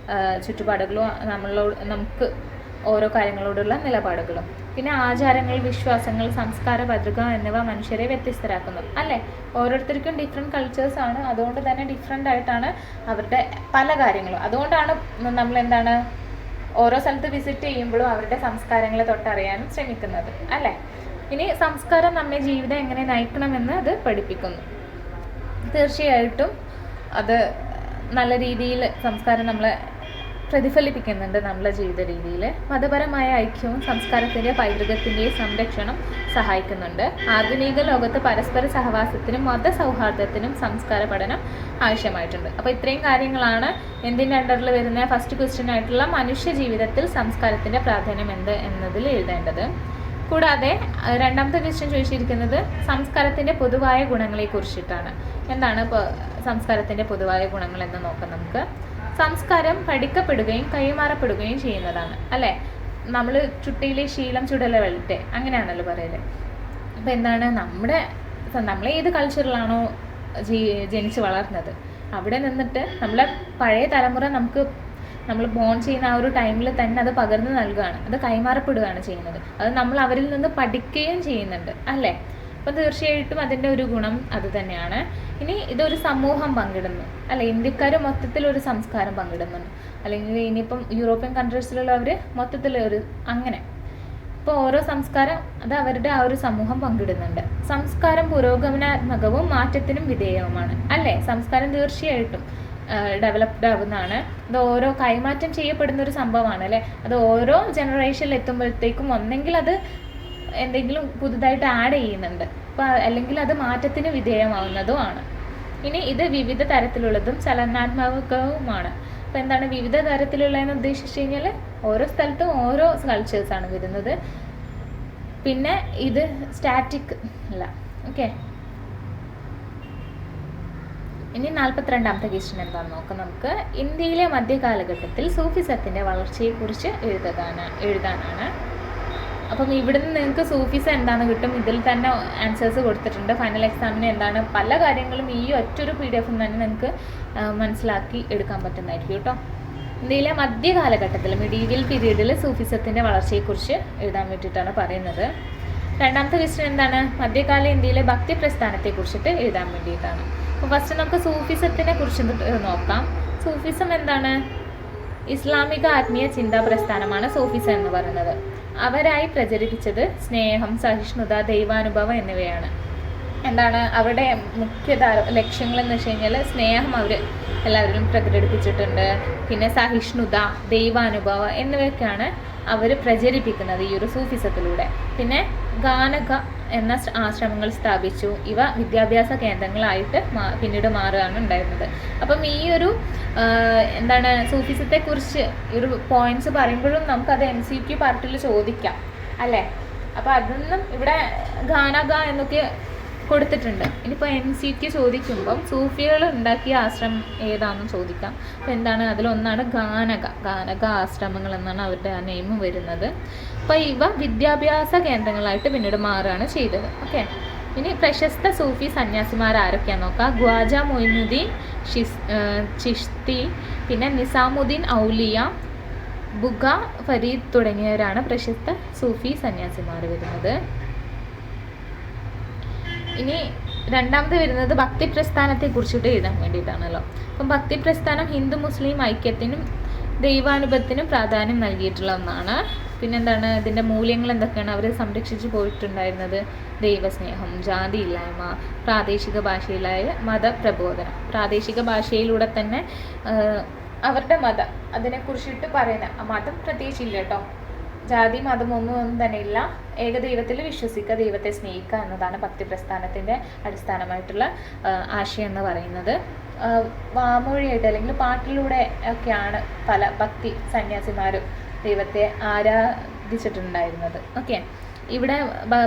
ചുറ്റുപാടുകളും നമുക്ക് ഓരോ കാര്യങ്ങളോടുള്ള നിലപാടുകളും. പിന്നെ ആചാരങ്ങൾ, വിശ്വാസങ്ങൾ, സംസ്കാര പൈതൃക എന്നിവ മനുഷ്യരെ വ്യത്യസ്തരാക്കുന്നു. അല്ലേ? ഓരോരുത്തർക്കും ഡിഫറെൻറ്റ് കൾച്ചേഴ്സാണ്, അതുകൊണ്ട് തന്നെ ഡിഫറെൻ്റ് ആയിട്ടാണ് അവരുടെ പല കാര്യങ്ങളും. അതുകൊണ്ടാണ് നമ്മൾ എന്താണ് ഓരോ സ്ഥലത്ത് വിസിറ്റ് ചെയ്യുമ്പോഴും അവരുടെ സംസ്കാരങ്ങളെ തൊട്ടറിയാനും ശ്രമിക്കുന്നത്. അല്ലേ? ഇനി സംസ്കാരം നമ്മെ ജീവിതം എങ്ങനെ നയിക്കണമെന്ന് അത് പഠിപ്പിക്കുന്നു. തീർച്ചയായിട്ടും അത് നല്ല രീതിയിൽ സംസ്കാരം നമ്മളെ പ്രതിഫലിപ്പിക്കുന്നുണ്ട് നമ്മുടെ ജീവിത രീതിയിൽ. മതപരമായ ഐക്യവും സംസ്കാരത്തിൻ്റെ പൈതൃകത്തിൻ്റെയും സംരക്ഷണം സഹായിക്കുന്നുണ്ട്. ആധുനിക ലോകത്ത് പരസ്പര സഹവാസത്തിനും മതസൗഹാർദ്ദത്തിനും സംസ്കാര പഠനം ആവശ്യമായിട്ടുണ്ട്. അപ്പോൾ ഇത്രയും കാര്യങ്ങളാണ് എന്തിൻ്റെ അണ്ടറിൽ വരുന്ന ഫസ്റ്റ് ക്വസ്റ്റ്യൻ ആയിട്ടുള്ള മനുഷ്യ ജീവിതത്തിൽ സംസ്കാരത്തിൻ്റെ പ്രാധാന്യം എന്ത് എന്നതിൽ എഴുതേണ്ടത്. കൂടാതെ രണ്ടാമത്തെ ക്വസ്റ്റ്യൻ ചോദിച്ചിരിക്കുന്നത് സംസ്കാരത്തിൻ്റെ പൊതുവായ ഗുണങ്ങളെക്കുറിച്ചിട്ടാണ്. എന്താണ് ഇപ്പോൾ സംസ്കാരത്തിൻ്റെ പൊതുവായ ഗുണങ്ങൾ എന്ന് നോക്കാം നമുക്ക്. സംസ്കാരം പഠിക്കപ്പെടുകയും കൈമാറപ്പെടുകയും ചെയ്യുന്നതാണ്. അല്ലേ? നമ്മൾ ചുട്ടിയിലെ ശീലം ചുടല വെള്ളത്തെ അങ്ങനെയാണല്ലോ പറയല്. അപ്പോൾ എന്താണ് നമ്മൾ ഏത് കൾച്ചറിലാണോ ജനിച്ച് വളർന്നത് അവിടെ നിന്നിട്ട് നമ്മളെ പഴയ തലമുറ നമ്മൾ ബോൺ ചെയ്യുന്ന ആ ഒരു ടൈമിൽ തന്നെ അത് പകർന്നു നൽകുകയാണ്, അത് കൈമാറപ്പെടുകയാണ് ചെയ്യുന്നത്. അത് നമ്മൾ അവരിൽ നിന്ന് പഠിക്കുകയും ചെയ്യുന്നുണ്ട്. അല്ലേ? അപ്പം തീർച്ചയായിട്ടും അതിൻ്റെ ഒരു ഗുണം അത് തന്നെയാണ്. ഇനി ഇതൊരു സമൂഹം പങ്കിടുന്നു. അല്ലെ? ഇന്ത്യക്കാർ മൊത്തത്തിലൊരു സംസ്കാരം പങ്കിടുന്നുണ്ട്. അല്ലെങ്കിൽ ഇനിയിപ്പം യൂറോപ്യൻ കൺട്രീസിലുള്ളവർ മൊത്തത്തിലൊരു അങ്ങനെ. ഇപ്പോൾ ഓരോ സംസ്കാരം അത് അവരുടെ ആ ഒരു സമൂഹം പങ്കിടുന്നുണ്ട്. സംസ്കാരം പുരോഗമനാത്മകവും മാറ്റത്തിനും വിധേയവുമാണ്. അല്ലേ? സംസ്കാരം തീർച്ചയായിട്ടും ഡെവലപ്ഡ് ആവുന്നതാണ്. അത് ഓരോ കൈമാറ്റം ചെയ്യപ്പെടുന്ന ഒരു സംഭവമാണ്. അല്ലേ? അത് ഓരോ ജനറേഷനിൽ എത്തുമ്പോഴത്തേക്കും ഒന്നെങ്കിൽ അത് എന്തെങ്കിലും പുതുതായിട്ട് ആഡ് ചെയ്യുന്നുണ്ട്, അപ്പോൾ അല്ലെങ്കിൽ അത് മാറ്റത്തിന് വിധേയമാവുന്നതുമാണ്. ഇനി ഇത് വിവിധ തരത്തിലുള്ളതും ചലനാത്മകവുമാണ്. അപ്പോൾ എന്താണ് വിവിധ തരത്തിലുള്ളതെന്ന് ഉദ്ദേശിച്ച് കഴിഞ്ഞാൽ ഓരോ സ്ഥലത്തും ഓരോ കൾച്ചേഴ്സാണ് വരുന്നത്. പിന്നെ ഇത് സ്റ്റാറ്റിക് അല്ല. ഓക്കെ, ഇനി 42ാമത്തെ ക്വസ്റ്റ്യൻ എന്താണെന്ന് നോക്കാം നമുക്ക്. ഇന്ത്യയിലെ മധ്യകാലഘട്ടത്തിൽ സൂഫിസത്തിൻ്റെ വളർച്ചയെക്കുറിച്ച് എഴുതാനാണ്. അപ്പം ഇവിടുന്ന് നിങ്ങൾക്ക് സൂഫിസം എന്താണെന്ന് കിട്ടും. ഇതിൽ തന്നെ ആൻസേഴ്സ് കൊടുത്തിട്ടുണ്ട്. ഫൈനൽ എക്സാമിന് എന്താണ് പല കാര്യങ്ങളും ഈ ഒറ്റൊരു PDF തന്നെ നിങ്ങൾക്ക് മനസ്സിലാക്കി എടുക്കാൻ പറ്റുന്നതായിരിക്കും കേട്ടോ. ഇന്ത്യയിലെ മധ്യകാലഘട്ടത്തിൽ മിഡീവിയൽ പീരീഡിൽ സൂഫിസത്തിൻ്റെ വളർച്ചയെക്കുറിച്ച് എഴുതാൻ വേണ്ടിയിട്ടാണ് പറയുന്നത്. രണ്ടാമത്തെ ക്വസ്റ്റ്യൻ എന്താണ്? മധ്യകാല ഇന്ത്യയിലെ ഭക്തി പ്രസ്ഥാനത്തെക്കുറിച്ചിട്ട് എഴുതാൻ വേണ്ടിയിട്ടാണ്. അപ്പോൾ ഫസ്റ്റ് നമുക്ക് സൂഫിസത്തിനെ കുറിച്ച് നോക്കാം. സൂഫിസം എന്താണ്? ഇസ്ലാമിക ആത്മീയ ചിന്താ പ്രസ്ഥാനമാണ് സൂഫിസം എന്ന് പറയുന്നത്. അവരായി പ്രചരിപ്പിച്ചത് സ്നേഹം, സഹിഷ്ണുത, ദൈവാനുഭവം എന്നിവയാണ്. എന്താണ് അവരുടെ മുഖ്യ ലക്ഷ്യങ്ങളെന്ന് വെച്ച് കഴിഞ്ഞാൽ സ്നേഹം അവർ എല്ലാവരിലും പ്രകടിപ്പിച്ചിട്ടുണ്ട്. പിന്നെ സഹിഷ്ണുത, ദൈവാനുഭവം എന്നിവയൊക്കെയാണ് അവർ പ്രചരിപ്പിക്കുന്നത് ഈ ഒരു സൂഫിസത്തിലൂടെ. പിന്നെ ഗാനക എന്ന ആശ്രമങ്ങൾ സ്ഥാപിച്ചു. ഇവ വിദ്യാഭ്യാസ കേന്ദ്രങ്ങളായിട്ട് പിന്നീട് മാറുകയാണ് ഉണ്ടായിരുന്നത്. അപ്പം ഈ ഒരു എന്താണ് സൂഫിസത്തെക്കുറിച്ച് ഈ ഒരു പോയിന്റ്സ് പറയുമ്പോഴും നമുക്കത് MCQ പാർട്ടിൽ ചോദിക്കാം. അല്ലേ? അപ്പോൾ അതൊന്നും ഇവിടെ ഗാനക എന്നൊക്കെ കൊടുത്തിട്ടുണ്ട്. ഇനിയിപ്പോൾ MCQ ചോദിക്കുമ്പം സൂഫികൾ ഉണ്ടാക്കിയ ആശ്രമം ഏതാണെന്ന് ചോദിക്കാം. അപ്പോൾ എന്താണ് അതിലൊന്നാണ് ഗാനക ആശ്രമങ്ങൾ എന്നാണ് അവരുടെ ആ നെയിം വരുന്നത്. അപ്പോൾ ഇവ വിദ്യാഭ്യാസ കേന്ദ്രങ്ങളായിട്ട് പിന്നീട് മാറുകയാണ് ചെയ്തത്. ഓക്കെ, ഇനി പ്രശസ്ത സൂഫി സന്യാസിമാർ ആരൊക്കെയാണെന്ന് നോക്കാം. ഖ്വാജ മൊയ്നുദ്ദീൻ ചിശ്തി, പിന്നെ നിസാമുദ്ദീൻ ഔലിയ, ബുഗ ഫരീദ് തുടങ്ങിയവരാണ് പ്രശസ്ത സൂഫി സന്യാസിമാർ വരുന്നത്. ഇനി രണ്ടാമത് വരുന്നത് ഭക്തി പ്രസ്ഥാനത്തെ കുറിച്ചിട്ട് എഴുതാൻ വേണ്ടിയിട്ടാണല്ലോ. അപ്പം ഭക്തി പ്രസ്ഥാനം ഹിന്ദു മുസ്ലിം ഐക്യത്തിനും ദൈവാനുഭവത്തിനും പ്രാധാന്യം നൽകിയിട്ടുള്ള ഒന്നാണ്. പിന്നെന്താണ് ഇതിൻ്റെ മൂല്യങ്ങൾ എന്തൊക്കെയാണ് അവർ സംരക്ഷിച്ചു പോയിട്ടുണ്ടായിരുന്നത്? ദൈവസ്നേഹം, ജാതിയില്ലായ്മ, പ്രാദേശിക ഭാഷയിലായ മതപ്രബോധനം. പ്രാദേശിക ഭാഷയിലൂടെ തന്നെ അവരുടെ മതം അതിനെക്കുറിച്ചിട്ട് പറയുന്ന മതം പ്രത്യേകിച്ചില്ല കേട്ടോ. ജാതി മതം ഒന്നും തന്നെ ഇല്ല. ഏകദൈവത്തിൽ വിശ്വസിക്കുക, ദൈവത്തെ സ്നേഹിക്കുക എന്നതാണ് ഭക്തി പ്രസ്ഥാനത്തിൻ്റെ അടിസ്ഥാനമായിട്ടുള്ള ആശയം എന്ന് പറയുന്നത്. വാമൊഴിയായിട്ട് അല്ലെങ്കിൽ പാട്ടിലൂടെ ഒക്കെയാണ് പല ഭക്തി സന്യാസിമാരും ദൈവത്തെ ആരാധിച്ചിട്ടുണ്ടായിരുന്നത്. ഓക്കെ, ഇവിടെ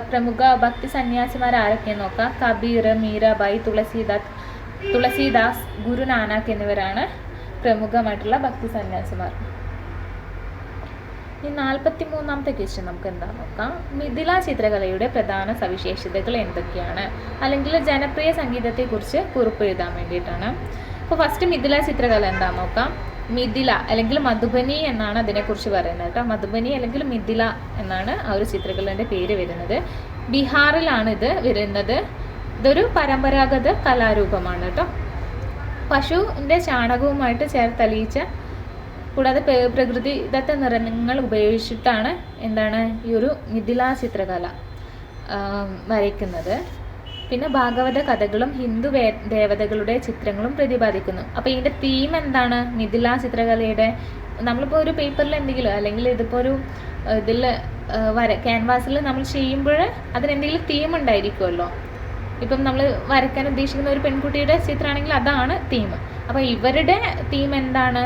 പ്രമുഖ ഭക്തി സന്യാസിമാർ ആരൊക്കെയെന്ന് നോക്കാം. കബീർ, മീരാബായി, തുളസീദാസ്, ഗുരുനാനാക്ക് എന്നിവരാണ് പ്രമുഖമായിട്ടുള്ള ഭക്തി സന്യാസിമാർ. ഈ 43ാമത്തെ ക്വസ്റ്റ്യൻ നമുക്ക് എന്താണെന്ന് നോക്കാം. മിഥില ചിത്രകലയുടെ പ്രധാന സവിശേഷതകൾ എന്തൊക്കെയാണ്? അല്ലെങ്കിൽ ജനപ്രിയ സംഗീതത്തെക്കുറിച്ച് കുറിപ്പ് എഴുതാൻ വേണ്ടിയിട്ടാണ്. അപ്പോൾ ഫസ്റ്റ് മിഥില ചിത്രകല എന്താണെന്ന് നോക്കാം. മിഥില അല്ലെങ്കിൽ മധുബനി എന്നാണ് അതിനെക്കുറിച്ച് പറയുന്നത് കേട്ടോ. മധുബനി അല്ലെങ്കിൽ മിഥില എന്നാണ് ആ ഒരു ചിത്രകലേൻ്റെ പേര് വരുന്നത്. ബീഹാറിലാണ് ഇത് വരുന്നത്. ഇതൊരു പരമ്പരാഗത കലാരൂപമാണ് കേട്ടോ. പശുവിൻ്റെ ചാണകവുമായിട്ട് ചേർത്തലിയിച്ച കൂടാതെ പ്രകൃതിദത്ത നിറങ്ങൾ ഉപയോഗിച്ചിട്ടാണ് എന്താണ് ഈ ഒരു മിഥില ചിത്രകല വരയ്ക്കുന്നത്. പിന്നെ ഭാഗവത കഥകളും ഹിന്ദു ദേവതകളുടെ ചിത്രങ്ങളും പ്രതിപാദിക്കുന്നു. അപ്പോൾ ഇതിൻ്റെ തീം എന്താണ് മിഥില ചിത്രകലയുടെ? നമ്മളിപ്പോൾ ഒരു പേപ്പറിൽ എന്തെങ്കിലും അല്ലെങ്കിൽ ഇതിപ്പോൾ ഒരു ഇതിൽ ക്യാൻവാസിൽ നമ്മൾ ചെയ്യുമ്പോൾ അതിനെന്തെങ്കിലും തീം ഉണ്ടായിരിക്കുമല്ലോ. ഇപ്പം നമ്മൾ വരയ്ക്കാൻ ഉദ്ദേശിക്കുന്ന ഒരു പെൺകുട്ടിയുടെ ചിത്രമാണെങ്കിൽ അതാണ് തീം. അപ്പോൾ ഇവരുടെ തീം എന്താണ്?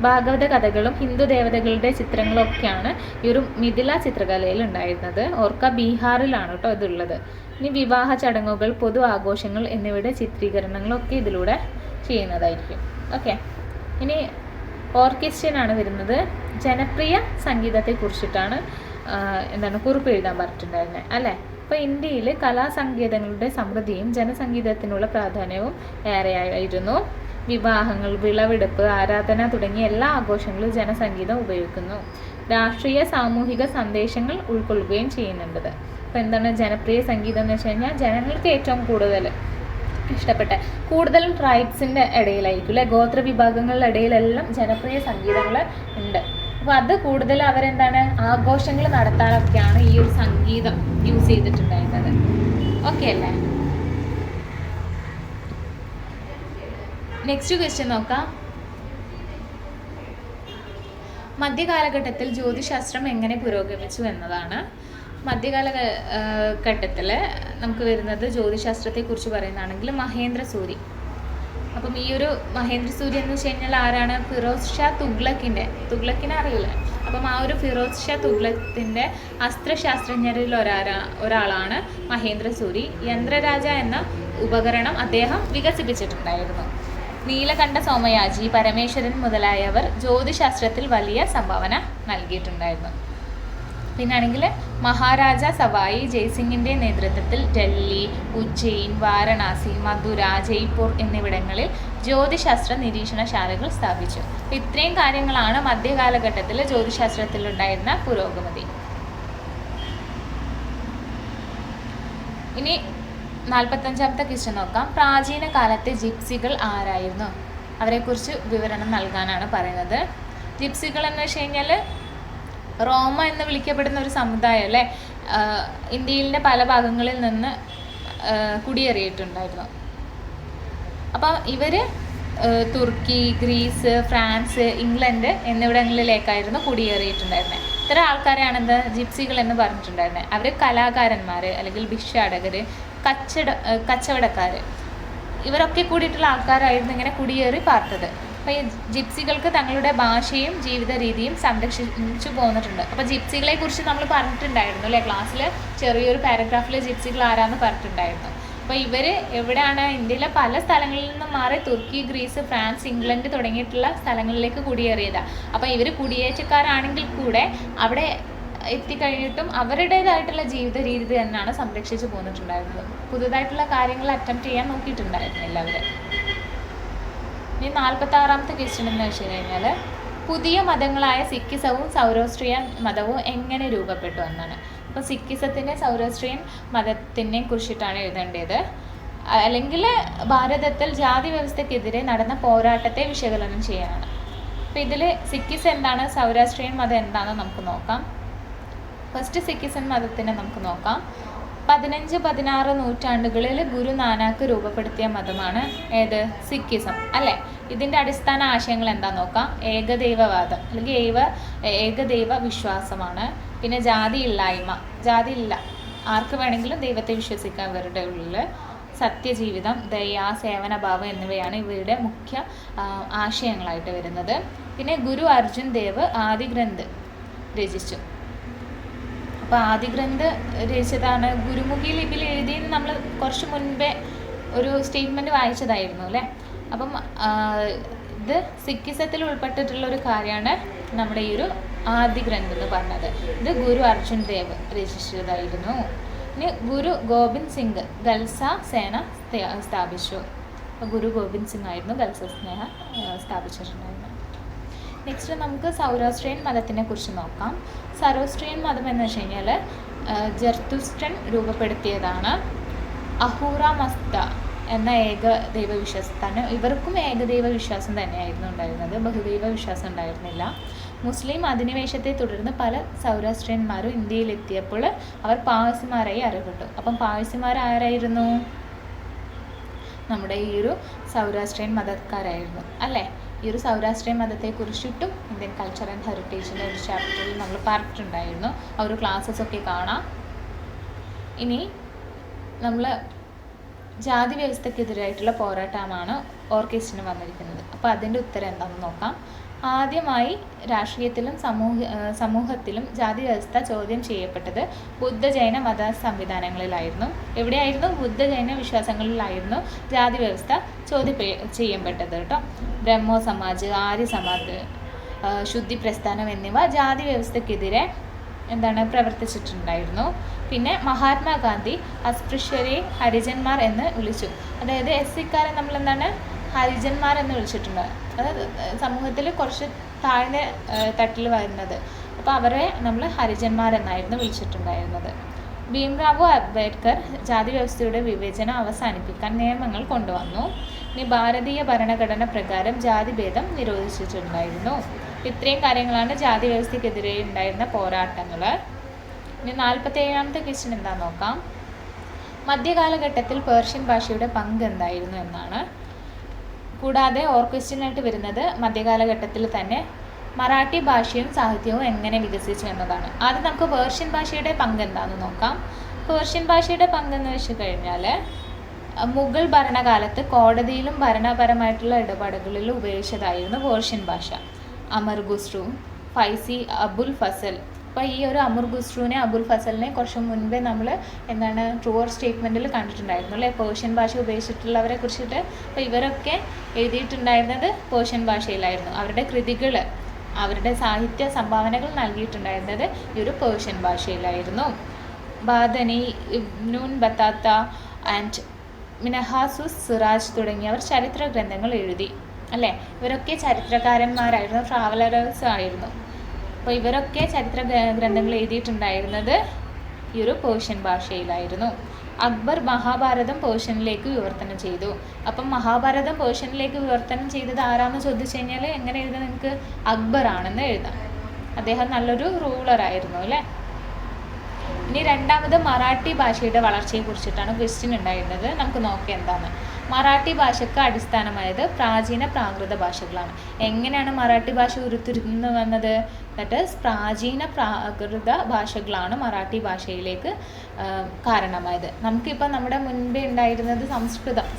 ഭാഗവത കഥകളും ഹിന്ദു ദേവതകളുടെ ചിത്രങ്ങളൊക്കെയാണ് ഈ ഒരു മിഥില ചിത്രകലയിൽ ഉണ്ടായിരുന്നത്. ഓർക്ക ബീഹാറിലാണ് കേട്ടോ ഇതുള്ളത്. ഇനി വിവാഹ ചടങ്ങുകൾ, പൊതു ആഘോഷങ്ങൾ എന്നിവയുടെ ചിത്രീകരണങ്ങളൊക്കെ ഇതിലൂടെ ചെയ്യുന്നതായിരിക്കും. ഓക്കെ, ഇനി ഓർക്കസ്ട്രയാണ് വരുന്നത്. ജനപ്രിയ സംഗീതത്തെക്കുറിച്ചിട്ടാണ് എന്താണ് കുറിപ്പ് എഴുതാൻ പറഞ്ഞിട്ടുണ്ടായിരുന്നത് അല്ലേ. അപ്പോൾ ഇന്ത്യയിൽ കലാസംഗീതങ്ങളുടെ സമൃദ്ധിയും ജനസംഗീതത്തിനുള്ള പ്രാധാന്യവും ഏറെയായിരുന്നു. വിവാഹങ്ങൾ, വിളവെടുപ്പ്, ആരാധന തുടങ്ങിയ എല്ലാ ആഘോഷങ്ങളും ജനസംഗീതം ഉപയോഗിക്കുന്നു. രാഷ്ട്രീയ സാമൂഹിക സന്ദേശങ്ങൾ ഉൾക്കൊള്ളുകയും ചെയ്യുന്നുണ്ട്. അപ്പോൾ എന്താണ് ജനപ്രിയ സംഗീതം എന്ന് വെച്ച് കഴിഞ്ഞാൽ ജനങ്ങൾക്ക് ഏറ്റവും കൂടുതൽ ഇഷ്ടപ്പെട്ട, കൂടുതലും ട്രൈബ്സിൻ്റെ ഇടയിലായിരിക്കും അല്ലെ, ഗോത്ര വിഭാഗങ്ങളുടെ ഇടയിലെല്ലാം ജനപ്രിയ സംഗീതങ്ങൾ ഉണ്ട്. അപ്പോൾ അത് കൂടുതൽ അവരെന്താണ് ആഘോഷങ്ങൾ നടത്താനൊക്കെയാണ് ഈ ഒരു സംഗീതം യൂസ് ചെയ്തിട്ടുണ്ടായിരുന്നത്. ഓക്കെ അല്ലേ? നെക്സ്റ്റ് ക്വസ്റ്റ്യൻ നോക്കാം. മധ്യകാലഘട്ടത്തിൽ ജ്യോതിശാസ്ത്രം എങ്ങനെ പുരോഗമിച്ചു എന്നതാണ്. മധ്യകാലഘട്ടത്തിൽ നമുക്ക് വരുന്നത് ജ്യോതിശാസ്ത്രത്തെക്കുറിച്ച് പറയുന്നതാണെങ്കിൽ മഹേന്ദ്ര സൂരി. അപ്പം ഈ ഒരു മഹേന്ദ്ര സൂരി എന്ന് വെച്ച് കഴിഞ്ഞാൽ ആരാണ്? ഫിറോസ് ഷാ തുഗ്ലക്കിനെ അറിയില്ല. അപ്പം ആ ഒരു ഫിറോസ് ഷാ തുഗ്ലക്കിൻ്റെ അസ്ത്രശാസ്ത്രജ്ഞരിൽ ഒരാളാണ് മഹേന്ദ്ര സൂരി. യന്ത്രരാജ എന്ന ഉപകരണം അദ്ദേഹം വികസിപ്പിച്ചിട്ടുണ്ടായിരുന്നു. നീലകണ്ഠ സോമയാജി, പരമേശ്വരൻ മുതലായവർ ജ്യോതിശാസ്ത്രത്തിൽ വലിയ സംഭാവന നൽകിയിട്ടുണ്ടായിരുന്നു. പിന്നാണെങ്കിൽ മഹാരാജ സവായി ജയ്സിംഗിൻ്റെ നേതൃത്വത്തിൽ ഡൽഹി, ഉജ്ജയിൻ, വാരണാസി, മധുര, ജയ്പൂർ എന്നിവിടങ്ങളിൽ ജ്യോതിശാസ്ത്ര നിരീക്ഷണശാലകൾ സ്ഥാപിച്ചു. ഇത്രയും കാര്യങ്ങളാണ് മധ്യകാലഘട്ടത്തിൽ ജ്യോതിശാസ്ത്രത്തിലുണ്ടായിരുന്ന പുരോഗതി. ഇനി 45ാമത്തെ ക്വസ്റ്റ്യൻ നോക്കാം. പ്രാചീന കാലത്തെ ജിപ്സികൾ ആരായിരുന്നു? അവരെക്കുറിച്ച് വിവരണം നൽകാനാണ് പറയുന്നത്. ജിപ്സികൾ എന്ന് വെച്ച് കഴിഞ്ഞാൽ റോമ എന്ന് വിളിക്കപ്പെടുന്ന ഒരു സമുദായം അല്ലേ, ഇന്ത്യയിലെ പല ഭാഗങ്ങളിൽ നിന്ന് കുടിയേറിയിട്ടുണ്ടായിരുന്നു. അപ്പം ഇവർ തുർക്കി, ഗ്രീസ്, ഫ്രാൻസ്, ഇംഗ്ലണ്ട് എന്നിവിടങ്ങളിലേക്കായിരുന്നു കുടിയേറിയിട്ടുണ്ടായിരുന്നത്. ഇത്തരം ആൾക്കാരെയാണെന്ത് ജിപ്സികൾ എന്ന് പറഞ്ഞിട്ടുണ്ടായിരുന്നത്. അവർ കലാകാരന്മാർ അല്ലെങ്കിൽ ഭിക്ഷാടകർ, കച്ചവടക്കാർ, ഇവരൊക്കെ കൂടിയിട്ടുള്ള ആൾക്കാരായിരുന്നു ഇങ്ങനെ കുടിയേറി പാർത്തത്. അപ്പോൾ ഈ ജിപ്സികൾക്ക് തങ്ങളുടെ ഭാഷയും ജീവിത രീതിയും സംരക്ഷിച്ചു പോന്നിട്ടുണ്ട്. അപ്പോൾ ജിപ്സികളെ കുറിച്ച് നമ്മൾ പറഞ്ഞിട്ടുണ്ടായിരുന്നു അല്ലേ ക്ലാസ്സിൽ, ചെറിയൊരു പാരഗ്രാഫിൽ ജിപ്സികൾ ആരാന്ന് പറഞ്ഞിട്ടുണ്ടായിരുന്നു. അപ്പോൾ ഇവർ എവിടെയാണ്? ഇന്ത്യയിലെ പല സ്ഥലങ്ങളിൽ നിന്നും മാറി തുർക്കി, ഗ്രീസ്, ഫ്രാൻസ്, ഇംഗ്ലണ്ട് തുടങ്ങിയിട്ടുള്ള സ്ഥലങ്ങളിലേക്ക് കുടിയേറിയതാണ്. അപ്പോൾ ഇവർ കുടിയേറ്റക്കാരാണെങ്കിൽ കൂടെ അവിടെ എത്തിക്കഴിഞ്ഞിട്ടും അവരുടേതായിട്ടുള്ള ജീവിത രീതി തന്നെയാണ് സംരക്ഷിച്ചു പോന്നിട്ടുണ്ടായിരുന്നത്. പുതുതായിട്ടുള്ള കാര്യങ്ങൾ അറ്റംപ്റ്റ് ചെയ്യാൻ നോക്കിയിട്ടുണ്ടായിരുന്നില്ല അവർ. ഇനി 46ാമത്തെ ക്വസ്റ്റ്യൻ എന്ന് വെച്ച് കഴിഞ്ഞാൽ പുതിയ മതങ്ങളായ സിക്കിസവും സൗരാഷ്ട്രിയൻ മതവും എങ്ങനെ രൂപപ്പെട്ടു എന്നാണ്. അപ്പോൾ സിക്കിസത്തിൻ്റെ സൗരാഷ്ട്രിയൻ മതത്തിനെ കുറിച്ചിട്ടാണ് എഴുതേണ്ടത്. അല്ലെങ്കിൽ ഭാരതത്തിൽ ജാതി വ്യവസ്ഥയ്ക്കെതിരെ നടന്ന പോരാട്ടത്തെ വിശകലനം ചെയ്യാനാണ്. അപ്പോൾ ഇതിൽ സിക്കിസ് എന്താണ്, സൗരാഷ്ട്രിയൻ മതം എന്താണെന്ന് നമുക്ക് നോക്കാം. ഫസ്റ്റ് സിക്കിസൻ മതത്തിനെ നമുക്ക് നോക്കാം. 15-16 നൂറ്റാണ്ടുകളിൽ ഗുരു നാനാക്ക് രൂപപ്പെടുത്തിയ മതമാണ് ഏത്? സിക്കിസം അല്ലേ. ഇതിൻ്റെ അടിസ്ഥാന ആശയങ്ങൾ എന്താണെന്ന് നോക്കാം. ഏകദൈവവാദം അല്ലെങ്കിൽ ഏകദൈവ വിശ്വാസമാണ്. പിന്നെ ജാതി ഇല്ല, ആർക്ക് വേണമെങ്കിലും ദൈവത്തെ വിശ്വസിക്കാം ഇവരുടെ ഉള്ളിൽ. സത്യജീവിതം, ദയ, സേവനഭാവം എന്നിവയാണ് ഇവയുടെ മുഖ്യ ആശയങ്ങളായിട്ട് വരുന്നത്. പിന്നെ ഗുരു അർജുൻ ദേവ് ആദിഗ്രന്ഥ് രചിച്ചു. അപ്പോൾ ആദിഗ്രന്ഥ് രചിച്ചതാണ് ഗുരുമുഖി ലിപിയിൽ എഴുതിയെന്ന് നമ്മൾ കുറച്ച് മുൻപേ ഒരു സ്റ്റേറ്റ്മെൻറ്റ് വായിച്ചതായിരുന്നു അല്ലേ. അപ്പം ഇത് സിക്കിസത്തിൽ ഉൾപ്പെട്ടിട്ടുള്ള ഒരു കാര്യമാണ് നമ്മുടെ ഈ ഒരു ആദിഗ്രന്ഥ് എന്ന് പറഞ്ഞത്. ഇത് ഗുരു അർജുൻ ദേവ് രചിച്ചതായിരുന്നു. ഇനി ഗുരു ഗോബിന്ദ് സിംഗ് ഖൽസ സേന സ്ഥാപിച്ചു. അപ്പോൾ ഗുരു ഗോബിന്ദ് സിംഗ് ആയിരുന്നു ഖൽസ സേന സ്ഥാപിച്ചിട്ടുണ്ടായിരുന്നത്. നെക്സ്റ്റ് നമുക്ക് സൗരാഷ്ട്രിയൻ മതത്തിനെ കുറിച്ച് നോക്കാം. സൗരാഷ്ട്രിയൻ മതം എന്ന് വെച്ച് കഴിഞ്ഞാൽ ജർത്തുസ്ട്രൻ രൂപപ്പെടുത്തിയതാണ്. അഹൂറ മസ്ത എന്ന ഏകദൈവ വിശ്വാസത്താണ്. ഇവർക്കും ഏകദൈവ വിശ്വാസം തന്നെയായിരുന്നു ഉണ്ടായിരുന്നത്, ബഹുദൈവ വിശ്വാസം ഉണ്ടായിരുന്നില്ല. മുസ്ലിം അധിനിവേശത്തെ തുടർന്ന് പല സൗരാഷ്ട്രിയന്മാരും ഇന്ത്യയിലെത്തിയപ്പോൾ അവർ പാഴ്സിമാരായി അറിയപ്പെട്ടു. അപ്പം പാഴ്സിമാർ ആരായിരുന്നു? നമ്മുടെ ഈ ഒരു സൗരാഷ്ട്രിയൻ മതക്കാരായിരുന്നു അല്ലേ. ഈ ഒരു സൗരാഷ്ട്രിയൻ മതത്തെക്കുറിച്ചിട്ടും ഇന്ത്യൻ കൾച്ചർ ആൻഡ് ഹെറിറ്റേജിൻ്റെ ഒരു ചാപ്റ്ററിൽ നമ്മൾ പറഞ്ഞിട്ടുണ്ടായിരുന്നു. ആ ഒരു ക്ലാസ്സസ് ഒക്കെ കാണാം. ഇനി നമ്മൾ ജാതി വ്യവസ്ഥക്കെതിരായിട്ടുള്ള പോരാട്ടമാണ് ഓർക്കിസ്റ്റിന് വന്നിരിക്കുന്നത്. അപ്പോൾ അതിൻ്റെ ഉത്തരം എന്താണെന്ന് നോക്കാം. ആദ്യമായി രാഷ്ട്രീയത്തിലും സമൂഹത്തിലും ജാതി വ്യവസ്ഥ ചോദ്യം ചെയ്യപ്പെട്ടത് ബുദ്ധ-ജൈന മത സംവിധാനങ്ങളിലായിരുന്നു. എവിടെയായിരുന്നു? ബുദ്ധ-ജൈന വിശ്വാസങ്ങളിലായിരുന്നു ജാതി വ്യവസ്ഥ ചോദ്യം ചെയ്യപ്പെട്ടത് കേട്ടോ. ബ്രഹ്മോ സമാജ്, ആര്യ സമാജ്, ശുദ്ധി പ്രസ്ഥാനം എന്നിവ ജാതി വ്യവസ്ഥക്കെതിരെ പ്രവർത്തിച്ചിട്ടുണ്ടായിരുന്നു. പിന്നെ മഹാത്മാഗാന്ധി അസ്പൃശ്യരെ ഹരിജന്മാർ എന്ന് വിളിച്ചു. അതായത് എസ്-സിക്കാരെ നമ്മൾ ഹരിജന്മാർ എന്ന് വിളിച്ചിട്ടുണ്ട്. അതായത് സമൂഹത്തിൽ കുറച്ച് താഴ്ന്ന തട്ടിൽ വരുന്നത്. അപ്പോൾ അവരെ നമ്മൾ ഹരിജന്മാർ എന്നായിരുന്നു വിളിച്ചിട്ടുണ്ടായിരുന്നത്. ഭീംറാവു അംബേദ്കർ ജാതി വ്യവസ്ഥയുടെ വിവേചനം അവസാനിപ്പിക്കാൻ നിയമങ്ങൾ കൊണ്ടുവന്നു. ഇനി ഭാരതീയ ഭരണഘടന പ്രകാരം ജാതിഭേദം നിരോധിച്ചിട്ടുണ്ടായിരുന്നു. ഇത്രയും കാര്യങ്ങളാണ് ജാതി വ്യവസ്ഥയ്ക്കെതിരെ ഉണ്ടായിരുന്ന പോരാട്ടങ്ങൾ. ഇനി 47ാമത്തെ ക്വസ്റ്റ്യൻ എന്താണെന്ന് നോക്കാം. മധ്യകാലഘട്ടത്തിൽ പേർഷ്യൻ ഭാഷയുടെ പങ്ക് എന്തായിരുന്നു എന്നാണ്. കൂടാതെ ക്വസ്റ്റ്യനായിട്ട് വരുന്നത് മധ്യകാലഘട്ടത്തിൽ തന്നെ മറാഠി ഭാഷയും സാഹിത്യവും എങ്ങനെ വികസിച്ചു എന്നതാണ്. ആദ്യം നമുക്ക് പേർഷ്യൻ ഭാഷയുടെ പങ്ക് എന്താണെന്ന് നോക്കാം. പേർഷ്യൻ ഭാഷയുടെ പങ്കെന്ന് വെച്ച് കഴിഞ്ഞാൽ മുഗൾ ഭരണകാലത്ത് കോടതിയിലും ഭരണപരമായിട്ടുള്ള ഇടപാടുകളിലും ഉപയോഗിച്ചതായിരുന്നു പേർഷ്യൻ ഭാഷ. അമർ ഖുസ്രു, ഫൈസി, അബുൽ ഫസൽ. അപ്പോൾ ഈ ഒരു അമർ ഖുസ്രുവിനെ, അബുൽ ഫസലിനെ കുറച്ച് മുൻപേ നമ്മൾ ട്രൂവർ സ്റ്റേറ്റ്മെൻറ്റിൽ കണ്ടിട്ടുണ്ടായിരുന്നു അല്ലേ, പേർഷ്യൻ ഭാഷ ഉപയോഗിച്ചിട്ടുള്ളവരെ കുറിച്ചിട്ട്. അപ്പോൾ ഇവരൊക്കെ എഴുതിയിട്ടുണ്ടായിരുന്നത് പേർഷ്യൻ ഭാഷയിലായിരുന്നു. അവരുടെ കൃതികൾ, അവരുടെ സാഹിത്യ സംഭാവനകൾ നൽകിയിട്ടുണ്ടായിരുന്നത് ഈ ഒരു പേർഷ്യൻ ഭാഷയിലായിരുന്നു. ബാദനി, ഇബ്നുൻ ബത്താത്ത ആൻഡ് മിനഹാസുസ് സിറാജ് തുടങ്ങിയവർ ചരിത്ര ഗ്രന്ഥങ്ങൾ എഴുതി അല്ലേ. ഇവരൊക്കെ ചരിത്രകാരന്മാരായിരുന്നു, ട്രാവലറേഴ്സ് ആയിരുന്നു. അപ്പോൾ ഇവരൊക്കെ ചരിത്ര ഗ്രന്ഥങ്ങൾ എഴുതിയിട്ടുണ്ടായിരുന്നത് ഈ ഒരു പേർഷ്യൻ ഭാഷയിലായിരുന്നു. അക്ബർ മഹാഭാരതം പേർഷ്യനിലേക്ക് വിവർത്തനം ചെയ്തു. അപ്പം മഹാഭാരതം പേർഷ്യനിലേക്ക് വിവർത്തനം ചെയ്തത് ആരാണെന്ന് ചോദിച്ചു കഴിഞ്ഞാൽ എങ്ങനെ എഴുതാം? നിങ്ങൾക്ക് അക്ബർ ആണെന്ന് എഴുതാം. അദ്ദേഹം നല്ലൊരു റൂളറായിരുന്നു അല്ലേ. ഇനി രണ്ടാമത് മറാഠി ഭാഷയുടെ വളർച്ചയെക്കുറിച്ചിട്ടാണ് ക്വസ്റ്റ്യൻ ഉണ്ടായിരുന്നത്. നമുക്ക് നോക്കാം എന്താണ്. മറാഠി ഭാഷയ്ക്ക് അടിസ്ഥാനമായത് പ്രാചീന പ്രാകൃത ഭാഷകളാണ്. എങ്ങനെയാണ് മറാഠി ഭാഷ ഉരുത്തിരിഞ്ഞു വന്നത്? ദാറ്റ് ഈസ് പ്രാചീന പ്രാകൃത ഭാഷകളാണ് മറാഠി ഭാഷയിലേക്ക് കാരണമായത്. നമുക്കിപ്പോൾ നമ്മുടെ മുൻപേ ഉണ്ടായിരുന്നത്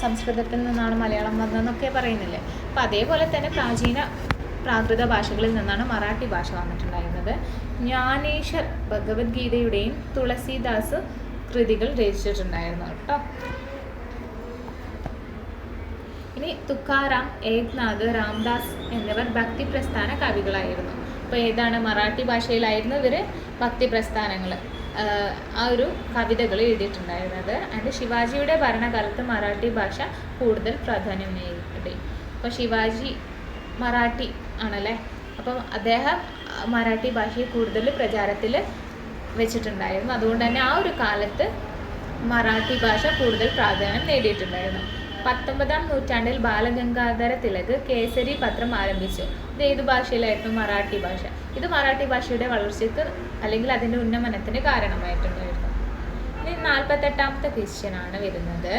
സംസ്കൃതത്തിൽ നിന്നാണ് മലയാളം വന്നതെന്നൊക്കെ പറയുന്നില്ലേ. അപ്പോൾ അതേപോലെ തന്നെ പ്രാചീന പ്രാകൃത ഭാഷകളിൽ നിന്നാണ് മറാഠി ഭാഷ വന്നിട്ടുണ്ടായിരുന്നത്. ജ്ഞാനേശ്വർ ഭഗവത്ഗീതയുടെയും തുളസീദാസ് കൃതികൾ രചിച്ചിട്ടുണ്ടായിരുന്നു കേട്ടോ. ഇനി തുക്കാറാം, ഏക്നാഥ്, രാംദാസ് എന്നിവർ ഭക്തി പ്രസ്ഥാന കവികളായിരുന്നു. അപ്പോൾ ഏതാണ്? മറാഠി ഭാഷയിലായിരുന്നു ഇവർ ഭക്തി പ്രസ്ഥാനങ്ങൾ, ആ ഒരു കവിതകൾ എഴുതിയിട്ടുണ്ടായിരുന്നത്. ആൻഡ് ശിവാജിയുടെ ഭരണകാലത്ത് മറാഠി ഭാഷ കൂടുതൽ പ്രാധാന്യം നേടി. അപ്പോൾ ശിവാജി മറാഠി ആണല്ലേ. അപ്പം അദ്ദേഹം മറാഠി ഭാഷയെ കൂടുതൽ പ്രചാരത്തിൽ വെച്ചിട്ടുണ്ടായിരുന്നു. അതുകൊണ്ട് തന്നെ ആ ഒരു കാലത്ത് മറാഠി ഭാഷ കൂടുതൽ പ്രാധാന്യം നേടിയിട്ടുണ്ടായിരുന്നു. 19ാം നൂറ്റാണ്ടിൽ ബാലഗംഗാധര തിലക് കേസരി പത്രം ആരംഭിച്ചു. ഇത് ഏത് ഭാഷയിലായിരുന്നു? മറാഠി ഭാഷ. ഇത് മറാഠി ഭാഷയുടെ വളർച്ചയ്ക്ക് അല്ലെങ്കിൽ അതിൻ്റെ ഉന്നമനത്തിന് കാരണമായിട്ടുണ്ടായിരുന്നു. ഇനി 48ാമത്തെ ക്വസ്റ്റ്യനാണ് വരുന്നത്.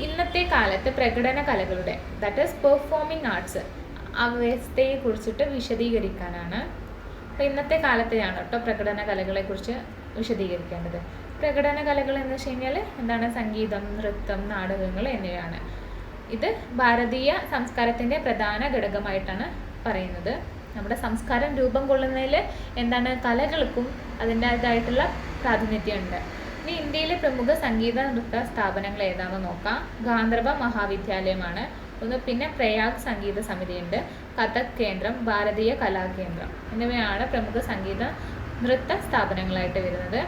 ഇന്നത്തെ കാലത്ത് പ്രകടന കലകളുടെ ദാറ്റ് ഈസ് പെർഫോമിംഗ് ആർട്സ് അവസ്ഥയെ കുറിച്ചിട്ട് വിശദീകരിക്കാനാണ്. അപ്പോൾ ഇന്നത്തെ കാലത്തെയാണ് കേട്ടോ പ്രകടന കലകളെക്കുറിച്ച് വിശദീകരിക്കേണ്ടത്. പ്രകടന കലകൾ എന്ന് വെച്ച് കഴിഞ്ഞാൽ എന്താണ്? സംഗീതം, നൃത്തം, നാടകങ്ങൾ എന്നിവയാണ്. ഇത് ഭാരതീയ സംസ്കാരത്തിൻ്റെ പ്രധാന ഘടകമായിട്ടാണ് പറയുന്നത്. നമ്മുടെ സംസ്കാരം രൂപം കൊള്ളുന്നതിൽ എന്താണ്? കലകൾക്കും അതിൻ്റേതായിട്ടുള്ള പ്രാതിനിധ്യമുണ്ട്. ഇനി ഇന്ത്യയിലെ പ്രമുഖ സംഗീത നൃത്ത സ്ഥാപനങ്ങൾ ഏതാണെന്ന് നോക്കാം. ഗാന്ധർവ മഹാവിദ്യാലയമാണ് ഒന്ന്. പിന്നെ പ്രയാഗ് സംഗീത സമിതിയുണ്ട്, കഥക് കേന്ദ്രം, ഭാരതീയ കലാകേന്ദ്രം എന്നിവയാണ് പ്രമുഖ സംഗീത നൃത്ത സ്ഥാപനങ്ങളായിട്ട് വരുന്നത്.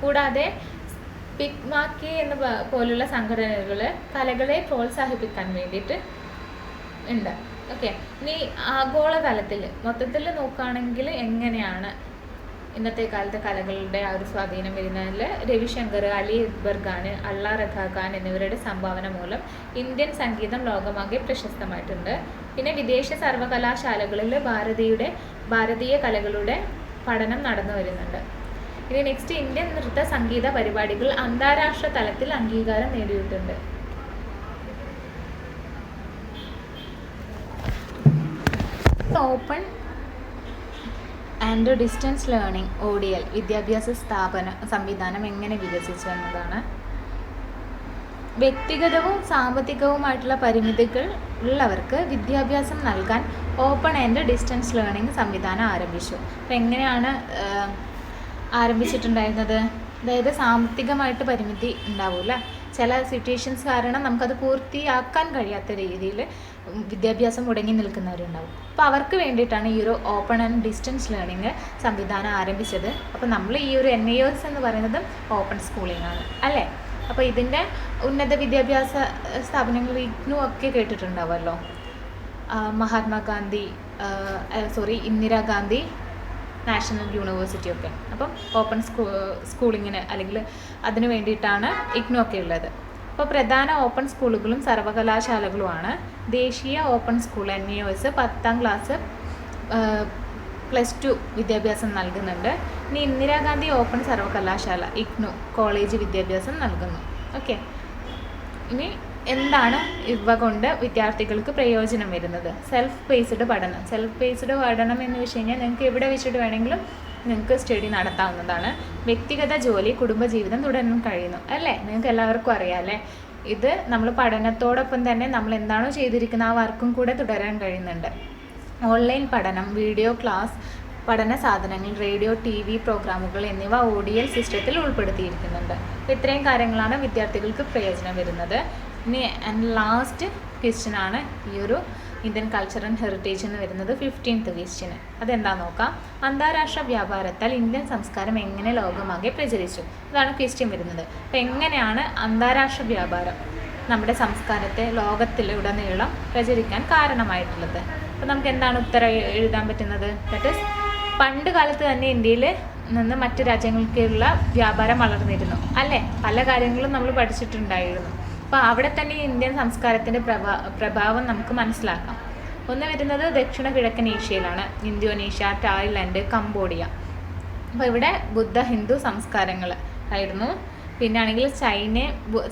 കൂടാതെ പിക്മാക്കി പോലുള്ള സംഘടനകൾ കലകളെ പ്രോത്സാഹിപ്പിക്കാൻ വേണ്ടിയിട്ട് ഉണ്ട്. ഓക്കെ, ഇനി ആഗോളതലത്തിൽ മൊത്തത്തിൽ നോക്കുകയാണെങ്കിൽ എങ്ങനെയാണ് ഇന്നത്തെ കാലത്തെ കലകളുടെ ആ ഒരു സ്വാധീനം വരുന്നതിൽ രവിശങ്കർ, അലി അക്ബർ ഖാൻ, അള്ള റഖ ഖാൻ എന്നിവരുടെ സംഭാവന മൂലം ഇന്ത്യൻ സംഗീതം ലോകമാകെ പ്രശസ്തമായിട്ടുണ്ട്. പിന്നെ വിദേശ സർവകലാശാലകളിൽ ഭാരതീയ കലകളുടെ പഠനം നടന്നു വരുന്നുണ്ട്. ഇനി നെക്സ്റ്റ്, ഇന്ത്യൻ നൃത്ത സംഗീത പരിപാടികൾ അന്താരാഷ്ട്ര തലത്തിൽ അംഗീകാരം നേടിയിട്ടുണ്ട്. Open and distance learning ODL വിദ്യാഭ്യാസ സംവിധാനം എങ്ങനെ വികസിച്ചു എന്നതാണ്. വ്യക്തിഗതവും സാമ്പത്തികവുമായിട്ടുള്ള പരിമിതികൾ ഉള്ളവർക്ക് വിദ്യാഭ്യാസം നൽകാൻ ഓപ്പൺ ആൻഡ് ഡിസ്റ്റൻസ് ലേണിംഗ് സംവിധാനം ആരംഭിച്ചു. അപ്പോൾ എങ്ങനെയാണ് ആരംഭിച്ചിട്ടുണ്ടായിരുന്നത്? അതായത് സാമ്പത്തികമായിട്ട് പരിമിതി ഉണ്ടാവില്ല, ചില സിറ്റുവേഷൻസ് കാരണം നമുക്കത് പൂർത്തിയാക്കാൻ കഴിയാത്ത രീതിയിൽ വിദ്യാഭ്യാസം മുടങ്ങി നിൽക്കുന്നവരുണ്ടാവും. അപ്പോൾ അവർക്ക് വേണ്ടിയിട്ടാണ് ഈ ഒരു ഓപ്പൺ ആൻഡ് ഡിസ്റ്റൻസ് ലേണിംഗ് സംവിധാനം ആരംഭിച്ചത്. അപ്പോൾ നമ്മൾ ഈ ഒരു NIOS എന്ന് പറയുന്നത് ഓപ്പൺ സ്കൂളിംഗ് ആണ് അല്ലേ. അപ്പോൾ ഇതിൻ്റെ ഉന്നത വിദ്യാഭ്യാസ സ്ഥാപനങ്ങൾ IGNOU ഒക്കെ കേട്ടിട്ടുണ്ടാവുമല്ലോ. ഇന്ദിരാഗാന്ധി നാഷണൽ യൂണിവേഴ്സിറ്റി ഒക്കെ. അപ്പം ഓപ്പൺ സ്കൂളിങ്ങിന് അല്ലെങ്കിൽ അതിന് വേണ്ടിയിട്ടാണ് IGNOU ഒക്കെ ഉള്ളത്. അപ്പോൾ പ്രധാന ഓപ്പൺ സ്കൂളുകളും സർവകലാശാലകളുമാണ് ദേശീയ ഓപ്പൺ സ്കൂൾ NIOS 10ാം ക്ലാസ് +2 വിദ്യാഭ്യാസം നൽകുന്നുണ്ട്. ഇനി ഇന്ദിരാഗാന്ധി ഓപ്പൺ സർവകലാശാല IGNOU കോളേജ് വിദ്യാഭ്യാസം നൽകുന്നു. ഓക്കെ, ഇനി എന്താണ് ഇവ കൊണ്ട് വിദ്യാർത്ഥികൾക്ക് പ്രയോജനം വരുന്നത്? സെൽഫ് ബേസ്ഡ് പഠനം എന്ന് വെച്ച് കഴിഞ്ഞാൽ നിങ്ങൾക്ക് എവിടെ വെച്ചിട്ട് വേണമെങ്കിലും നിങ്ങൾക്ക് സ്റ്റഡി നടത്താവുന്നതാണ്. വ്യക്തിഗത ജോലി, കുടുംബജീവിതം തുടരാൻ കഴിയുന്നു അല്ലേ, നിങ്ങൾക്ക് എല്ലാവർക്കും അറിയാം അല്ലേ. ഇത് നമ്മൾ പഠനത്തോടൊപ്പം തന്നെ നമ്മൾ എന്താണോ ചെയ്തിരിക്കുന്ന ആ വർക്കും കൂടെ തുടരാൻ കഴിയുന്നുണ്ട്. ഓൺലൈൻ പഠനം, വീഡിയോ ക്ലാസ്, പഠന സാധനങ്ങൾ, റേഡിയോ, TV പ്രോഗ്രാമുകൾ എന്നിവ ODL സിസ്റ്റത്തിൽ ഉൾപ്പെടുത്തിയിരിക്കുന്നുണ്ട്. അപ്പോൾ ഇത്രയും കാര്യങ്ങളാണ് വിദ്യാർത്ഥികൾക്ക് പ്രയോജനം വരുന്നത്. ഇനി ലാസ്റ്റ് ക്വസ്റ്റ്യൻ ആണ് ഈ ഒരു ഇന്ത്യൻ കൾച്ചർ ആൻഡ് ഹെറിറ്റേജ് എന്ന് വരുന്നത് 15th ക്വസ്റ്റ്യൻ. അതെന്താണെന്ന് നോക്കാം. അന്താരാഷ്ട്ര വ്യാപാരത്താൽ ഇന്ത്യൻ സംസ്കാരം എങ്ങനെ ലോകമാകെ പ്രചരിച്ചു? അതാണ് ക്വസ്റ്റ്യൻ വരുന്നത്. അപ്പോൾ എങ്ങനെയാണ് അന്താരാഷ്ട്ര വ്യാപാരം നമ്മുടെ സംസ്കാരത്തെ ലോകത്തിലുടനീളം പ്രചരിക്കാൻ കാരണമായിട്ടുള്ളത്? അപ്പോൾ നമുക്ക് എന്താണ് ഉത്തരം എഴുതാൻ പറ്റുന്നത്? ദാറ്റ് ഈസ് പണ്ട് കാലത്ത് തന്നെ ഇന്ത്യയിൽ നിന്ന് മറ്റ് രാജ്യങ്ങൾക്കുള്ള വ്യാപാരം വളർന്നിരുന്നു അല്ലേ. പല കാര്യങ്ങളും നമ്മൾ പഠിച്ചിട്ടുണ്ടായിരുന്നു. അപ്പോൾ അവിടെ തന്നെ ഇന്ത്യൻ സംസ്കാരത്തിൻ്റെ പ്രഭാവം നമുക്ക് മനസ്സിലാക്കാം. ഒന്ന് വരുന്നത് ദക്ഷിണ കിഴക്കൻ ഏഷ്യയിലാണ്. Indonesia, Thailand, Cambodia. അപ്പോൾ ഇവിടെ ബുദ്ധ ഹിന്ദു സംസ്കാരങ്ങൾ ആയിരുന്നു. പിന്നെ ആണെങ്കിൽ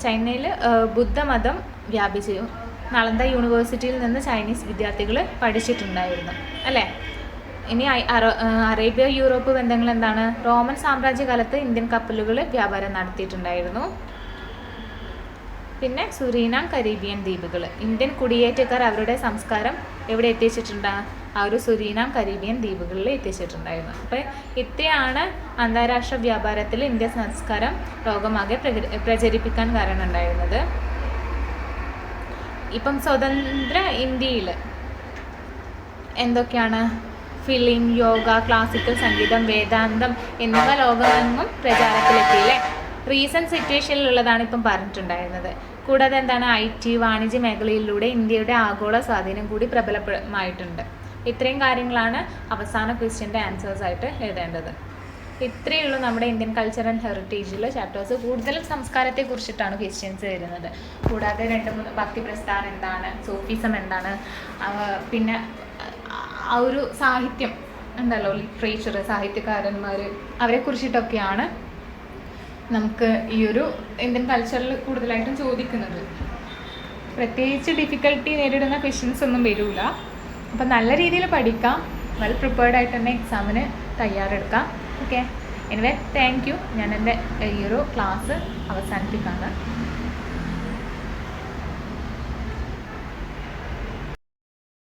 ചൈനയിൽ ബുദ്ധമതം വ്യാപിച്ചു. നളന്ദ യൂണിവേഴ്സിറ്റിയിൽ നിന്ന് ചൈനീസ് വിദ്യാർത്ഥികൾ പഠിച്ചിട്ടുണ്ടായിരുന്നു അല്ലേ. ഇനി അറേബ്യ യൂറോപ്പ് ബന്ധങ്ങൾ എന്താണ്? റോമൻ സാമ്രാജ്യകാലത്ത് ഇന്ത്യൻ കപ്പലുകൾ വ്യാപാരം നടത്തിയിട്ടുണ്ടായിരുന്നു. പിന്നെ സുരീനാം, കരീബിയൻ ദ്വീപുകൾ. ഇന്ത്യൻ കുടിയേറ്റക്കാർ അവരുടെ സംസ്കാരം എവിടെ എത്തിച്ചിട്ടുണ്ട്? ആ ഒരു സുരീനാം, കരീബിയൻ ദ്വീപുകളിൽ എത്തിച്ചിട്ടുണ്ടായിരുന്നു. അപ്പോൾ ഇത്രയാണ് അന്താരാഷ്ട്ര വ്യാപാരത്തിൽ ഇന്ത്യൻ സംസ്കാരം ലോകമാകെ പ്രചരിപ്പിക്കാൻ കാരണം ഉണ്ടായിരുന്നത്. ഇപ്പം സ്വതന്ത്ര ഇന്ത്യയിൽ എന്തൊക്കെയാണ്? ഫിലിം, യോഗ, ക്ലാസിക്കൽ സംഗീതം, വേദാന്തം എന്നിവ ലോകമെങ്ങും പ്രചാരത്തിലെത്തിയില്ലേ. റീസെൻറ്റ് സിറ്റുവേഷനിലുള്ളതാണ് ഇപ്പം പറഞ്ഞിട്ടുണ്ടായിരുന്നത്. കൂടാതെ എന്താണ്? IT, വാണിജ്യ മേഖലയിലൂടെ ഇന്ത്യയുടെ ആഗോള സ്വാധീനം കൂടി പ്രബലമായിട്ടുണ്ട്. ഇത്രയും കാര്യങ്ങളാണ് അവസാന ക്വസ്റ്റ്യൻ്റെ ആൻസേഴ്സായിട്ട് എഴുതേണ്ടത്. ഇത്രയേ ഉള്ളൂ നമ്മുടെ ഇന്ത്യൻ കൾച്ചർ ആൻഡ് ഹെറിറ്റേജിലെ ചാപ്റ്റേഴ്സ്. കൂടുതലും സംസ്കാരത്തെ കുറിച്ചിട്ടാണ് ക്വസ്റ്റ്യൻസ് വരുന്നത്. കൂടാതെ 2-3 ഭക്തി പ്രസ്ഥാനം എന്താണ്, സൂഫിസം എന്താണ്, പിന്നെ ആ ഒരു സാഹിത്യം ഉണ്ടല്ലോ, ലിറ്ററേച്ചർ, സാഹിത്യകാരന്മാർ, അവരെ കുറിച്ചിട്ടൊക്കെയാണ് നമുക്ക് ഈ ഒരു ഇന്ത്യൻ കൾച്ചറിൽ കൂടുതലായിട്ടും ചോദിക്കുന്നത്. പ്രത്യേകിച്ച് ഡിഫിക്കൽട്ടി നേരിടുന്ന ക്വസ്റ്റ്യൻസ് ഒന്നും വരില്ല. അപ്പം നല്ല രീതിയിൽ പഠിക്കാം, വെൽ പ്രിപ്പയർഡ് ആയിട്ട് തന്നെ എക്സാമിന് തയ്യാറെടുക്കാം. Okay, anyway thank you. ഞാൻ എൻ്റെ ഈ ഒരു ക്ലാസ് അവസാനിപ്പിക്കാണ്.